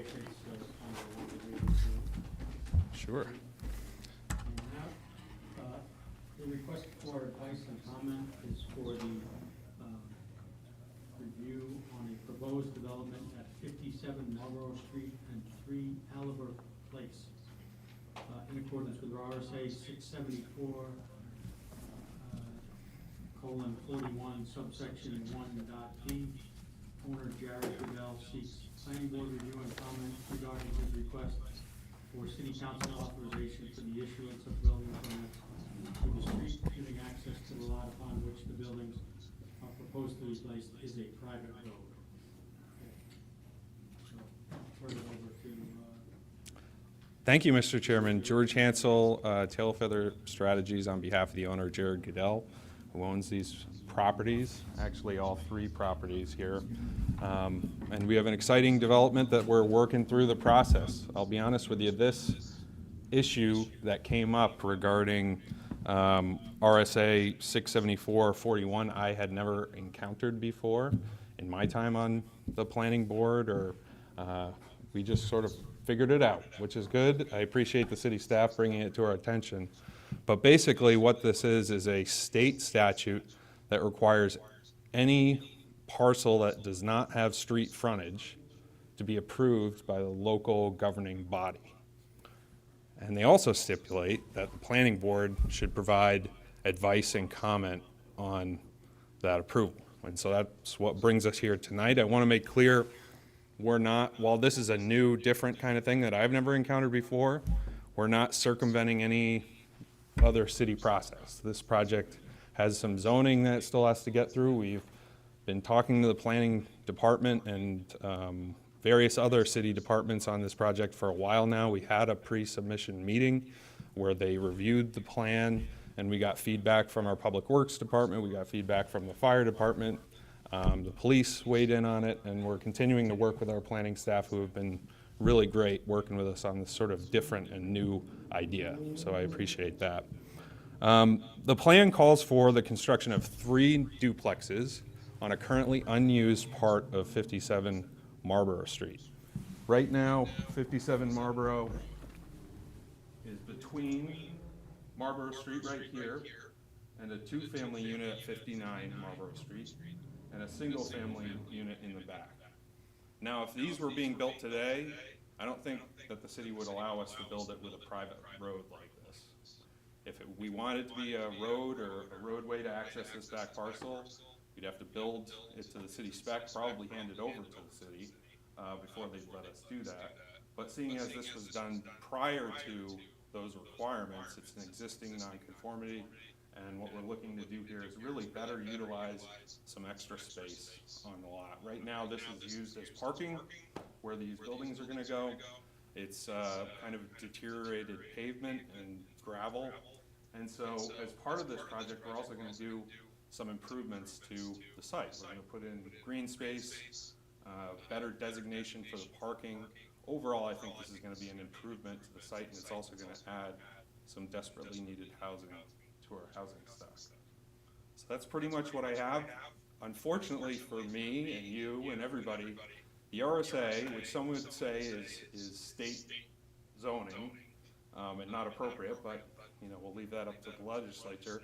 patience on the one that we received. Sure. And now, the request for advice and comment is for the review on a proposed development at 57 Marlborough Street and 3 Aliber Place, in accordance with RSA 674:41 subsection 1.d. Owner Jared Goodell seeks planning board review and comment regarding his request for city council authorization for the issuance of building permits to the street giving access to the lot upon which the buildings are proposed to be placed is a private road. So, I'll turn it over to, Thank you, Mr. Chairman. George Hansel, Tailfeather Strategies, on behalf of the owner, Jared Goodell, who owns these properties, actually all 3 properties here. And we have an exciting development that we're working through the process. I'll be honest with you, this issue that came up regarding RSA 674:41, I had never encountered before in my time on the planning board, or we just sort of figured it out, which is good. I appreciate the city staff bringing it to our attention. But basically what this is a state statute that requires any parcel that does not have street frontage to be approved by the local governing body. And they also stipulate that the planning board should provide advice and comment on that approval. And so that's what brings us here tonight. I want to make clear, we're not, while this is a new, different kind of thing that I've never encountered before, we're not circumventing any other city process. This project has some zoning that it still has to get through. We've been talking to the planning department and various other city departments on this project for a while now. We had a pre-submission meeting where they reviewed the plan, and we got feedback from our public works department, we got feedback from the fire department, the police weighed in on it, and we're continuing to work with our planning staff, who have been really great working with us on this sort of different and new idea. So I appreciate that. The plan calls for the construction of 3 duplexes on a currently unused part of 57 Marlborough Street. Right now, 57 Marlborough is between Marlborough Street right here and a 2-family unit at 59 Marlborough Street and a single-family unit in the back. Now, if these were being built today, I don't think that the city would allow us to build it with a private road like this. If we wanted to be a road or a roadway to access this back parcel, we'd have to build it to the city spec, probably hand it over to the city before they'd let us do that. But seeing as this was done prior to those requirements, it's an existing nonconformity, and what we're looking to do here is really better utilize some extra space on the lot. Right now, this is used as parking where these buildings are gonna go. It's kind of deteriorated pavement and gravel. And so as part of this project, we're also gonna do some improvements to the site. We're gonna put in green space, better designation for the parking. Overall, I think this is gonna be an improvement to the site, and it's also gonna add some desperately needed housing to our housing stock. So that's pretty much what I have. Unfortunately for me and you and everybody, the RSA, which some would say is state zoning, and not appropriate, but we'll leave that up to the legislature.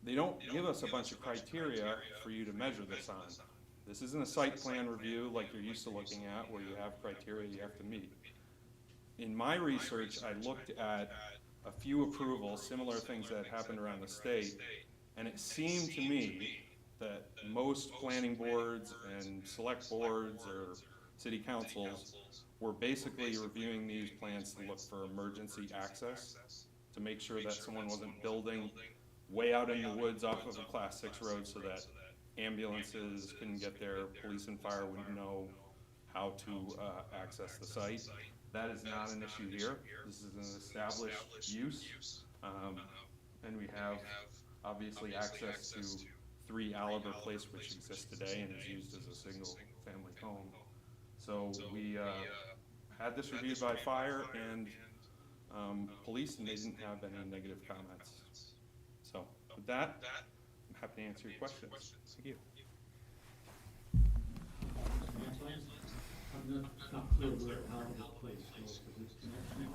They don't give us a bunch of criteria for you to measure this on. This isn't a site plan review like you're used to looking at, where you have criteria you have to meet. In my research, I looked at a few approvals, similar things that happened around the state, and it seemed to me that most planning boards and select boards or city councils were basically reviewing these plans to look for emergency access, to make sure that someone wasn't building way out in the woods off of a Class 6 road so that ambulances couldn't get there, police and fire wouldn't know how to access the site. That is not an issue here. This is an established use, and we have obviously access to 3 Aliber Place, which exists today and is used as a single-family home. So we had this reviewed by fire and police, and they didn't have any negative comments. So with that, I'm happy to answer your questions. Thank you. It's not clear where Albert Place goes, because it's connected.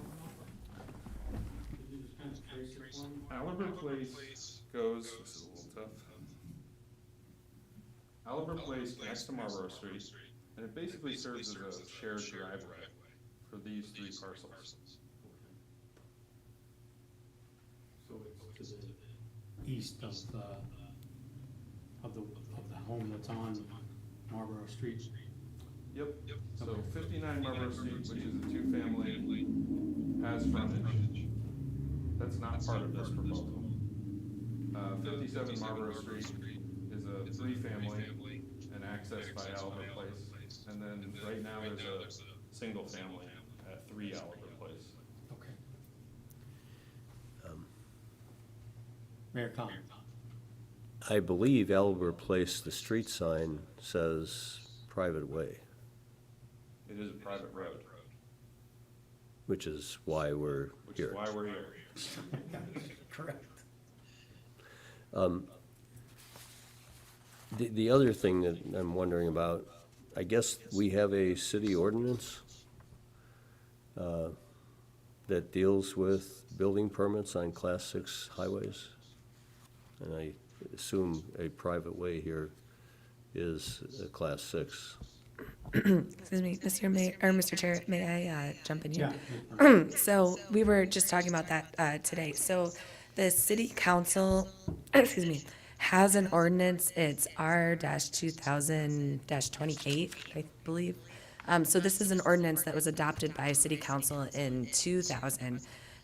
Could you just kind of trace it for me? Albert Place goes, this is a little tough. Albert Place connects to Marlborough Street, and it basically serves as a shared driveway for these three parcels. So it's to the east of the home that's on Marlborough Street. Yep, so 59 Marlborough Street, which is a two-family, has frontage. That's not part of this proposal. 57 Marlborough Street is a three-family and accessed by Albert Place. And then right now there's a single family at 3 Albert Place. Okay. Mayor Collins. I believe Albert Place, the street sign says private way, It is a private road, which is why we're which is here. why we're here. Correct. The other thing that I'm wondering about, I guess we have a city ordinance that deals with building permits on Class 6 highways. And I assume a private way here is a Class 6. Excuse me, Mr. Chair, may I jump in here? Yeah. So we were just talking about that today. So the city council, excuse me, has an ordinance. It's R-2000-28, I believe. So this is an ordinance that was adopted by city council in 2000.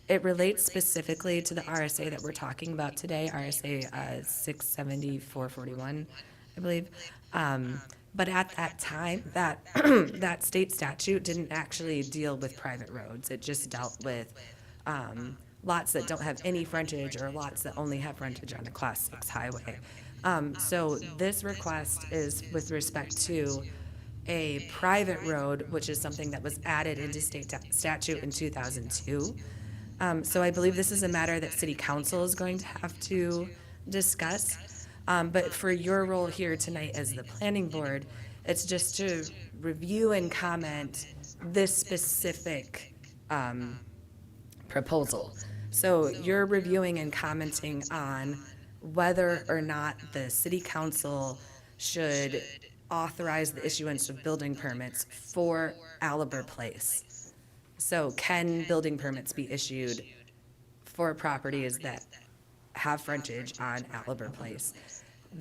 It relates specifically to the RSA that we're talking about today, RSA 67441, I believe. But at that time, that that state statute didn't actually deal with private roads. It just dealt with lots that don't have any frontage or lots that only have frontage on a Class 6 highway. So this request is with respect to a private road, which is something that was added into state statute in 2002. So I believe this is a matter that city council is going to have to discuss. But for your role here tonight as the planning board, it's just to review and comment this specific proposal. So you're reviewing and commenting on whether or not the city council should authorize the issuance of building permits for Albert Place. So can building permits be issued for properties that have frontage on Albert Place?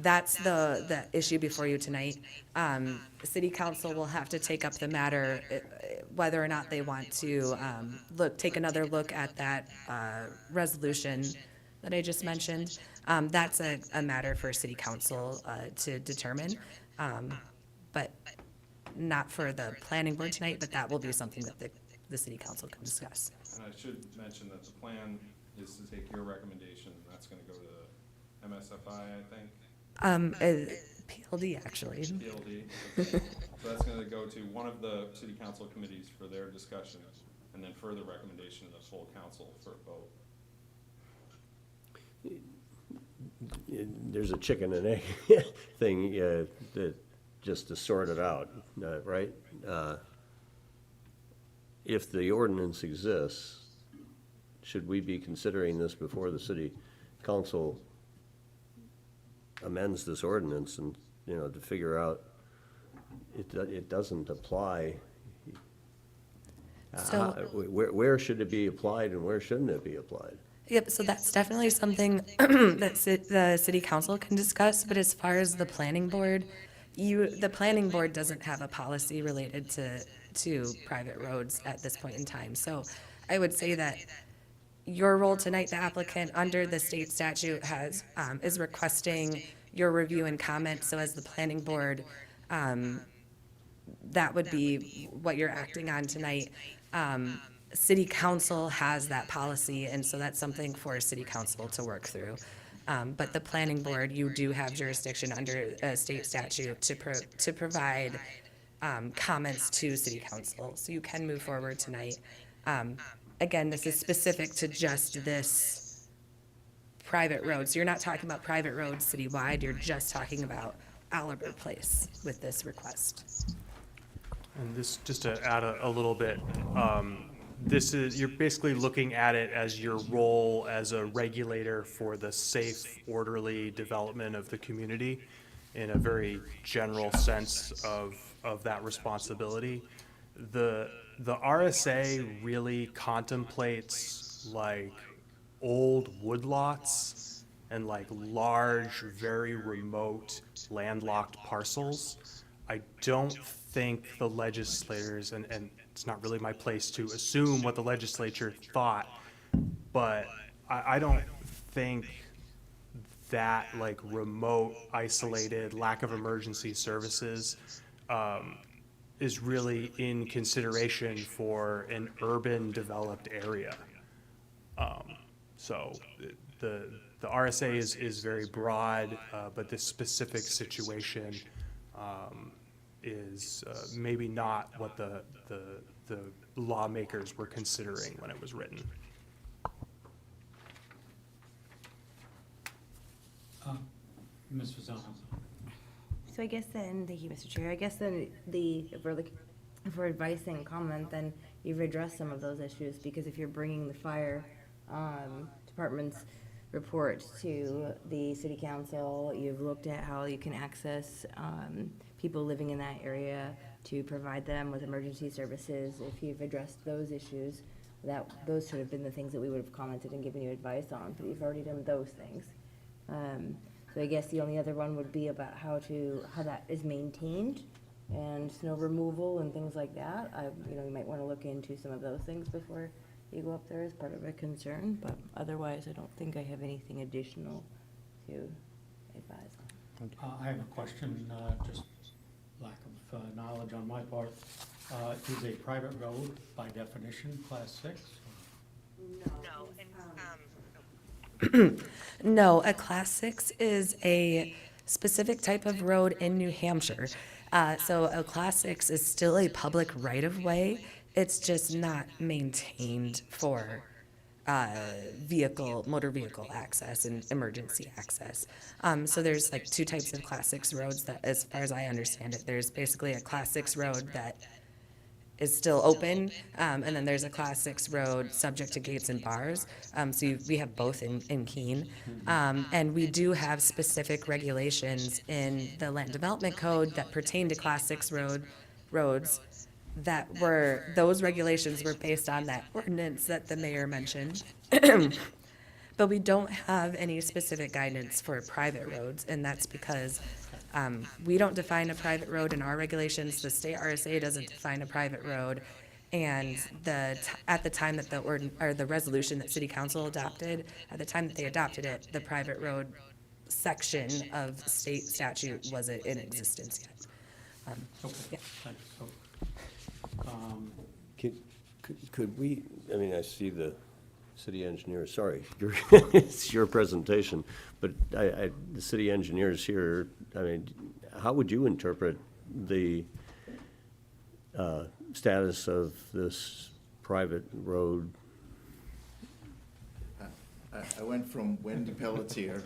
That's the issue before you tonight. The city council will have to take up the matter, whether or not they want to take another look at that resolution that I just mentioned. That's a matter for city council to determine, but not for the planning board tonight, but that will be something that the city council can discuss. And I should mention that the plan is to take your recommendation, and that's gonna go to MSFI, I think. PLD, actually. PLD. Okay. So that's gonna go to one of the city council committees for their discussion, and then further recommendation to the full council for a vote. There's a chicken and egg thing that just to sort it out, right? If the ordinance exists, should we be considering this before the city council amends this ordinance and, to figure out it doesn't apply? So- Where should it be applied and where shouldn't it be applied? Yep, so that's definitely something that the city council can discuss, but as far as the planning board, the planning board doesn't have a policy related to private roads at this point in time. So I would say that your role tonight, the applicant, under the state statute is requesting your review and comment. So as the planning board, that would be what you're acting on tonight. City council has that policy, and so that's something for city council to work through. But the planning board, you do have jurisdiction under a state statute to provide comments to city council. So you can move forward tonight. Again, this is specific to just this private road. So you're not talking about private roads citywide, you're just talking about Albert Place with this request. And this, just to add a little bit, this is, you're basically looking at it as your role as a regulator for the safe, orderly development of the community in a very general sense of that responsibility. The RSA really contemplates like old woodlots and like large, very remote landlocked parcels. I don't think the legislators, and it's not really my place to assume what the legislature thought, but I don't think that like remote, isolated, lack of emergency services is really in consideration for an urban developed area. So the RSA is very broad, but this specific situation is maybe not what the lawmakers were considering when it was written. Ms. Fasano. So I guess then, thank you, Mr. Chair, I guess then if we're looking for advice and comment, then you've addressed some of those issues, because if you're bringing the fire department's report to the city council, you've looked at how you can access people living in that area to provide them with emergency services. If you've addressed those issues, those should have been the things that we would have commented and given you advice on, but you've already done those things. So I guess the only other one would be about how that is maintained and snow removal and things like that. You might want to look into some of those things before you go up there as part of a concern, but otherwise I don't think I have anything additional to advise on. I have a question, just lack of knowledge on my part. Is a private road by definition Class 6? No, a Class 6 is a specific type of road in New Hampshire. So a Class 6 is still a public right-of-way. It's just not maintained for motor vehicle access and emergency access. So there's like two types of Class 6 roads that, as far as I understand it, there's basically a Class 6 road that is still open, and then there's a Class 6 road subject to gates and bars. So we have both in Keene. And we do have specific regulations in the Land Development Code that pertain to Class 6 roads. Those regulations were based on that ordinance that the mayor mentioned. But we don't have any specific guidance for private roads, and that's because we don't define a private road in our regulations. The state RSA doesn't define a private road, and at the time that the resolution that City Council adopted, at the time that they adopted it, the private road section of state statute wasn't in existence yet. Okay, Yeah. thanks. So, Could we, I mean, I see the city engineer, sorry, it's your presentation, but the city engineer's here. I mean, how would you interpret the status of this private road? I went from Wendy Pelletier,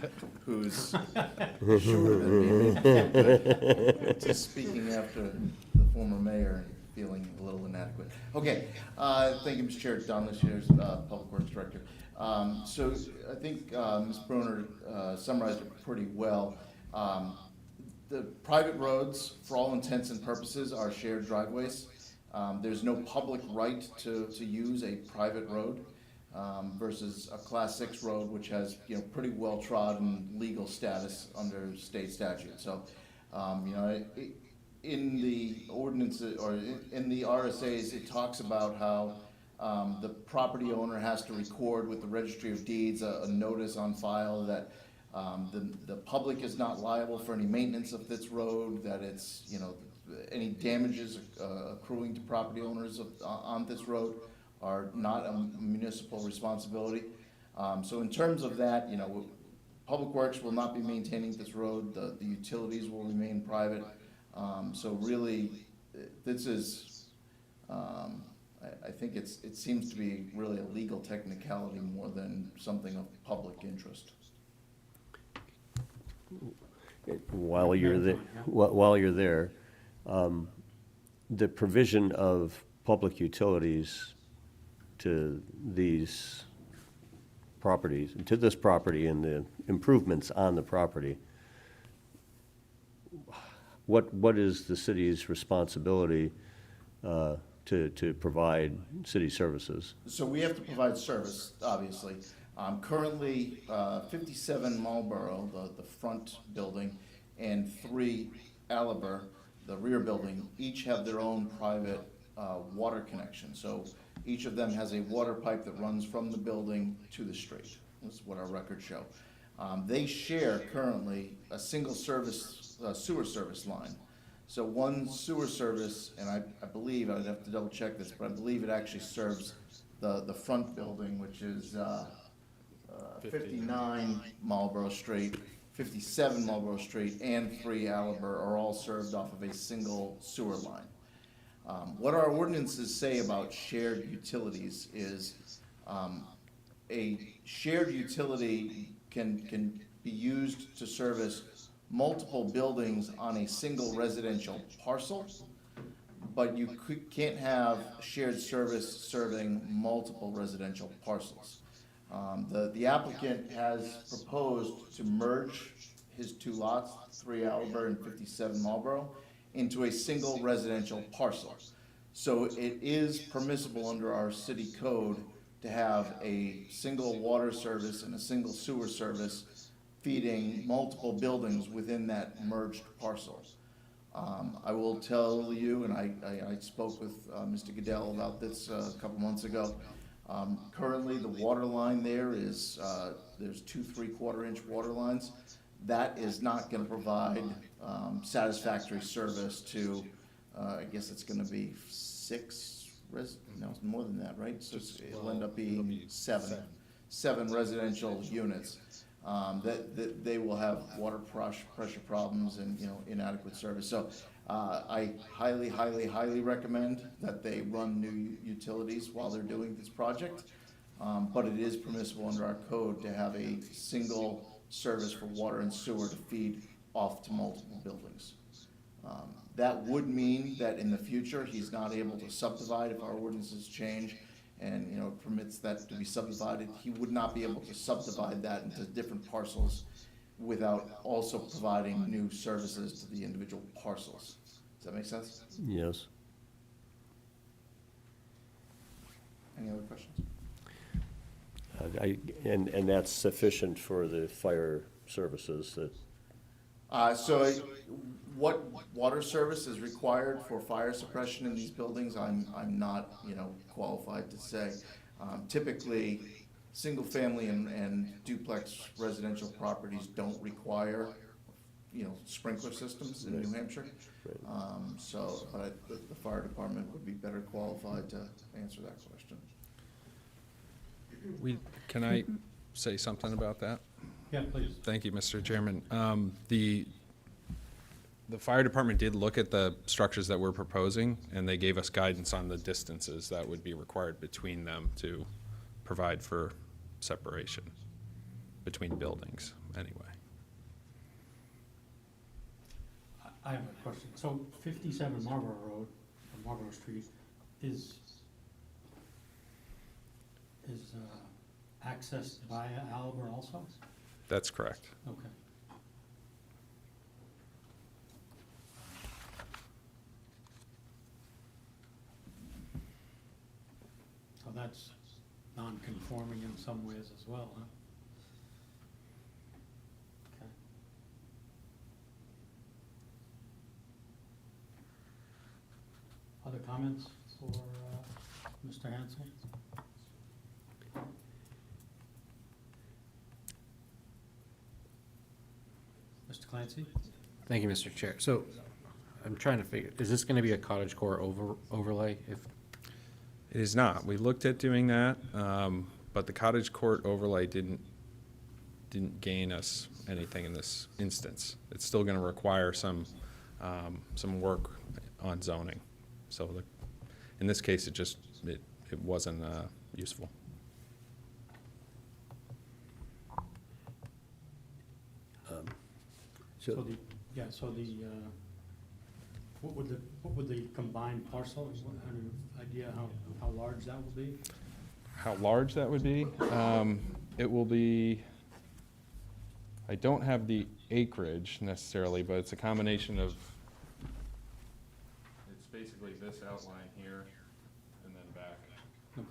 who's shorter than me, to speaking after the former mayor and feeling a little inadequate. Okay, thank you, Mr. Chair. Don Lashers, Public Works Director. So I think Ms. Bruner summarized it pretty well. The private roads, for all intents and purposes, are shared driveways. There's no public right to use a private road versus a Class 6 road, which has pretty well trodden legal status under state statute. So in the ordinances or in the RSAs, it talks about how the property owner has to record with the Registry of Deeds a notice on file that the public is not liable for any maintenance of this road, that it's, any damages accruing to property owners on this road are not a municipal responsibility. So in terms of that, Public Works will not be maintaining this road, the utilities will remain private. So really, this is, I think it seems to be really a legal technicality more than something of public interest. While you're there, the provision of public utilities to these properties, to this property and the improvements on the property, what is the city's responsibility to provide city services? So we have to provide service, obviously. Currently, 57 Marlboro, the front building, and 3 Aliber, the rear building, each have their own private water connection. So each of them has a water pipe that runs from the building to the street. This is what our records show. They share currently a single service, sewer service line. So one sewer service, and I believe, I'd have to double check this, but I believe it actually serves the front building, which is 59 Marlboro Street, 57 Marlboro Street, and 3 Aliber are all served off of a single sewer line. What our ordinances say about shared utilities is a shared utility can be used to service multiple buildings on a single residential parcel, but you can't have shared service serving multiple residential parcels. The applicant has proposed to merge his 2 lots, 3 Aliber and 57 Marlboro, into a single residential parcel. So it is permissible under our city code to have a single water service and a single sewer service feeding multiple buildings within that merged parcel. I will tell you, and I spoke with Mr. Goodell about this a couple months ago. Currently, the water line there is, there's 2 3/4-inch water lines. That is not gonna provide satisfactory service to, I guess it's gonna be 6, no, it's more than that, right? So it'll end up being 7 residential units. That they will have water pressure problems and, inadequate service. So I highly recommend that they run new utilities while they're doing this project. But it is permissible under our code to have a single service for water and sewer to feed off to multiple buildings. That would mean that in the future, he's not able to subdivide if our ordinances change and, permits that to be subdivided. He would not be able to subdivide that into different parcels without also providing new services to the individual parcels. Does that make sense? Yes. Any other questions? And that's sufficient for the fire services that, So what water service is required for fire suppression in these buildings, I'm not, qualified to say. Typically, single-family and duplex residential properties don't require, sprinkler systems in New Hampshire. But the fire department would be better qualified to answer that question. Can I say something about that? Yeah, please. Thank you, Mr. Chairman. The fire department did look at the structures that we're proposing, and they gave us guidance on the distances that would be required between them to provide for separation between buildings, anyway. I have a question. So 57 Marlboro Road, or Marlboro Street, is accessed via Aliber also? That's correct. Okay. So that's non-conforming in some ways as well, huh? Okay. Other comments for Mr. Hansel? Mr. Clancy? Thank you, Mr. Chair. So I'm trying to figure, is this going to be a cottagecore overlay? If It is not. We looked at doing that, but the cottage court overlay didn't gain us anything in this instance. It's still going to require some work on zoning. So in this case, it wasn't useful. So the What would the combined parcel, any idea how large that will be? How large that would be? It will be, I don't have the acreage necessarily, but it's a combination of, it's basically this outline here and then back Okay.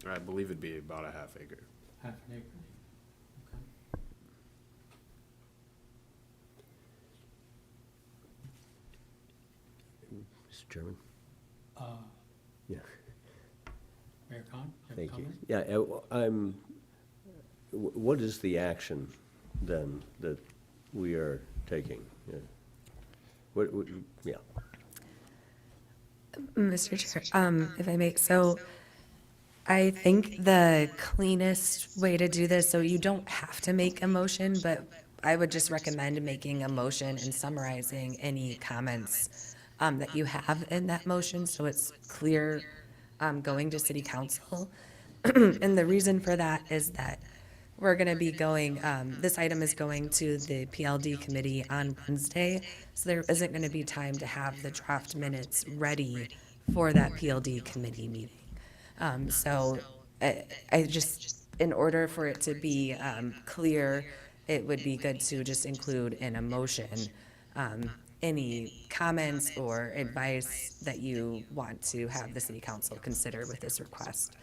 here. I believe it'd be about a half acre. Half an acre? Mr. Chairman? Okay. Yeah, Mayor Khan? have a thank you. comment? Yeah, what is the action then that we are taking? Yeah. Yeah. Mr. Chair, if I may, so I think the cleanest way to do this, so you don't have to make a motion, but I would just recommend making a motion and summarizing any comments that you have in that motion, so it's clear going to city council. And the reason for that is that we're gonna be going, this item is going to the PLD committee on Wednesday, so there isn't gonna be time to have the draft minutes ready for that PLD committee meeting. So I just, in order for it to be clear, it would be good to just include in a motion any comments or advice that you want to have the city council consider with this request.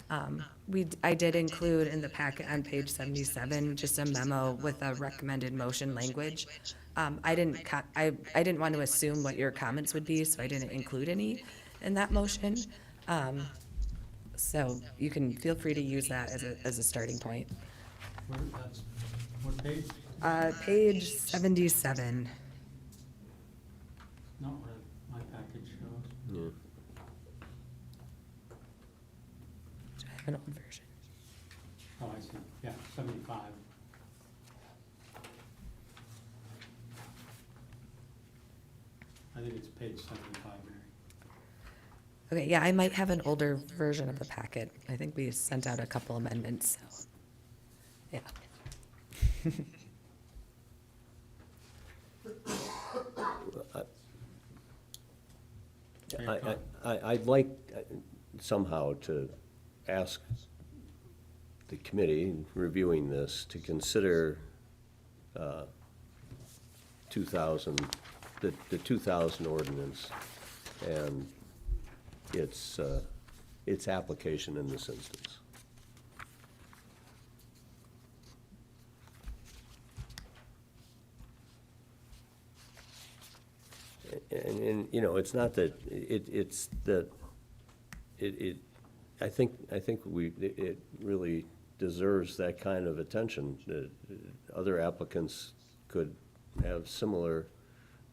I did include in the packet on page 77, just a memo with a recommended motion language. I didn't want to assume what your comments would be, so I didn't include any in that motion. So you can feel free to use that as a starting point. What page? Page 77. Not what my package shows. Yeah. I have an old version. Oh, I see, yeah, 75. I think it's page 75, Mary. Okay, yeah, I might have an older version of the packet. I think we sent out a couple amendments, so, yeah. I'd like somehow to ask the committee reviewing this to consider 2000, the 2000 ordinance and its application in this instance. And, you know, it's not that, it's that, I think it really deserves that kind of attention. Other applicants could have similar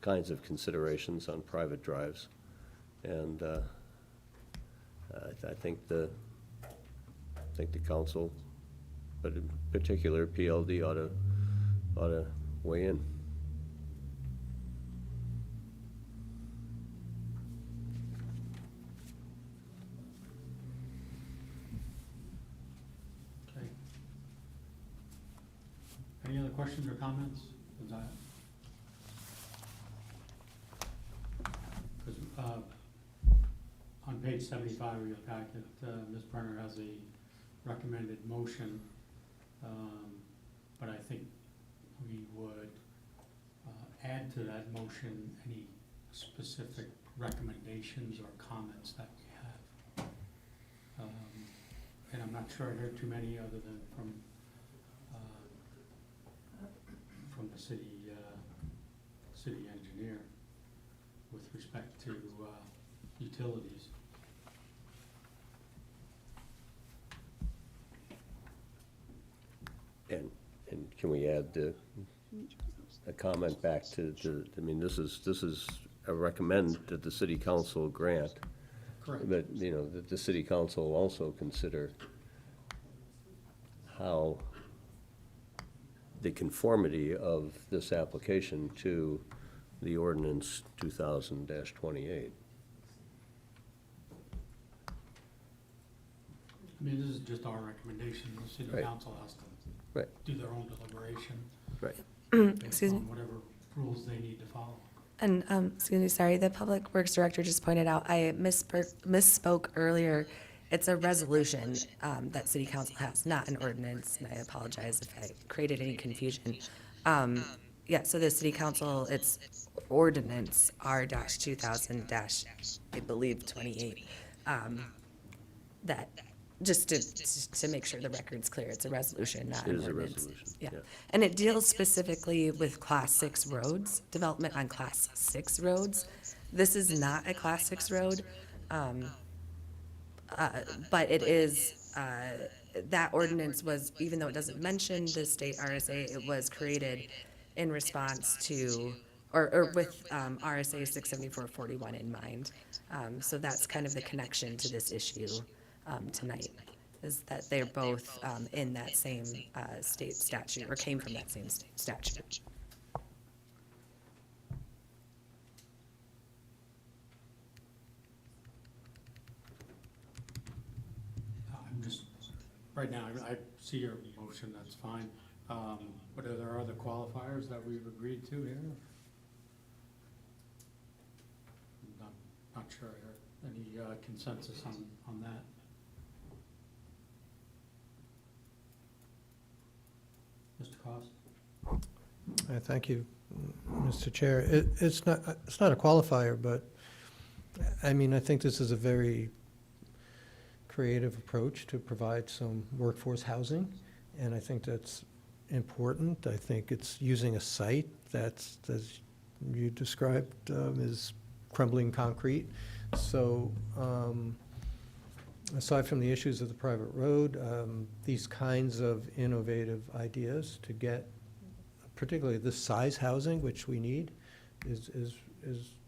kinds of considerations on private drives. And I think the council, but in particular PLD ought to weigh in. Okay. Any other questions or comments? Because on page 75 of your packet, Ms. Brenner has a recommended motion, but I think we would add to that motion any specific recommendations or comments that we have. And I'm not sure I heard too many other than from the city engineer with respect to utilities. And can we add a comment back to, I mean, this is a recommend that the city council grant. Correct. But, you know, that the city council will also consider how the conformity of this application to the ordinance 2000-28. I mean, this is just our recommendation. The city Right. council has to Right. do their own deliberation. Right. Based Excuse me. on whatever rules they need to follow. And, excuse me, sorry, the Public Works Director just pointed out, I misspoke earlier. It's a resolution, that city council has, not an ordinance, and I apologize if I created any confusion. Yeah, so the city council, it's ordinance R-2000 I believe 28. That, just to make sure the record's clear, it's a resolution, not It an is a ordinance. resolution, Yeah, yeah. and it deals specifically with Class 6 roads, development on Class 6 roads. This is not a Class 6 road, but it is, that ordinance was, even though it doesn't mention the state RSA, it was created in response to, or with RSA 67441 in mind. So that's kind of the connection to this issue tonight, is that they're both in that same state statute, or came from that same state statute. I'm just, right now, I see your motion, that's fine. But are there other qualifiers that we've agreed to here? Not sure, any consensus on that? Mr. Cost? Thank you, Mr. Chair. It's not a qualifier, but, I mean, I think this is a very creative approach to provide some workforce housing, and I think that's important. I think it's using a site that's, as you described, is crumbling concrete. So, aside from the issues of the private road, these kinds of innovative ideas to get particularly this size housing, which we need, is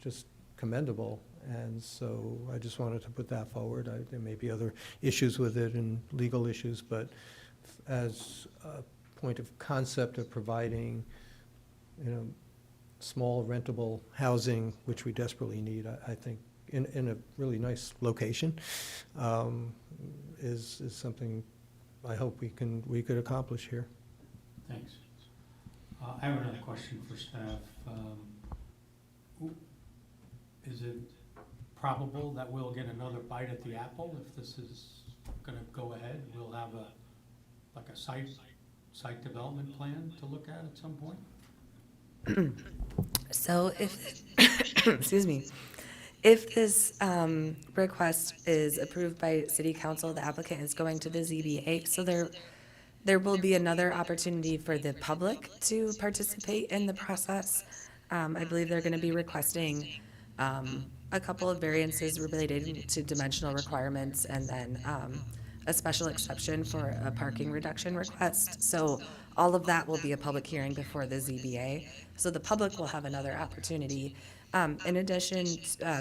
just commendable. And so I just wanted to put that forward. There may be other issues with it and legal issues, but as a point of concept of providing, small rentable housing, which we desperately need, I think, in a really nice location, is something I hope we could accomplish here. Thanks. I have another question for staff. Is it probable that we'll get another bite at the apple if this is gonna go ahead? We'll have a site development plan to look at some point? So if, excuse me, if this request is approved by city council, the applicant is going to the ZBA, so there will be another opportunity for the public to participate in the process. I believe they're gonna be requesting a couple of variances related to dimensional requirements, and then a special exception for a parking reduction request. So all of that will be a public hearing before the ZBA. So the public will have another opportunity. In addition,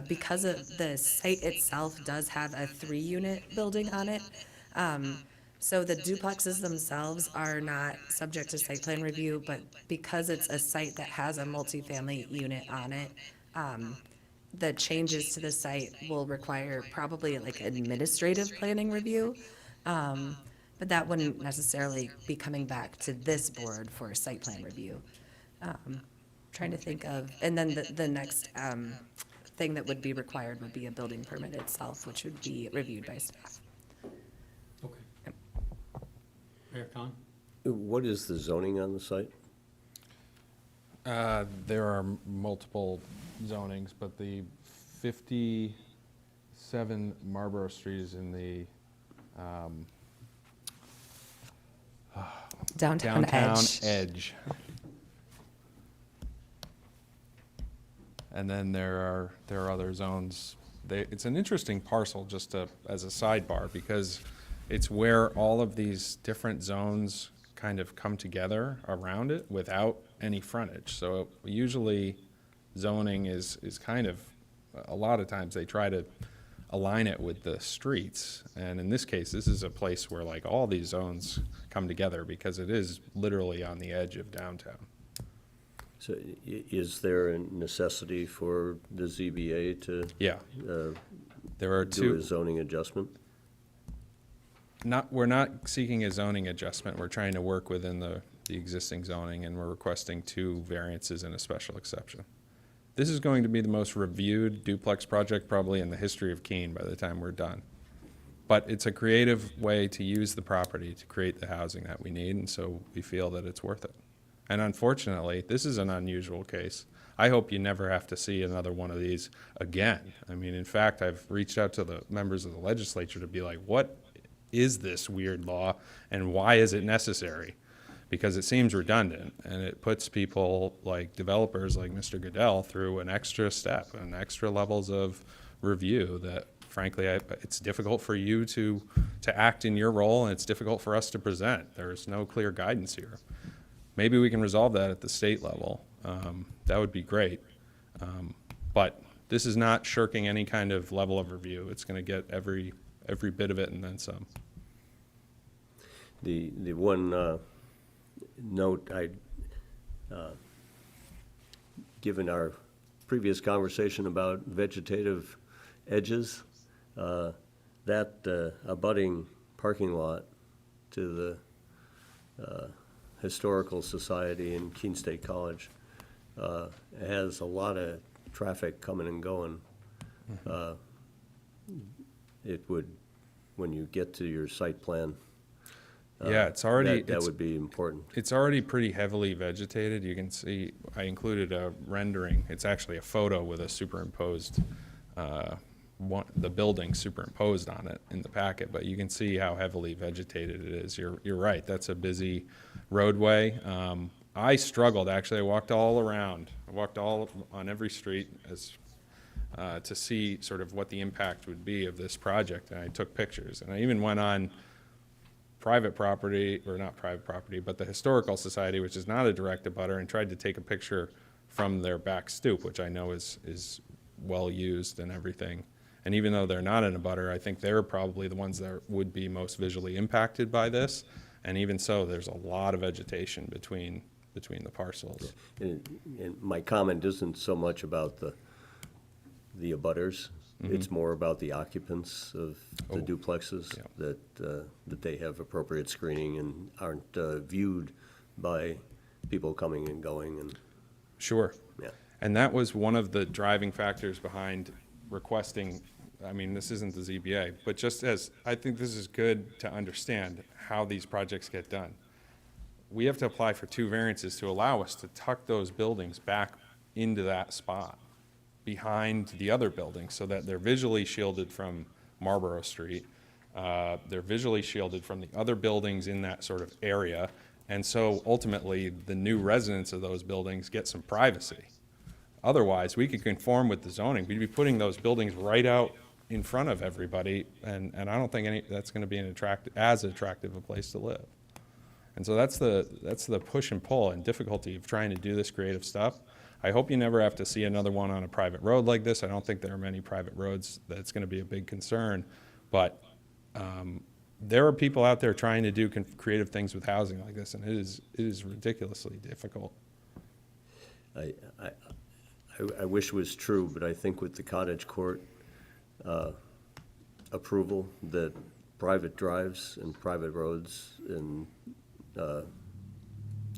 because of the site itself does have a 3-unit building on it, so the duplexes themselves are not subject to site plan review, but because it's a site that has a multifamily unit on it, the changes to the site will require probably like administrative planning review. But that wouldn't necessarily be coming back to this board for a site plan review. Trying to think of, and then the next thing that would be required would be a building permit itself, which would be reviewed by staff. Okay. Mayor Khan? What is the zoning on the site? There are multiple zonings, but the 57 Marlborough Street is in the Downtown edge. And then there are other zones. It's an interesting parcel, just as a sidebar, because it's where all of these different zones kind of come together around it without any frontage. So usually zoning is kind of, a lot of times they try to align it with the streets. And in this case, this is a place where like all these zones come together because it is literally on the edge of downtown. So is there a necessity for the ZBA to? Yeah. There are do two. a zoning adjustment? we're not seeking a zoning adjustment. We're trying to work within the existing zoning, and we're requesting 2 variances and a special exception. This is going to be the most reviewed duplex project probably in the history of Keene by the time we're done. But it's a creative way to use the property to create the housing that we need, and so we feel that it's worth it. And unfortunately, this is an unusual case. I hope you never have to see another one of these again. I mean, in fact, I've reached out to the members of the legislature to be like, what is this weird law and why is it necessary? Because it seems redundant, and it puts people like developers like Mr. Goodell through an extra step and extra levels of review that frankly it's difficult for you to act in your role, and it's difficult for us to present. There's no clear guidance here. Maybe we can resolve that at the state level. That would be great. But this is not shirking any kind of level of review. It's going to get every bit of it and then some. The one note given our previous conversation about vegetative edges, that abutting parking lot to the Historical Society in Keene State College has a lot of traffic coming and going. It would, when you get to your site plan, yeah, it's already, that would be important. It's already pretty heavily vegetated. You can see, I included a rendering. It's actually a photo with a superimposed, the building superimposed on it in the packet, but you can see how heavily vegetated it is. You're right, that's a busy roadway. I struggled, actually. I walked all around. I walked all on every street to see sort of what the impact would be of this project, and I took pictures. And I even went on private property, or not private property, but the Historical Society, which is not a direct abutter, and tried to take a picture from their back stoop, which I know is well used and everything. And even though they're not an abutter, I think they're probably the ones that would be most visually impacted by this. And even so, there's a lot of vegetation between the parcels. And my comment isn't so much about the abutters. It's more about the occupants of the duplexes, that they have appropriate screening and aren't viewed by people coming and going. And sure. Yeah. And that was one of the driving factors behind requesting, I mean, this isn't the ZBA, but just as, I think this is good to understand how these projects get done. We have to apply for 2 variances to allow us to tuck those buildings back into that spot behind the other buildings so that they're visually shielded from Marlborough Street. They're visually shielded from the other buildings in that sort of area. And so ultimately, the new residents of those buildings get some privacy. Otherwise, we could conform with the zoning. We'd be putting those buildings right out in front of everybody, and I don't think that's going to be as attractive a place to live. And so that's the push and pull and difficulty of trying to do this creative stuff. I hope you never have to see another one on a private road like this. I don't think there are many private roads that's going to be a big concern, but there are people out there trying to do creative things with housing like this, and it is ridiculously difficult. I wish it was true, but I think with the cottage court approval, that private drives and private roads and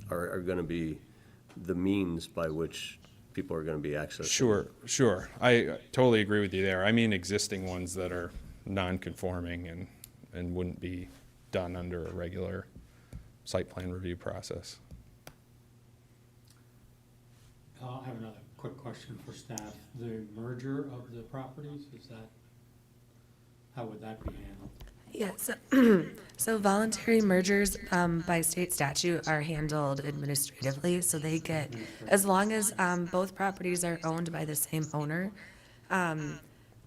are going to be the means by which people are going to be accessing. Sure. I totally agree with you there. I mean existing ones that are non-conforming and wouldn't be done under a regular site plan review process. I have another quick question for staff. The merger of the properties, how would that be handled? Yes, so voluntary mergers by state statute are handled administratively, so they get, as long as both properties are owned by the same owner,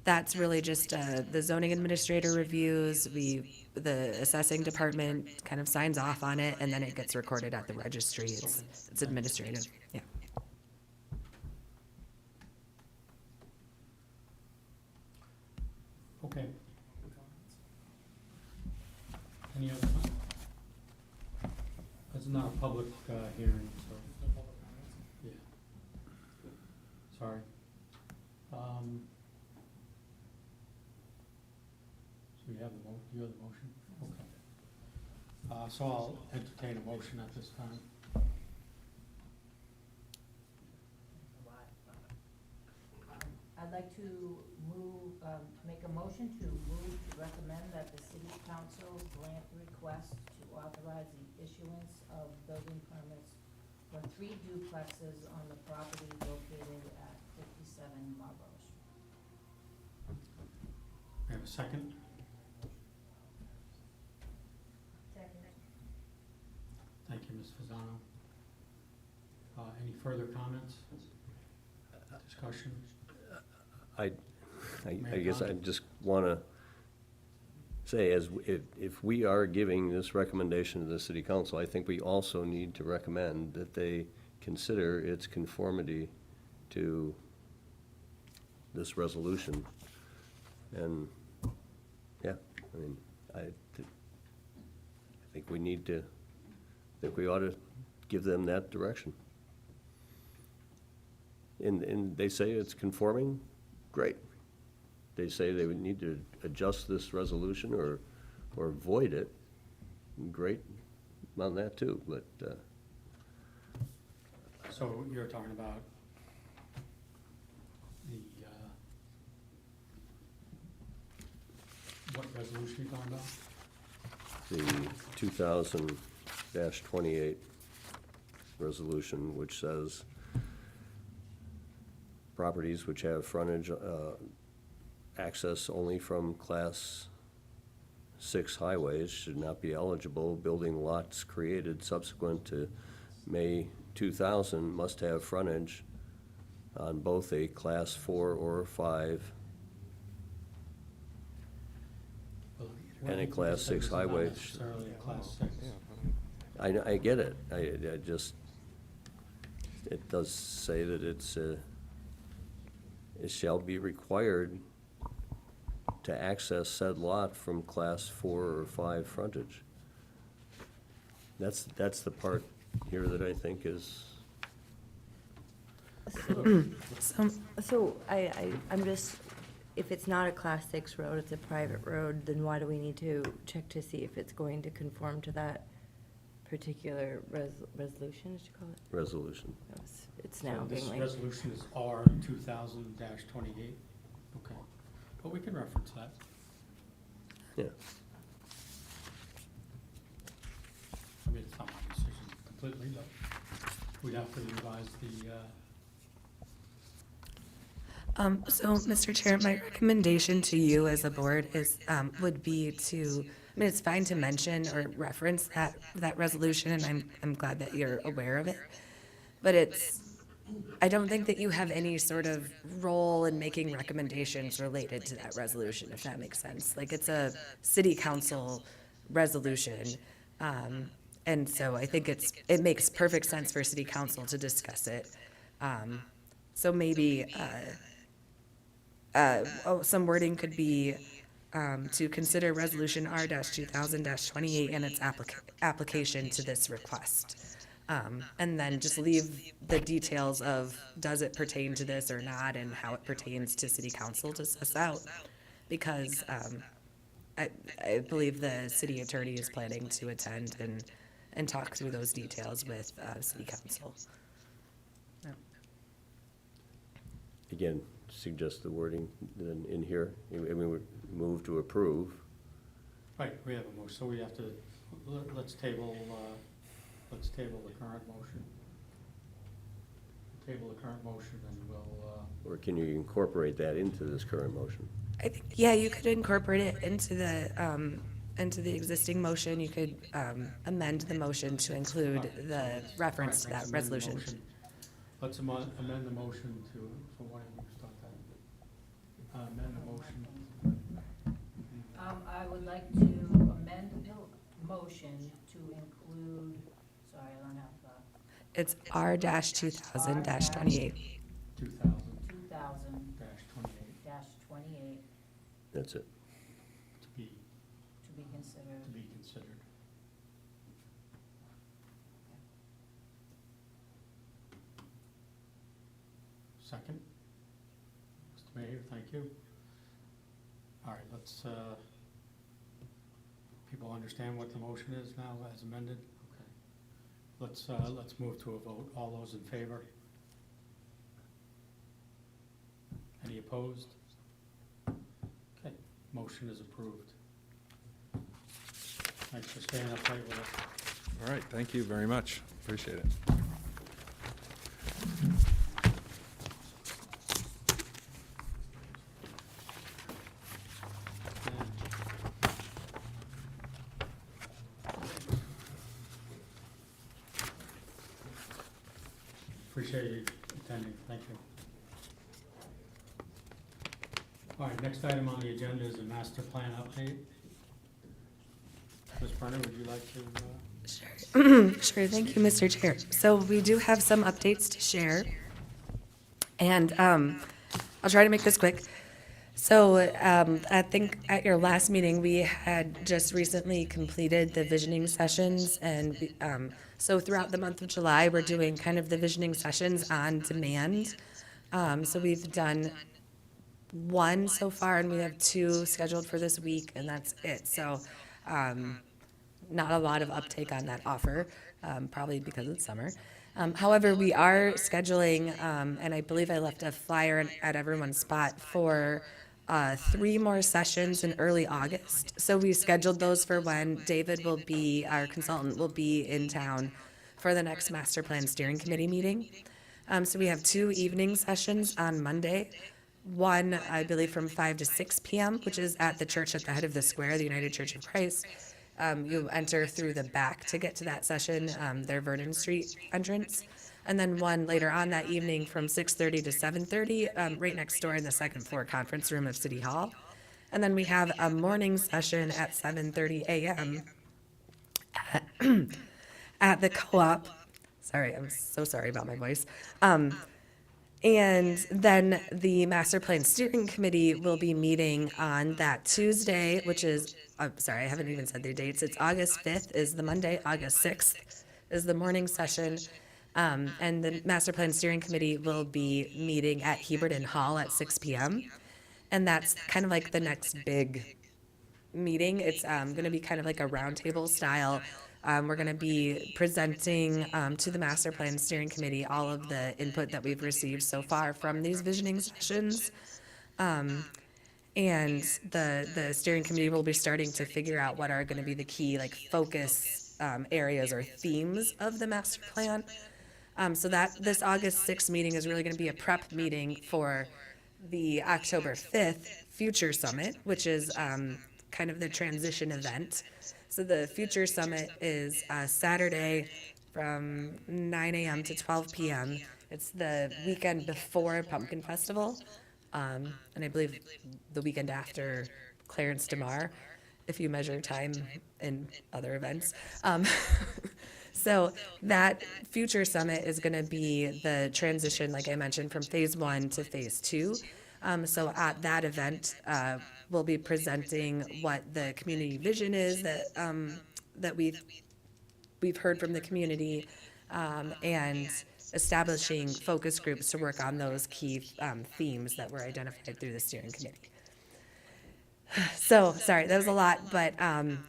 that's really just the zoning administrator reviews, the assessing department kind of signs off on it, and then it gets recorded at the registry. It's administrative, yeah. Okay. Any other comments? It's not a public hearing, so. Yeah. Sorry. So you have you have the motion? Okay. So I'll entertain a motion at this time. I'd like to move, make a motion to move to recommend that the city council grant the request to authorize the issuance of building permits for 3 duplexes on the property located at 57 Marlborough Street. We have a second? Second. Thank you, Ms. Fasano. Any further comments? Discussion? I Mayor guess I Condon? just want to say, if we are giving this recommendation to the city council, I think we also need to recommend that they consider its conformity to this resolution. And, yeah, I mean, I think we need to, I think we ought to give them that direction. And they say it's conforming, great. They say they would need to adjust this resolution or void it, great on that too, but, So you're talking about what resolution are you talking about? the 2000-28 resolution, which says properties which have frontage, access only from Class 6 highways should not be eligible. Building lots created subsequent to May 2000 must have frontage on both a Class 4 or 5 and a Class 6 highway. Not necessarily a Class 6. I get it. I just, it does say that it shall be required to access said lot from Class 4 or 5 frontage. That's the part here that I think is, So I'm just, if it's not a Class 6 road, it's a private road, then why do we need to check to see if it's going to conform to that particular resolution, as you call it? resolution. It's now So this being like. resolution is R 2000-28? Okay, but we can reference that. Yeah. I mean, it's not my decision completely, but we'd have to revise the, So, Mr. Chair, my recommendation to you as a board is, would be to, I mean, it's fine to mention or reference that resolution, and I'm glad that you're aware of it. But I don't think that you have any sort of role in making recommendations related to that resolution, if that makes sense. Like, it's a city council resolution. And so I think it makes perfect sense for city council to discuss it. So maybe, some wording could be to consider Resolution R-2000-28 and its application to this request. And then just leave the details of, does it pertain to this or not, and how it pertains to city council to suss out. Because I believe the city attorney is planning to attend and talk through those details with city council. Again, suggest the wording in here. I mean, we move to approve. right, we have a motion, so we have to, let's table the current motion. Table the current motion and we'll, Or can you incorporate that into this current motion? I think, yeah, you could incorporate it into the existing motion. You could amend the motion to include the reference to that amend the resolution. motion. Let's amend the motion to, so why don't you start that? Amend the motion. I would like to amend the motion to include, sorry, I don't have, It's R-2000-28. 2000-28 That's it. To be considered. Second? Mr. Mayor, thank you. All right, let's, People understand what the motion is now as amended? Okay. Let's move to a vote. All those in favor? Any opposed? Okay, motion is approved. Thanks for staying up late with us. All right, thank you very much. Appreciate it. Appreciate you attending. Thank you. All right, next item on the agenda is a master plan update. Ms. Brenner, would you like to? Sure, thank you, Mr. Chair. So we do have some updates to share. And I'll try to make this quick. So I think at your last meeting, we had just recently completed the visioning sessions. And so throughout the month of July, we're doing kind of the visioning sessions on demand. So we've done one so far, and we have 2 scheduled for this week, and that's it. So not a lot of uptake on that offer, probably because it's summer. However, we are scheduling, and I believe I left a flyer at everyone's spot for 3 more sessions in early August. So we scheduled those for when David will be, our consultant, will be in town for the next master plan steering committee meeting. So we have 2 evening sessions on Monday. One, I believe, from 5 to 6 p.m., which is at the church at the head of the square, the United Church of Christ. You enter through the back to get to that session, their Vernon Street entrance. And then one later on that evening from 6:30 to 7:30, right next door in the second floor conference room of City Hall. And then we have a morning session at 7:30 a.m. at the Co-op. Sorry, I'm so sorry about my voice. And then the Master Plan Steering Committee will be meeting on that Tuesday, which is, sorry, I haven't even said the dates. It's August 5th is the Monday, August 6th is the morning session. And the Master Plan Steering Committee will be meeting at Heberton Hall at 6 p.m. And that's kind of like the next big meeting. It's going to be kind of like a roundtable style. We're going to be presenting to the Master Plan Steering Committee all of the input that we've received so far from these visioning sessions. And the steering committee will be starting to figure out what are going to be the key focus areas or themes of the master plan. So that this August 6th meeting is really going to be a prep meeting for the October 5th Future Summit, which is kind of the transition event. So the Future Summit is Saturday from 9 a.m. to 12 p.m. It's the weekend before Pumpkin Festival, and I believe the weekend after Clarence DeMar, if you measure time in other events. So that Future Summit is going to be the transition, like I mentioned, from phase 1 to phase 2. So at that event, we'll be presenting what the community vision is that we've heard from the community, and establishing focus groups to work on those key themes that were identified through the steering committee. So, sorry, that was a lot, but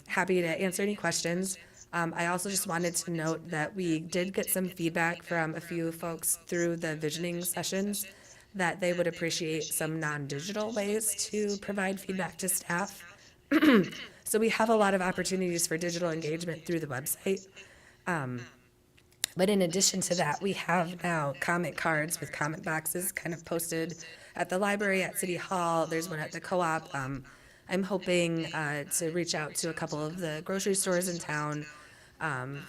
happy to answer any questions. I also just wanted to note that we did get some feedback from a few folks through the visioning sessions that they would appreciate some non-digital ways to provide feedback to staff. So we have a lot of opportunities for digital engagement through the website. But in addition to that, we have now comment cards with comment boxes kind of posted at the library, at City Hall. There's one at the Co-op. I'm hoping to reach out to a couple of the grocery stores in town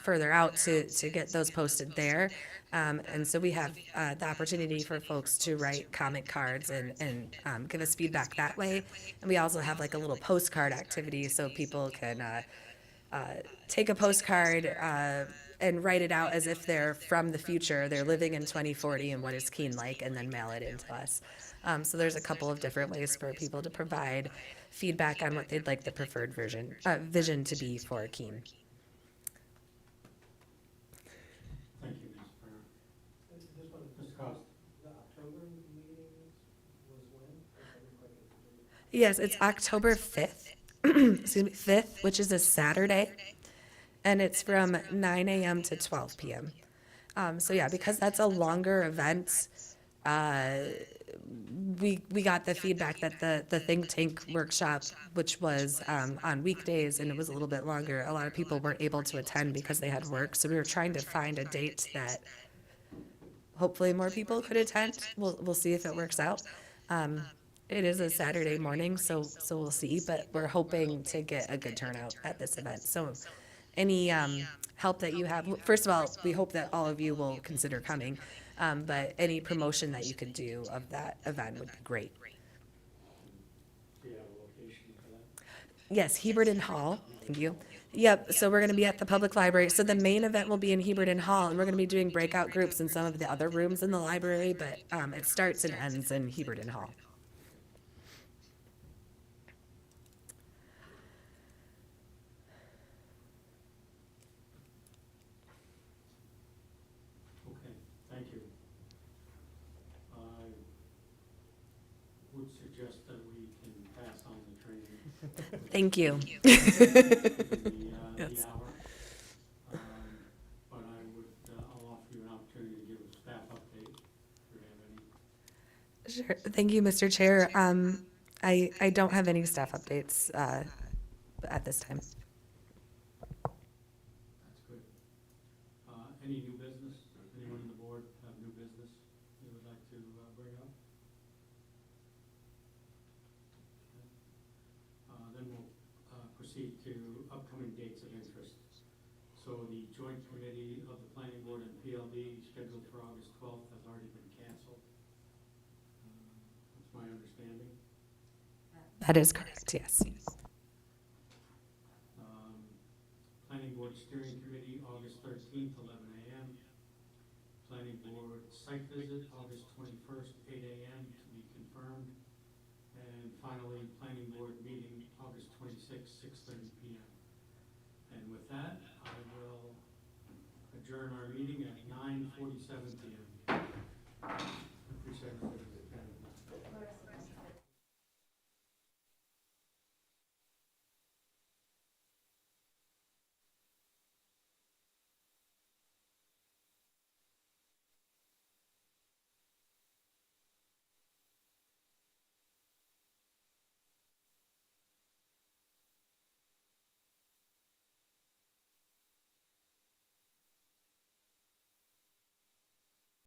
further out to get those posted there. And so we have the opportunity for folks to write comment cards and give us feedback that way. And we also have like a little postcard activity so people can take a postcard and write it out as if they're from the future, they're living in 2040 and what is Keene like, and then mail it in to us. So there's a couple of different ways for people to provide feedback on what they'd like the preferred vision to be for Keene. Thank you, Ms. Brenner. Mr. Cost. The October meeting was when? Yes, it's October 5th. excuse me, 5th, which is a Saturday, and it's from 9 a.m. to 12 p.m. So yeah, because that's a longer event, we got the feedback that the think tank workshop, which was on weekdays and it was a little bit longer, a lot of people weren't able to attend because they had work. So we were trying to find a date that hopefully more people could attend. We'll see if it works out. It is a Saturday morning, so we'll see, but we're hoping to get a good turnout at this event. So any help that you have, first of all, we hope that all of you will consider coming, but any promotion that you could do of that event would be great. Do you have a location for that? Yes, Heberden Hall, thank you. Yep, so we're gonna be at the public library. So the main event will be in Heberden Hall, and we're gonna be doing breakout groups in some of the other rooms in the library, but it starts and ends in Heberden Hall. Okay, thank you. I would suggest that we can pass on the training. Thank you. The Yes. hour. But I'll offer you an opportunity to give a staff update if you have any. Sure, thank you, Mr. Chair. I don't have any staff updates at this time. That's good. Any new business? Anyone on the board have new business you would like to bring up? Then we'll proceed to upcoming dates of interest. So the joint committee of the planning board and PLD scheduled for August 12th has already been canceled. That's my understanding. That is correct, yes. Planning board steering committee, August 13th, 11 a.m. Planning board site visit, August 21st, 8 a.m. to be confirmed. And finally, planning board meeting, August 26th, 6:30 p.m. And with that, I will adjourn our meeting at 9:47 p.m. Appreciate it.